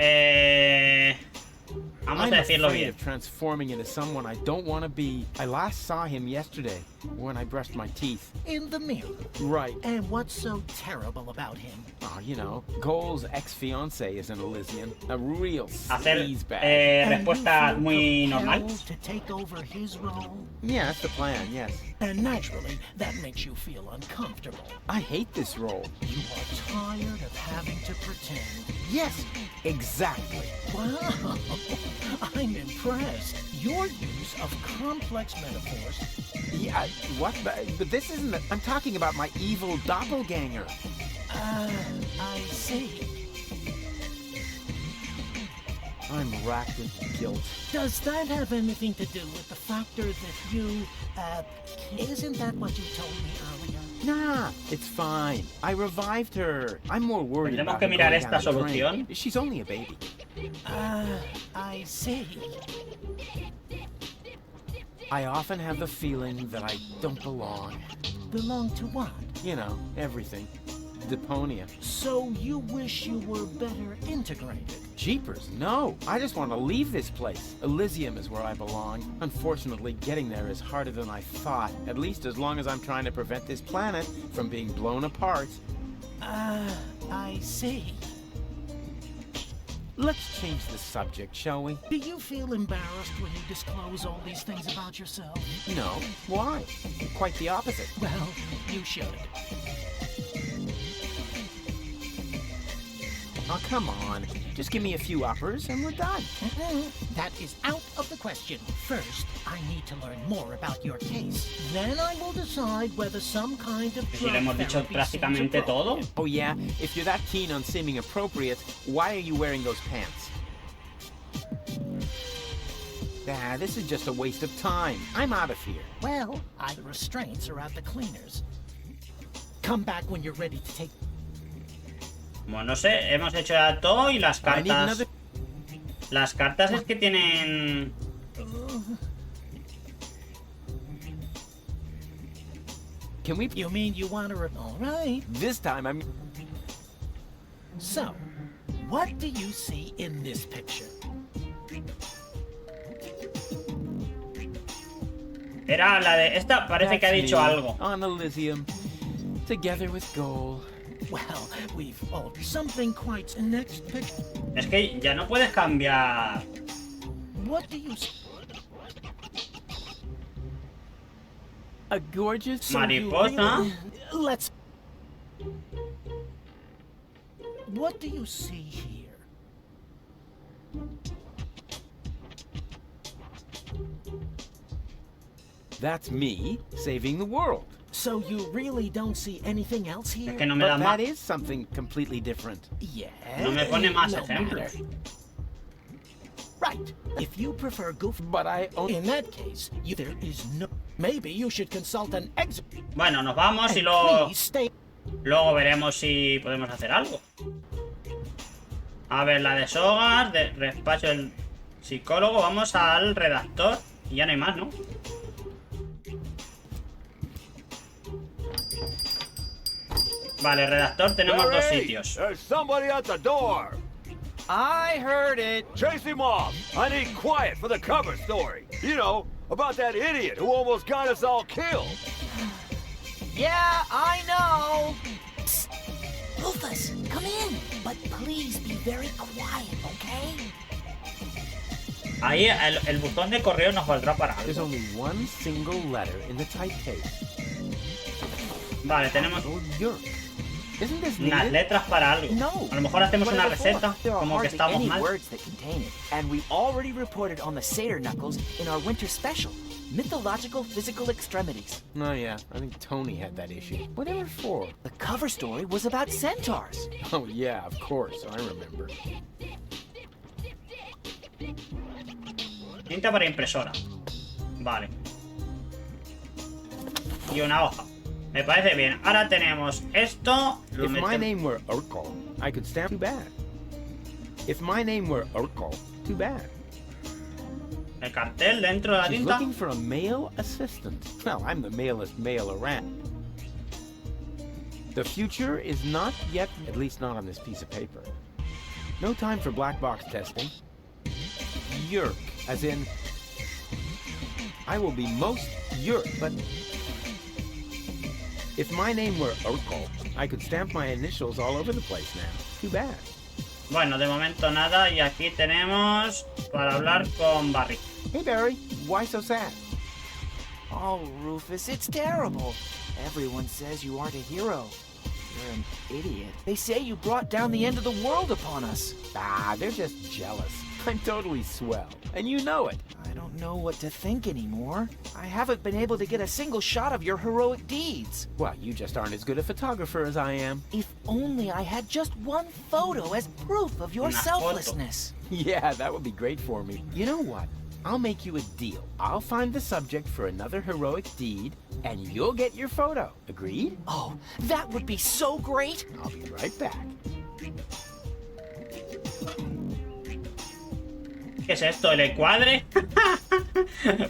[SPEAKER 1] Vamos
[SPEAKER 2] I'm
[SPEAKER 1] a decirlo
[SPEAKER 2] afraid
[SPEAKER 1] bien.
[SPEAKER 2] of transforming into someone I don't want to be. I last saw him yesterday when I brushed my teeth.
[SPEAKER 11] In the mirror.
[SPEAKER 2] Right.
[SPEAKER 11] And what's so terrible about him?
[SPEAKER 2] Oh, you know, Cole's ex-fiancé is an Elysian. A real
[SPEAKER 1] Hacer
[SPEAKER 2] sleazebag.
[SPEAKER 11] And
[SPEAKER 1] respuestas
[SPEAKER 11] you feel
[SPEAKER 1] muy
[SPEAKER 11] compelled
[SPEAKER 1] normales.
[SPEAKER 11] to take over his role?
[SPEAKER 2] Yeah, that's the plan, yes.
[SPEAKER 11] And naturally, that makes you feel uncomfortable.
[SPEAKER 2] I hate this role.
[SPEAKER 11] You are tired of having to pretend.
[SPEAKER 2] Yes, exactly.
[SPEAKER 11] Wow, I'm impressed. Your use of complex metaphors
[SPEAKER 2] Yeah, what? But this isn't... I'm talking about my evil doppelganger.
[SPEAKER 11] I see.
[SPEAKER 2] I'm racked with guilt.
[SPEAKER 11] Does that have anything to do with the factor that you, isn't that what you told me earlier?
[SPEAKER 2] Nah, it's fine. I revived her. I'm more worried
[SPEAKER 1] Tendremos
[SPEAKER 2] about
[SPEAKER 1] que
[SPEAKER 2] her
[SPEAKER 1] mirar
[SPEAKER 2] going
[SPEAKER 1] esta
[SPEAKER 2] down the drain.
[SPEAKER 1] solución.
[SPEAKER 2] She's only a baby.
[SPEAKER 11] I see.
[SPEAKER 2] I often have the feeling that I don't belong.
[SPEAKER 11] Belong to what?
[SPEAKER 2] You know, everything. Deponia.
[SPEAKER 11] So you wish you were better integrated?
[SPEAKER 2] Jeepers, no. I just want to leave this place. Elysium is where I belong. Unfortunately, getting there is harder than I thought. At least as long as I'm trying to prevent this planet from being blown apart.
[SPEAKER 11] I see.
[SPEAKER 2] Let's change the subject, shall we?
[SPEAKER 11] Do you feel embarrassed when you disclose all these things about yourself?
[SPEAKER 2] No. Why? Quite the opposite.
[SPEAKER 11] Well, you should.
[SPEAKER 2] Oh, come on. Just give me a few uppers and we're done.
[SPEAKER 11] That is out of the question. First, I need to learn more about your case. Then I will decide whether some kind of
[SPEAKER 1] Si le hemos dicho prácticamente todo.
[SPEAKER 2] Oh yeah? If you're that keen on seeming appropriate, why are you wearing those pants? Ah, this is just a waste of time. I'm out of here.
[SPEAKER 11] Well, the restraints are at the cleaners. Come back when you're ready to take...
[SPEAKER 1] Bueno, no sé, hemos hecho ya todo y las cartas... Las cartas es que tienen...
[SPEAKER 2] Can we...
[SPEAKER 11] You mean you want to... All right.
[SPEAKER 2] This time I'm...
[SPEAKER 11] So, what do you see in this picture?
[SPEAKER 1] Era la de... Esta parece que ha dicho algo.
[SPEAKER 2] On Elysium, together with gold.
[SPEAKER 11] Well, we've something quite next picture.
[SPEAKER 1] Es que ya no puedes cambiar.
[SPEAKER 11] What do you see?
[SPEAKER 2] A gorgeous
[SPEAKER 1] mariposa.
[SPEAKER 11] Let's. What do you see here?
[SPEAKER 2] That's me saving the world.
[SPEAKER 11] So you really don't see anything else here?
[SPEAKER 1] Es que no me da
[SPEAKER 2] But
[SPEAKER 1] más.
[SPEAKER 2] that is something completely different.
[SPEAKER 11] Yeah.
[SPEAKER 1] No me pone más
[SPEAKER 11] no
[SPEAKER 1] ejemplos.
[SPEAKER 11] matter. Right. If you prefer goof,
[SPEAKER 2] But I only...
[SPEAKER 11] in that case, there is no. Maybe you should consult an ex.
[SPEAKER 1] Bueno, nos vamos y
[SPEAKER 11] And
[SPEAKER 1] luego
[SPEAKER 11] please stay.
[SPEAKER 1] veremos si podemos hacer algo. A ver, la de sogas, de despacho del psicólogo, vamos al redactor y ya no hay más, ¿no? Vale, redactor, tenemos dos sitios.
[SPEAKER 12] There's somebody at the door.
[SPEAKER 13] I heard it.
[SPEAKER 12] Chase him off. I need quiet for the cover story. You know, about that idiot who almost got us all killed.
[SPEAKER 13] Yeah, I know.
[SPEAKER 9] Psst. Rufus, come in. But please be very quiet, okay?
[SPEAKER 1] Ahí el botón de correo nos valdrá para
[SPEAKER 2] There's
[SPEAKER 1] algo.
[SPEAKER 2] only one single letter in the typeface.
[SPEAKER 1] Vale, tenemos
[SPEAKER 2] Oh, Yerk. Isn't this
[SPEAKER 1] unas
[SPEAKER 2] needed?
[SPEAKER 1] letras para algo.
[SPEAKER 13] No.
[SPEAKER 1] A lo mejor hacemos
[SPEAKER 13] But
[SPEAKER 1] una
[SPEAKER 13] before,
[SPEAKER 1] receta,
[SPEAKER 13] there are
[SPEAKER 1] como que
[SPEAKER 13] hardly
[SPEAKER 1] estamos
[SPEAKER 13] any
[SPEAKER 1] mal.
[SPEAKER 13] words that contain it, and we already reported on the Satyr Knuckles in our winter special, Mythological Physical Extremities.
[SPEAKER 2] Oh yeah, I think Tony had that issue. Whatever for?
[SPEAKER 13] The cover story was about centaurs.
[SPEAKER 2] Oh yeah, of course, I remember.
[SPEAKER 1] Tinta para impresora. Vale. Y una hoja. Me parece bien. Ahora tenemos esto. Lo
[SPEAKER 2] If my
[SPEAKER 1] metemos.
[SPEAKER 2] name were Urkel, I could stamp. Too bad. If my name were Urkel, too bad.
[SPEAKER 1] El cartel dentro de la
[SPEAKER 2] She's
[SPEAKER 1] tinta.
[SPEAKER 2] looking for a male assistant. Well, I'm the malest male around. The future is not yet, at least not on this piece of paper. No time for black box testing. Yerk, as in, I will be most Yerk, but if my name were Urkel, I could stamp my initials all over the place now. Too bad.
[SPEAKER 1] Bueno, de momento nada. Y aquí tenemos para hablar con Barry.
[SPEAKER 2] Hey Barry, why so sad?
[SPEAKER 13] Oh, Rufus, it's terrible. Everyone says you aren't a hero. You're an idiot. They say you brought down the end of the world upon us.
[SPEAKER 2] Ah, they're just jealous. I'm totally swell, and you know it.
[SPEAKER 13] I don't know what to think anymore. I haven't been able to get a single shot of your heroic deeds.
[SPEAKER 2] Well, you just aren't as good a photographer as I am.
[SPEAKER 13] If only I had just one photo as proof of your selflessness.
[SPEAKER 2] Yeah, that would be great for me. You know what? I'll make you a deal. I'll find the subject for another heroic deed, and you'll get your photo. Agreed?
[SPEAKER 13] Oh, that would be so great.
[SPEAKER 2] I'll be right back.
[SPEAKER 1] ¿Qué es esto? ¿El encuadre?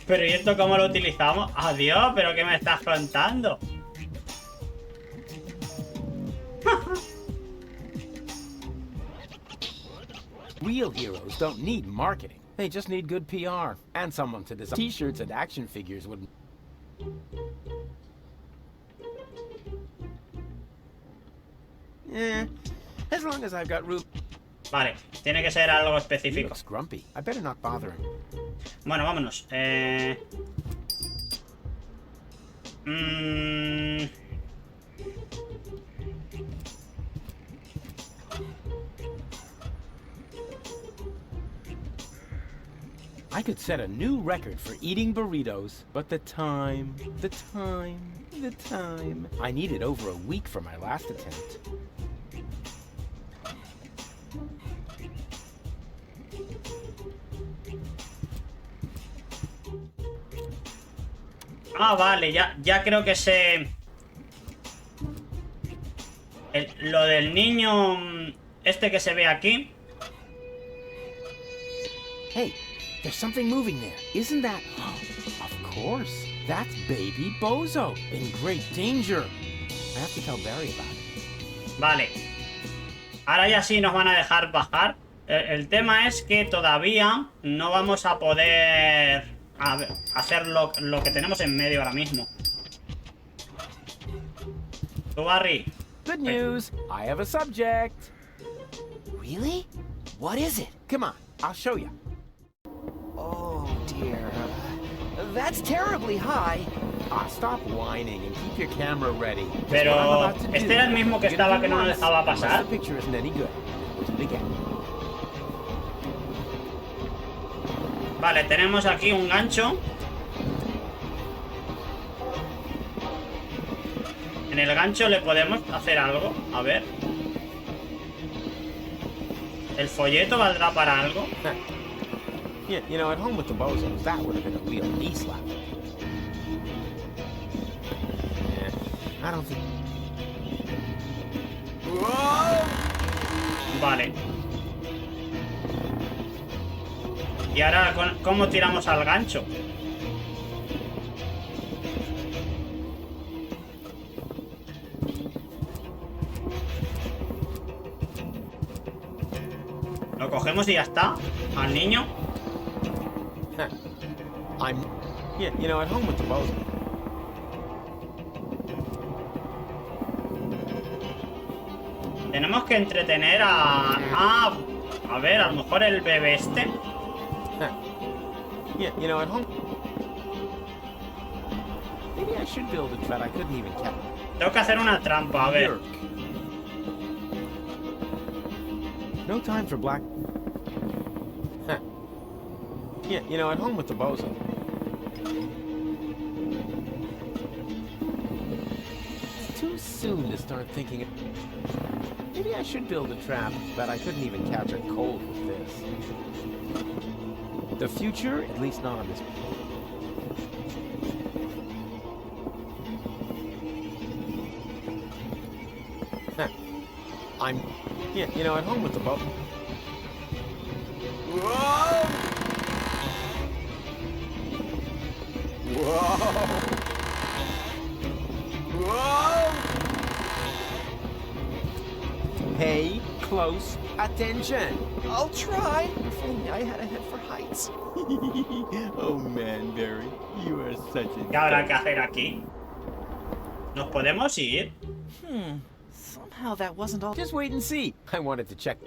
[SPEAKER 1] Pero ¿y esto cómo lo utilizamos? Adiós, ¿pero qué me estás contando?
[SPEAKER 2] Real heroes don't need marketing. They just need good PR and someone to design t-shirts and action figures would. As long as I've got room.
[SPEAKER 1] Vale, tiene que ser algo específico.
[SPEAKER 2] Grumpy. I better not bother him.
[SPEAKER 1] Bueno, vámonos.
[SPEAKER 2] I could set a new record for eating burritos, but the time. I needed over a week for my last attempt.
[SPEAKER 1] Ah, vale, ya creo que sé. Lo del niño este que se ve aquí.
[SPEAKER 2] Hey, there's something moving there. Isn't that? Of course. That's baby Bozo. In great danger. I have to tell Barry about it.
[SPEAKER 1] Vale. Ahora ya sí nos van a dejar bajar. El tema es que todavía no vamos a poder hacer lo que tenemos en medio ahora mismo. Tú, Barry.
[SPEAKER 2] Good news. I have a subject.
[SPEAKER 13] Really? What is it?
[SPEAKER 2] Come on, I'll show you.
[SPEAKER 13] Oh, dear. That's terribly high.
[SPEAKER 2] Stop whining and keep your camera ready.
[SPEAKER 1] Pero este era el mismo que estaba que no nos dejaba pasar.
[SPEAKER 2] The picture isn't any good. Do it again.
[SPEAKER 1] Vale, tenemos aquí un gancho. En el gancho le podemos hacer algo. A ver. ¿El folleto valdrá para algo?
[SPEAKER 2] Yeah, you know, at home with the bozos, that would have been a real knee slap. Yeah, I don't think.
[SPEAKER 1] Vale. Y ahora, ¿cómo tiramos al gancho? Lo cogemos y ya está. Al niño.
[SPEAKER 2] Yeah, you know, at home with the bozos.
[SPEAKER 1] Tenemos que entretener a ver, a lo mejor el bebé este.
[SPEAKER 2] Yeah, you know, at home. Maybe I should build a trap. I couldn't even catch.
[SPEAKER 1] Tengo que hacer una trampa, a ver.
[SPEAKER 2] No time for black. Yeah, you know, at home with the bozo. It's too soon to start thinking. Maybe I should build a trap, but I couldn't even catch a cold with this. The future, at least not on this. Yeah, you know, at home with the boat.
[SPEAKER 12] Whoa! Whoa! Whoa!
[SPEAKER 2] Pay close attention.
[SPEAKER 13] I'll try. If only I had a head for heights.
[SPEAKER 2] Oh man, Barry, you are such a.
[SPEAKER 1] ¿Qué habrá que hacer aquí? ¿Nos podemos ir?
[SPEAKER 13] Somehow that wasn't all.
[SPEAKER 2] Just wait and see. I wanted to check.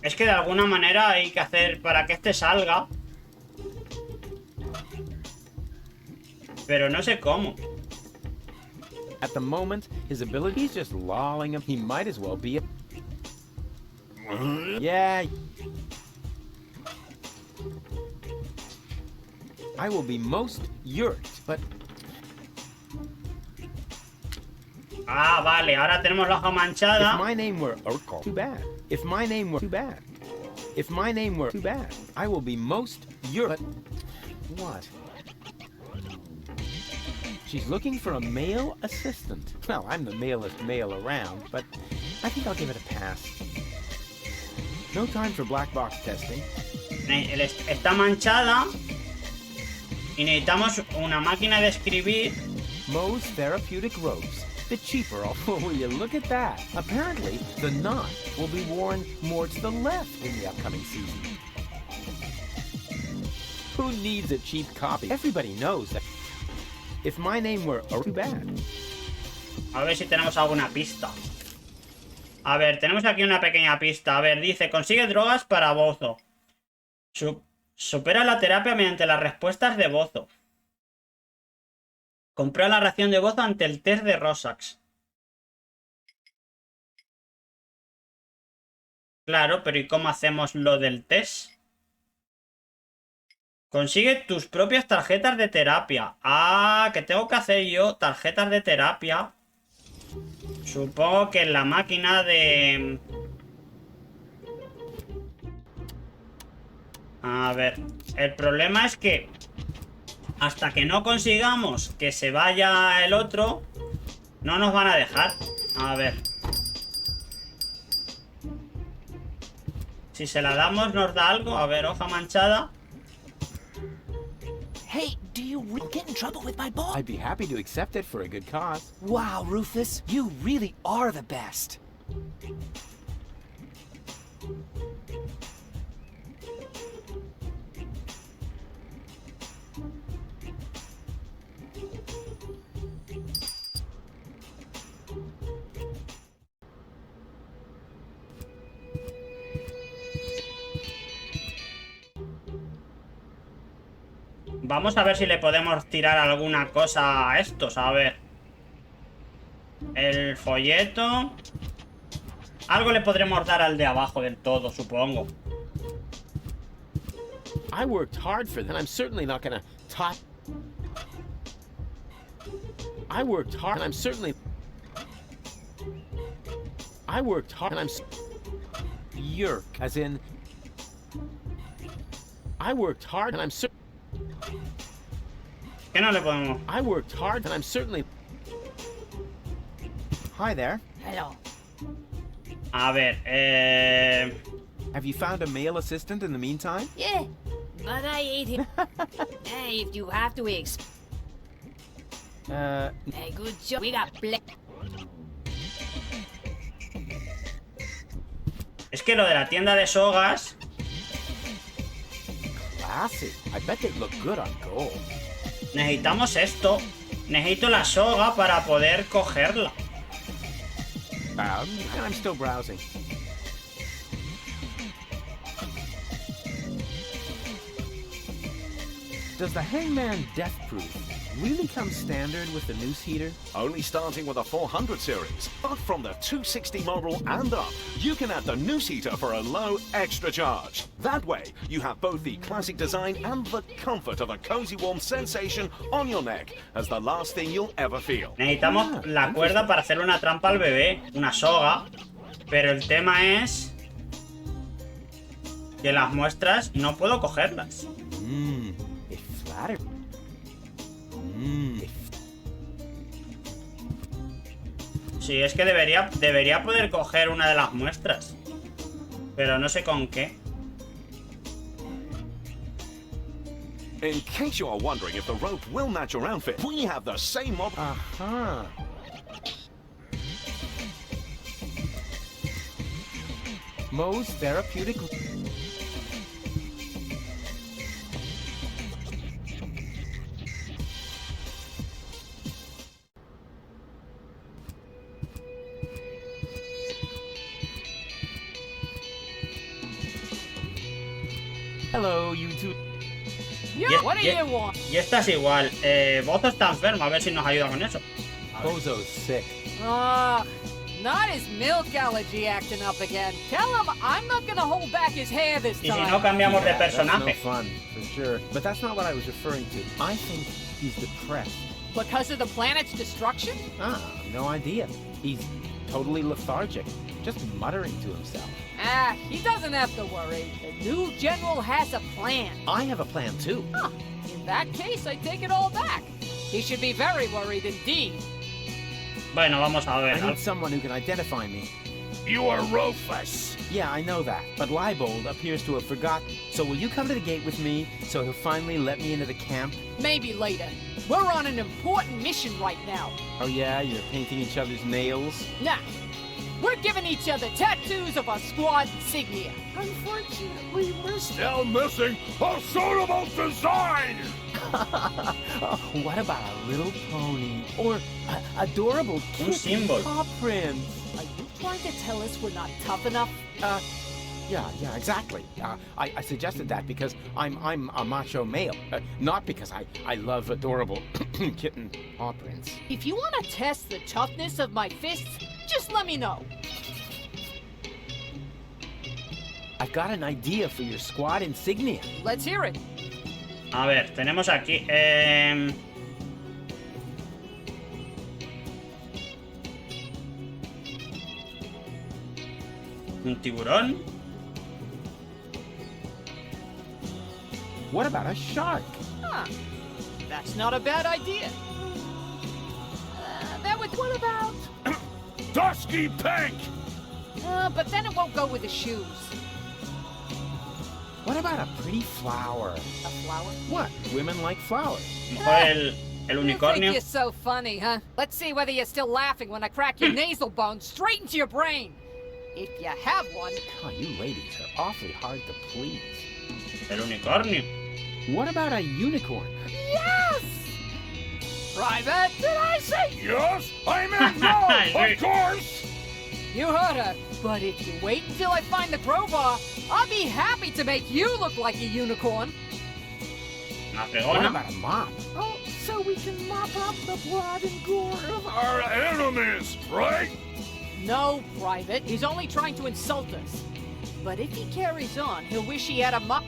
[SPEAKER 1] Es que de alguna manera hay que hacer para que este salga. Pero no sé cómo.
[SPEAKER 2] At the moment, his ability is just lolling him. He might as well be a... Yeah. I will be most yurt, but...
[SPEAKER 1] Ah, vale, ahora tenemos la hoja manchada.
[SPEAKER 2] If my name were too bad. If my name were too bad. If my name were too bad. I will be most yurt. But what? She's looking for a male assistant. Well, I'm the malest male around, but I think I'll give it a pass. No time for black box testing.
[SPEAKER 1] Está manchada. Y necesitamos una máquina de escribir.
[SPEAKER 2] Moe's therapeutic robes. The cheaper. Oh, will you look at that? Apparently, the knot will be worn more to the left in the upcoming season. Who needs a cheap copy? Everybody knows that. If my name were too bad.
[SPEAKER 1] A ver si tenemos alguna pista. A ver, tenemos aquí una pequeña pista. A ver, dice, consigue drogas para Bozo. Supera la terapia mediante las respuestas de Bozo. Comprueba la reacción de Bozo ante el test de Rosax. Claro, pero ¿y cómo hacemos lo del test? Consigue tus propias tarjetas de terapia. Ah, ¿qué tengo que hacer yo? Tarjetas de terapia. Supongo que en la máquina de... A ver, el problema es que hasta que no consigamos que se vaya el otro, no nos van a dejar. A ver. Si se la damos, nos da algo. A ver, hoja manchada.
[SPEAKER 13] Hey, do you get in trouble with my boss?
[SPEAKER 2] I'd be happy to accept it for a good cause.
[SPEAKER 13] Wow, Rufus, you really are the best.
[SPEAKER 1] Vamos a ver si le podemos tirar alguna cosa a estos. A ver. El folleto. Algo le podremos dar al de abajo del todo, supongo.
[SPEAKER 2] I worked hard for that. I'm certainly not gonna top. I worked hard and I'm certainly. I worked hard and I'm. Yerk, as in. I worked hard and I'm certainly.
[SPEAKER 1] ¿Qué no le podemos?
[SPEAKER 2] I worked hard and I'm certainly. Hi there.
[SPEAKER 9] Hello.
[SPEAKER 1] A ver,
[SPEAKER 2] Have you found a male assistant in the meantime?
[SPEAKER 9] Yeah, but I ate him. Hey, if you have to Hey, good job. We got
[SPEAKER 1] es que lo de la tienda de sogas.
[SPEAKER 2] Classy. I bet they look good on gold.
[SPEAKER 1] Necesitamos esto. Necesito la soga para poder cogerla.
[SPEAKER 2] I'm still browsing. Does the Hangman Death Proof really come standard with the noose heater?
[SPEAKER 4] Only starting with a 400 series, but from the 260 model and up, you can add the noose heater for a low extra charge. That way, you have both the classic design and the comfort of a cozy warm sensation on your neck as the last thing you'll ever feel.
[SPEAKER 1] Necesitamos la cuerda para hacer una trampa al bebé, una soga, pero el tema es que las muestras no puedo cogerlas. Sí, es que debería poder coger una de las muestras, pero no sé con qué.
[SPEAKER 4] In case you are wondering if the rope will match your outfit, we have the same model.
[SPEAKER 2] Uh-huh. Moe's therapeutic. Hello, you two.
[SPEAKER 1] Y esta es igual. Bozo está enfermo, a ver si nos ayuda con eso.
[SPEAKER 2] Bozo's sick.
[SPEAKER 14] Not his milk allergy acting up again. Tell him I'm not gonna hold back his hair this
[SPEAKER 1] Y
[SPEAKER 14] time.
[SPEAKER 1] si no cambiamos de
[SPEAKER 2] That's no
[SPEAKER 1] personaje.
[SPEAKER 2] fun, for sure. But that's not what I was referring to. I think he's depressed.
[SPEAKER 14] Because of the planet's destruction?
[SPEAKER 2] No idea. He's totally lethargic, just muttering to himself.
[SPEAKER 14] He doesn't have to worry. The new general has a plan.
[SPEAKER 2] I have a plan too.
[SPEAKER 14] In that case, I take it all back. He should be very worried indeed.
[SPEAKER 1] Bueno, vamos a ver.
[SPEAKER 2] I need someone who can identify me.
[SPEAKER 12] You are Rufus.
[SPEAKER 2] Yeah, I know that. But Leibold appears to have forgotten. So will you come to the gate with me so he'll finally let me into the camp?
[SPEAKER 14] Maybe later. We're on an important mission right now.
[SPEAKER 2] Oh yeah, you're painting each other's nails?
[SPEAKER 14] Nah. We're giving each other tattoos of our squad insignia.
[SPEAKER 12] Unfortunately, we're still missing a suitable design.
[SPEAKER 2] What about a little pony? Or adorable kitten paw prints?
[SPEAKER 14] Are you trying to tell us we're not tough enough?
[SPEAKER 2] Yeah, exactly. I suggested that because I'm a macho male, not because I love adorable kitten paw prints.
[SPEAKER 14] If you want to test the toughness of my fists, just let me know.
[SPEAKER 2] I've got an idea for your squad insignia.
[SPEAKER 14] Let's hear it.
[SPEAKER 1] A ver, tenemos aquí... un tiburón.
[SPEAKER 2] What about a shark?
[SPEAKER 14] That's not a bad idea. What about...
[SPEAKER 12] Dusky pink!
[SPEAKER 14] But then it won't go with the shoes.
[SPEAKER 2] What about a pretty flower?
[SPEAKER 14] A flower?
[SPEAKER 2] What? Women like flowers.
[SPEAKER 1] Mejor el
[SPEAKER 14] You
[SPEAKER 1] unicornio.
[SPEAKER 14] think you're so funny, huh? Let's see whether you're still laughing when I crack your nasal bone straight into your brain. If you have one.
[SPEAKER 2] Oh, you ladies are awfully hard to please.
[SPEAKER 1] El unicornio.
[SPEAKER 2] What about a unicorn?
[SPEAKER 14] Yes! Private, did I say
[SPEAKER 12] Yes, I meant no, of course!
[SPEAKER 14] You heard her. But if you wait until I find the crowbar, I'll be happy to make you look like a unicorn.
[SPEAKER 1] Una
[SPEAKER 2] What
[SPEAKER 1] fregona.
[SPEAKER 2] about a mop?
[SPEAKER 3] Oh, so we can mop up the blood and gore of
[SPEAKER 12] Our enemies, right?
[SPEAKER 14] No, Private. He's only trying to insult us. But if he carries on, he'll wish he had a mop.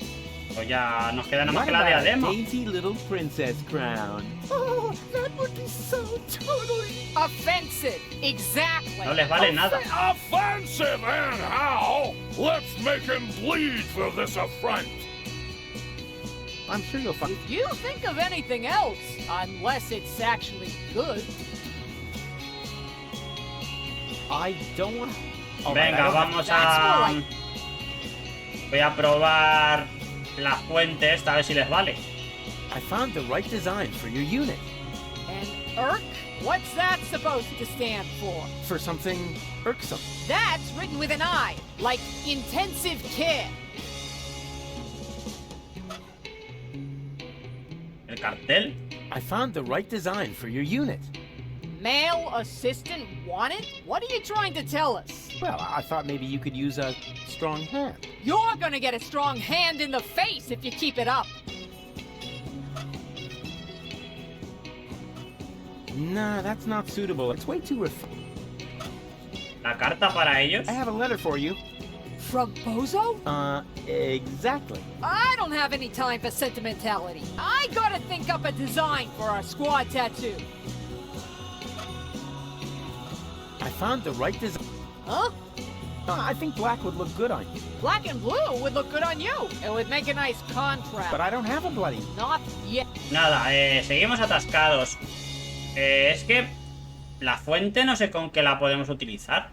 [SPEAKER 1] Pues ya nos queda nada más
[SPEAKER 2] What
[SPEAKER 1] que la
[SPEAKER 2] about a
[SPEAKER 1] diadema.
[SPEAKER 2] dainty little princess crown?
[SPEAKER 3] Oh, that would be so totally
[SPEAKER 14] Offensive. Exactly.
[SPEAKER 1] No les vale nada.
[SPEAKER 12] Offensive, and how? Let's make him bleed for this affront.
[SPEAKER 2] I'm sure you'll find...
[SPEAKER 14] If you think of anything else, unless it's actually good.
[SPEAKER 2] I don't want...
[SPEAKER 1] Venga, vamos a... Voy a probar la fuente esta, a ver si les vale.
[SPEAKER 2] I found the right design for your unit.
[SPEAKER 14] And irk? What's that supposed to stand for?
[SPEAKER 2] For something irksome.
[SPEAKER 14] That's written with an I, like intensive care.
[SPEAKER 1] El cartel.
[SPEAKER 2] I found the right design for your unit.
[SPEAKER 14] Male assistant wanted? What are you trying to tell us?
[SPEAKER 2] Well, I thought maybe you could use a strong hand.
[SPEAKER 14] You're gonna get a strong hand in the face if you keep it up.
[SPEAKER 2] Nah, that's not suitable. It's way too refined.
[SPEAKER 1] La carta para ellos.
[SPEAKER 2] I have a letter for you.
[SPEAKER 14] From Bozo?
[SPEAKER 2] Exactly.
[SPEAKER 14] I don't have any time for sentimentality. I gotta think up a design for our squad tattoo.
[SPEAKER 2] I found the right design.
[SPEAKER 14] Huh?
[SPEAKER 2] I think black would look good on you.
[SPEAKER 14] Black and blue would look good on you. It would make a nice contrast.
[SPEAKER 2] But I don't have a bloody...
[SPEAKER 14] Not yet.
[SPEAKER 1] Nada, seguimos atascados. Es que la fuente no sé con qué la podemos utilizar.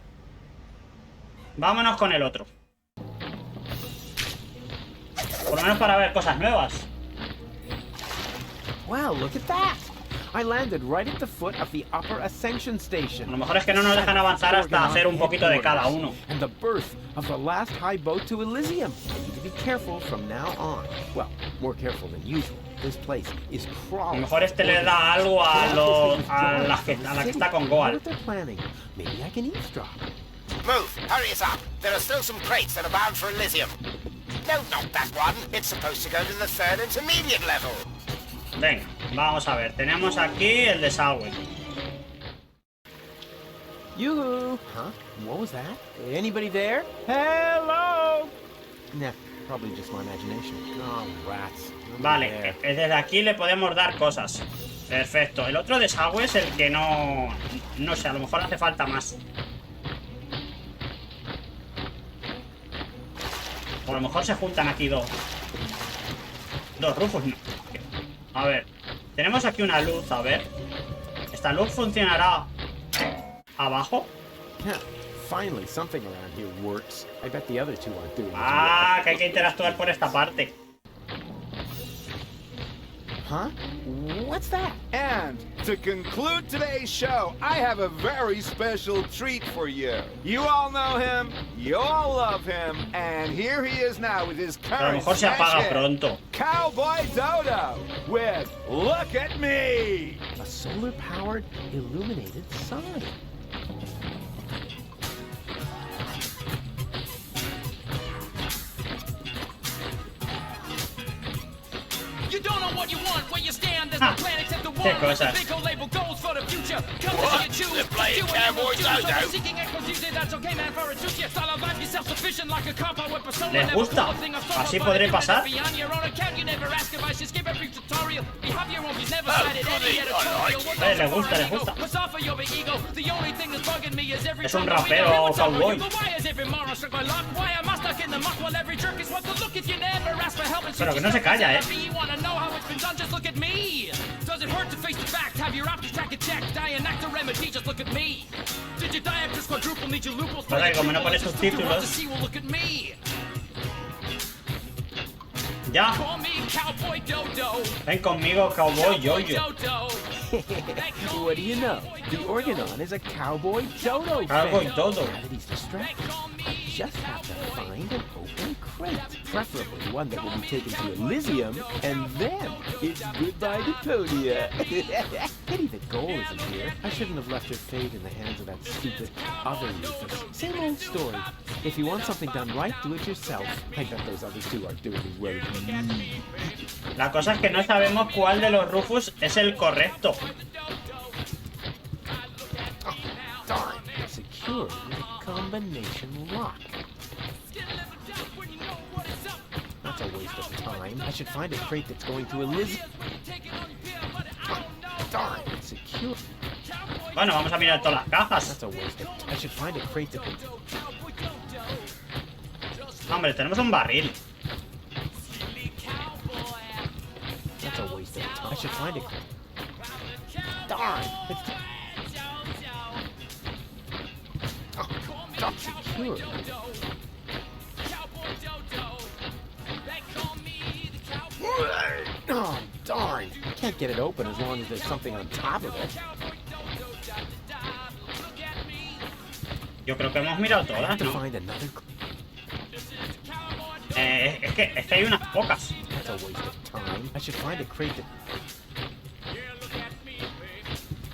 [SPEAKER 1] Vámonos con el otro. Por lo menos para ver cosas nuevas.
[SPEAKER 2] Wow, look at that! I landed right at the foot of the upper ascension station.
[SPEAKER 1] Lo mejor es que no nos dejan avanzar hasta hacer un poquito de cada uno.
[SPEAKER 2] And the birth of the last high boat to Elysium. I need to be careful from now on. Well, more careful than usual. This place is
[SPEAKER 1] A
[SPEAKER 2] crawling.
[SPEAKER 1] lo mejor este le da algo a la que está con Goal.
[SPEAKER 2] What they're planning. Maybe I can eavesdrop.
[SPEAKER 8] Move! Hurry us up! There are still some crates that are bound for Elysium. No, not that one. It's supposed to go to the third intermediate level.
[SPEAKER 1] Venga, vamos a ver. Tenemos aquí el desagüe.
[SPEAKER 2] Yoo-hoo! Huh? What was that? Anybody there? Hello! Nah, probably just my imagination. Oh, rats.
[SPEAKER 1] Vale, desde aquí le podemos dar cosas. Perfecto. El otro desagüe es el que no... No sé, a lo mejor hace falta más. O a lo mejor se juntan aquí dos Rufus. No. A ver, tenemos aquí una luz, a ver. ¿Esta luz funcionará abajo?
[SPEAKER 2] Finally, something around here works. I bet the other two aren't doing
[SPEAKER 1] Ah, que hay que interactuar por esta parte.
[SPEAKER 2] Huh? What's that?
[SPEAKER 15] And to conclude today's show, I have a very special treat for you. You all know him, you all love him, and here he is now with his
[SPEAKER 1] A lo
[SPEAKER 15] current
[SPEAKER 1] mejor se apaga
[SPEAKER 15] smash hit,
[SPEAKER 1] pronto.
[SPEAKER 15] Cowboy Dodo, with Look at Me!
[SPEAKER 2] A solar-powered, illuminated sign.
[SPEAKER 16] You don't know what you want, where you stand. There's no plan except the one.
[SPEAKER 1] Qué cosas.
[SPEAKER 16] Big old label goals for the future. Come
[SPEAKER 8] What?
[SPEAKER 16] to see you choose.
[SPEAKER 8] They're playing
[SPEAKER 16] Do what you
[SPEAKER 8] Cowboy
[SPEAKER 16] want to. So
[SPEAKER 8] Dodo.
[SPEAKER 16] you're seeking exclusivity, that's okay, man. For a juice, your style of life, you're self-sufficient like a compound with persona.
[SPEAKER 1] ¿Les
[SPEAKER 16] Never
[SPEAKER 1] gusta?
[SPEAKER 16] pull a thing of solo,
[SPEAKER 1] ¿Así
[SPEAKER 16] but
[SPEAKER 1] podré
[SPEAKER 16] if you're
[SPEAKER 1] pasar?
[SPEAKER 16] beyond your own account, you never ask if I should skip every tutorial. We have your own, you never
[SPEAKER 8] Oh,
[SPEAKER 16] cited any
[SPEAKER 8] goody, I
[SPEAKER 16] editorial.
[SPEAKER 8] like
[SPEAKER 16] What's
[SPEAKER 8] it.
[SPEAKER 16] off
[SPEAKER 1] Les
[SPEAKER 16] for
[SPEAKER 1] gusta,
[SPEAKER 16] an
[SPEAKER 1] les
[SPEAKER 16] ego?
[SPEAKER 1] gusta.
[SPEAKER 16] What's off for your big ego? The only thing that's bugging me is every
[SPEAKER 1] Es un
[SPEAKER 16] time we
[SPEAKER 1] rapero
[SPEAKER 16] know what's over
[SPEAKER 1] cowboy.
[SPEAKER 16] you. But why is every moron struck by luck? Why am I stuck in the muck while every jerk is what to look if you never ask for help? And
[SPEAKER 1] Pero que no se calla,
[SPEAKER 16] You wanna know how it's been done? Just look at me. Does it hurt to face the fact? Have your options track and check. Die and act a remedy, just look at me. Did you die after quadruple? Need your loopholes?
[SPEAKER 1] Pasa que como no pone subtítulos.
[SPEAKER 16] Well, look at me.
[SPEAKER 1] Ya.
[SPEAKER 16] Call me Cowboy Dodo.
[SPEAKER 1] Ven conmigo, cowboy yo-yo.
[SPEAKER 2] What do you know? The Organon is a cowboy dodo
[SPEAKER 1] Cowboy
[SPEAKER 2] fan.
[SPEAKER 1] dodo.
[SPEAKER 2] Now that he's distracted, you just have to find an open crate. Preferably one that will be taken to Elysium, and then it's goodbye Deponia. Pity that Goal isn't here. I shouldn't have left her fate in the hands of that stupid other Rufus. Same old story. If you want something done right, do it yourself. I bet those other two aren't doing as well as me.
[SPEAKER 1] La cosa es que no sabemos cuál de los Rufus es el correcto.
[SPEAKER 2] Darn. Secured with a combination lock. That's a waste of time. I should find a crate that's going to Elysium. Darn. Secure.
[SPEAKER 1] Bueno, vamos a mirar todas las cajas.
[SPEAKER 2] That's a waste of time. I should find a crate that...
[SPEAKER 1] Hombre, tenemos un barril.
[SPEAKER 2] That's a waste of time. I should find a... Darn. Secure. Oh, darn. I can't get it open as long as there's something on top of it.
[SPEAKER 1] Yo creo que hemos mirado todas, ¿no? Es que hay unas pocas.
[SPEAKER 2] That's a waste of time. I should find a crate that...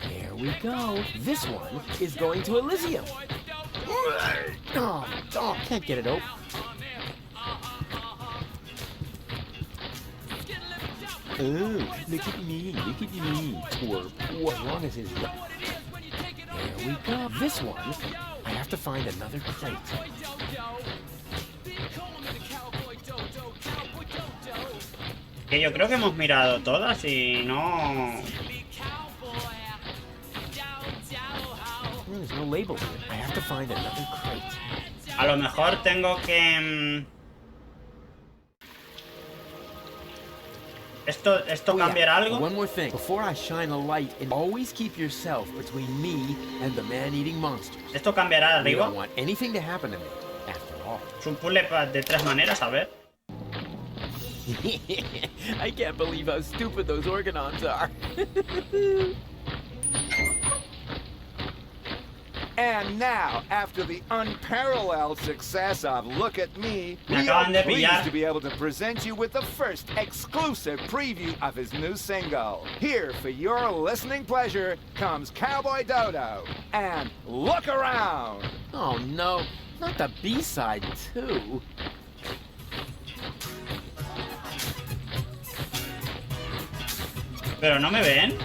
[SPEAKER 2] There we go. This one is going to Elysium. Oh, can't get it open. Oh, look at me, twerp. As long as his... There we go. This one, I have to find another crate.
[SPEAKER 1] Que yo creo que hemos mirado todas y no...
[SPEAKER 2] There's no label here. I have to find another crate.
[SPEAKER 1] A lo mejor tengo que... ¿Esto cambiará algo?
[SPEAKER 2] One more thing. Before I shine a light, and always keep yourself between me and the man-eating monsters.
[SPEAKER 1] ¿Esto cambiará
[SPEAKER 2] We
[SPEAKER 1] arriba?
[SPEAKER 2] don't want anything to happen to me, after all.
[SPEAKER 1] Es un puzzle de tres maneras, a ver.
[SPEAKER 2] I can't believe how stupid those Organons are.
[SPEAKER 15] And now, after the unparalleled success of Look at Me,
[SPEAKER 1] Me
[SPEAKER 15] we are
[SPEAKER 1] acaban de pillar.
[SPEAKER 15] pleased to be able to present you with the first exclusive preview of his new single. Here, for your listening pleasure, comes Cowboy Dodo and Look Around.
[SPEAKER 2] Oh no, not the B-side too.
[SPEAKER 1] Pero no me ven.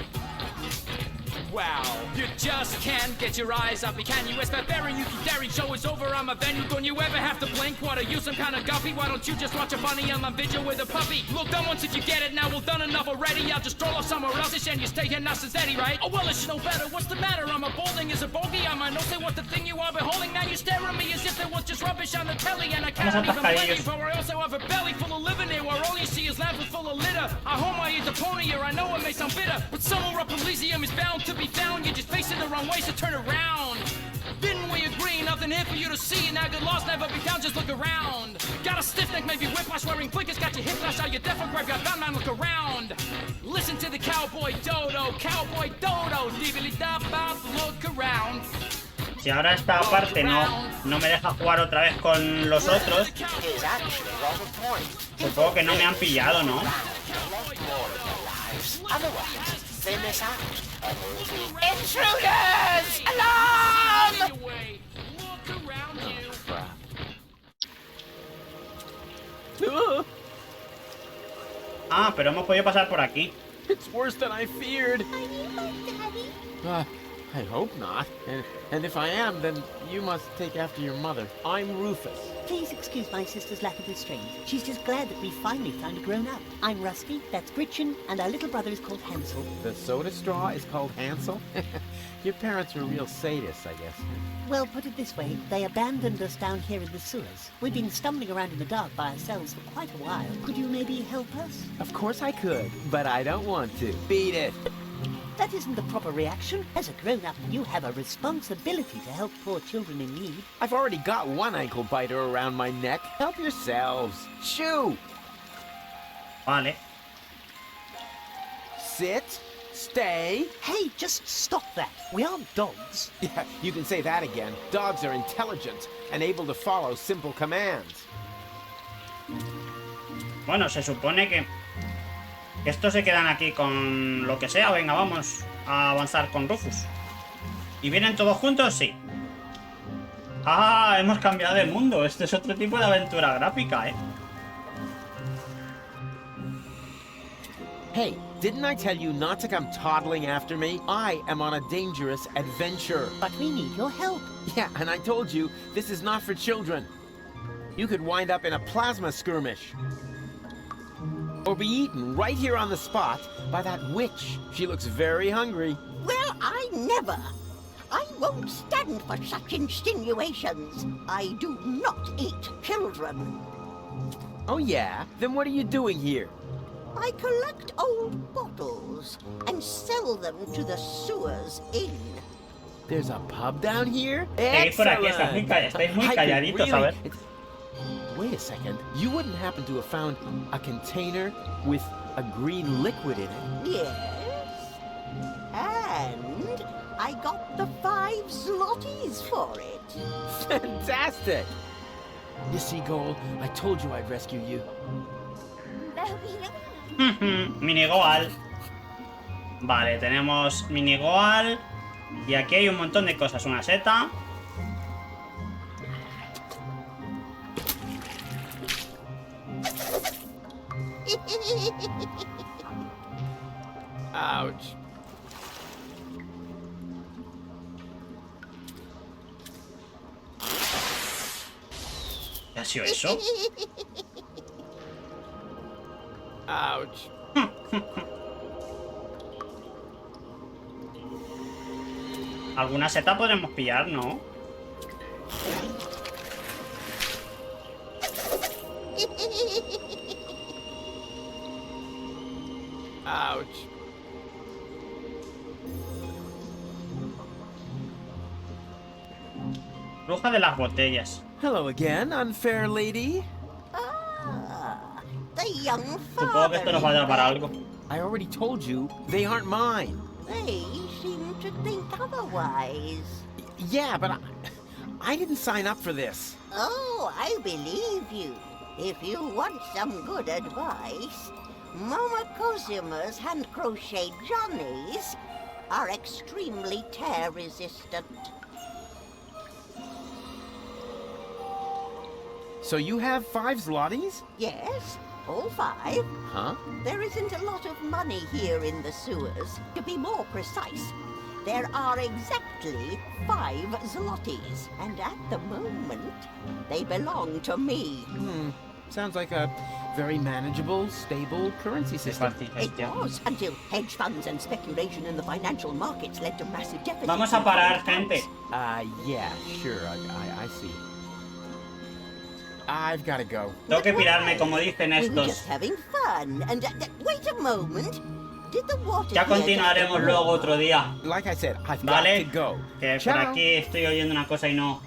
[SPEAKER 16] wow. You just can't get your eyes off me, can you? It's barbarian, you keep daring, show is over, I'm a venue. Don't you ever have to blink? What are you, some kind of guppy? Why don't you just watch a bunny on my video with a puppy? Look, done once if you get it, now we've done enough already. I'll just stroll off somewhere else and you stay here nice and steady, right? Oh, well, it should know better, what's the matter? I'm a balding as a bogey, I'm a no say what the thing you are beholding. Now you stare at me as if there was just rubbish on the telly. And I can't even blame you, but I also have a belly full of living here where all you see is lamps full of litter. I home I eat Deponia, I know it may sound bitter, but somewhere up Elysium is bound to be found. You're just facing the wrong way, so turn around. Didn't we agree? Nothing here for you to see. Now good loss, never be down, just look around. Got a stiff neck, maybe whiplash, wearing blinkers, got your hip flash out, your deaf or graveyard bound, man, look around. Listen to the cowboy dodo, dibbly-da-bop, look around.
[SPEAKER 1] Si ahora esta parte no me deja jugar otra vez con los otros, supongo que no me han pillado, ¿no?
[SPEAKER 6] Intruders! Alarm!
[SPEAKER 1] Ah, pero hemos podido pasar por aquí.
[SPEAKER 2] It's worse than I feared. I hope not. And if I am, then you must take after your mother. I'm Rufus.
[SPEAKER 17] Please excuse my sister's lack of restraint. She's just glad that we finally found a grown-up. I'm Rusty, that's Gretchen, and our little brother is called Hansel.
[SPEAKER 2] The soda straw is called Hansel? Your parents were real sadists, I guess.
[SPEAKER 17] Well, put it this way, they abandoned us down here in the sewers. We've been stumbling around in the dark by ourselves for quite a while. Could you maybe help us?
[SPEAKER 2] Of course I could, but I don't want to. Beat it.
[SPEAKER 17] That isn't the proper reaction. As a grown-up, you have a responsibility to help poor children in need.
[SPEAKER 2] I've already got one ankle biter around my neck. Help yourselves. Shoo!
[SPEAKER 1] Vale.
[SPEAKER 2] Sit. Stay.
[SPEAKER 17] Hey, just stop that. We aren't dogs.
[SPEAKER 2] Yeah, you can say that again. Dogs are intelligent and able to follow simple commands.
[SPEAKER 1] Bueno, se supone que estos se quedan aquí con lo que sea. Venga, vamos a avanzar con Rufus. ¿Y vienen todos juntos? Sí. Ah, hemos cambiado de mundo. Este es otro tipo de aventura gráfica, ¿eh?
[SPEAKER 2] Hey, didn't I tell you not to come toddling after me? I am on a dangerous adventure.
[SPEAKER 17] But we need your help.
[SPEAKER 2] Yeah, and I told you, this is not for children. You could wind up in a plasma skirmish. Or be eaten right here on the spot by that witch. She looks very hungry.
[SPEAKER 18] Well, I never. I won't stand for such insinuations. I do not eat children.
[SPEAKER 2] Oh yeah? Then what are you doing here?
[SPEAKER 18] I collect old bottles and sell them to the sewers inn.
[SPEAKER 2] There's a pub down here?
[SPEAKER 1] Estáis muy calladitos, a ver.
[SPEAKER 2] Wait a second. You wouldn't happen to have found a container with a green liquid in it?
[SPEAKER 18] Yes. And I got the 5 zlotys for it.
[SPEAKER 2] Fantastic! You see, Goal, I told you I'd rescue you.
[SPEAKER 1] Minigoal. Vale, tenemos minigoal. Y aquí hay un montón de cosas. Una seta.
[SPEAKER 2] Ouch.
[SPEAKER 1] ¿Qué ha sido eso?
[SPEAKER 2] Ouch.
[SPEAKER 1] Alguna seta podremos pillar, ¿no?
[SPEAKER 2] Ouch.
[SPEAKER 1] Bruja de las botellas.
[SPEAKER 2] Hello again, unfair lady.
[SPEAKER 18] Ah, the young
[SPEAKER 1] Supongo que esto nos va a dar para algo.
[SPEAKER 2] I already told you, they aren't mine.
[SPEAKER 18] They seem to think otherwise.
[SPEAKER 2] Yeah, but I didn't sign up for this.
[SPEAKER 18] Oh, I believe you. If you want some good advice, Mama Cosima's hand-crocheted Johnnies are extremely tear-resistant.
[SPEAKER 2] So you have 5 zlotys?
[SPEAKER 18] Yes, all 5.
[SPEAKER 2] Huh?
[SPEAKER 18] There isn't a lot of money here in the sewers. To be more precise, There are exactly 5 zlotys, and at the moment, they belong to me.
[SPEAKER 13] Sounds like a very manageable, stable currency system.
[SPEAKER 18] It was until hedge funds and speculation in the financial markets led to massive deficits.
[SPEAKER 1] Vamos a parar, gente.
[SPEAKER 13] Yeah, sure, I see. I've got to go.
[SPEAKER 1] Tengo que pirarme, como dicen
[SPEAKER 18] We were
[SPEAKER 1] estos.
[SPEAKER 18] just having fun, and wait a moment. Did the water
[SPEAKER 1] Ya
[SPEAKER 18] here
[SPEAKER 1] continuaremos
[SPEAKER 18] just-
[SPEAKER 1] luego otro día.
[SPEAKER 13] Like I said, I've got
[SPEAKER 1] ¿Vale?
[SPEAKER 13] to go.
[SPEAKER 1] Que por
[SPEAKER 13] Ciao.
[SPEAKER 1] aquí estoy oyendo una cosa y no.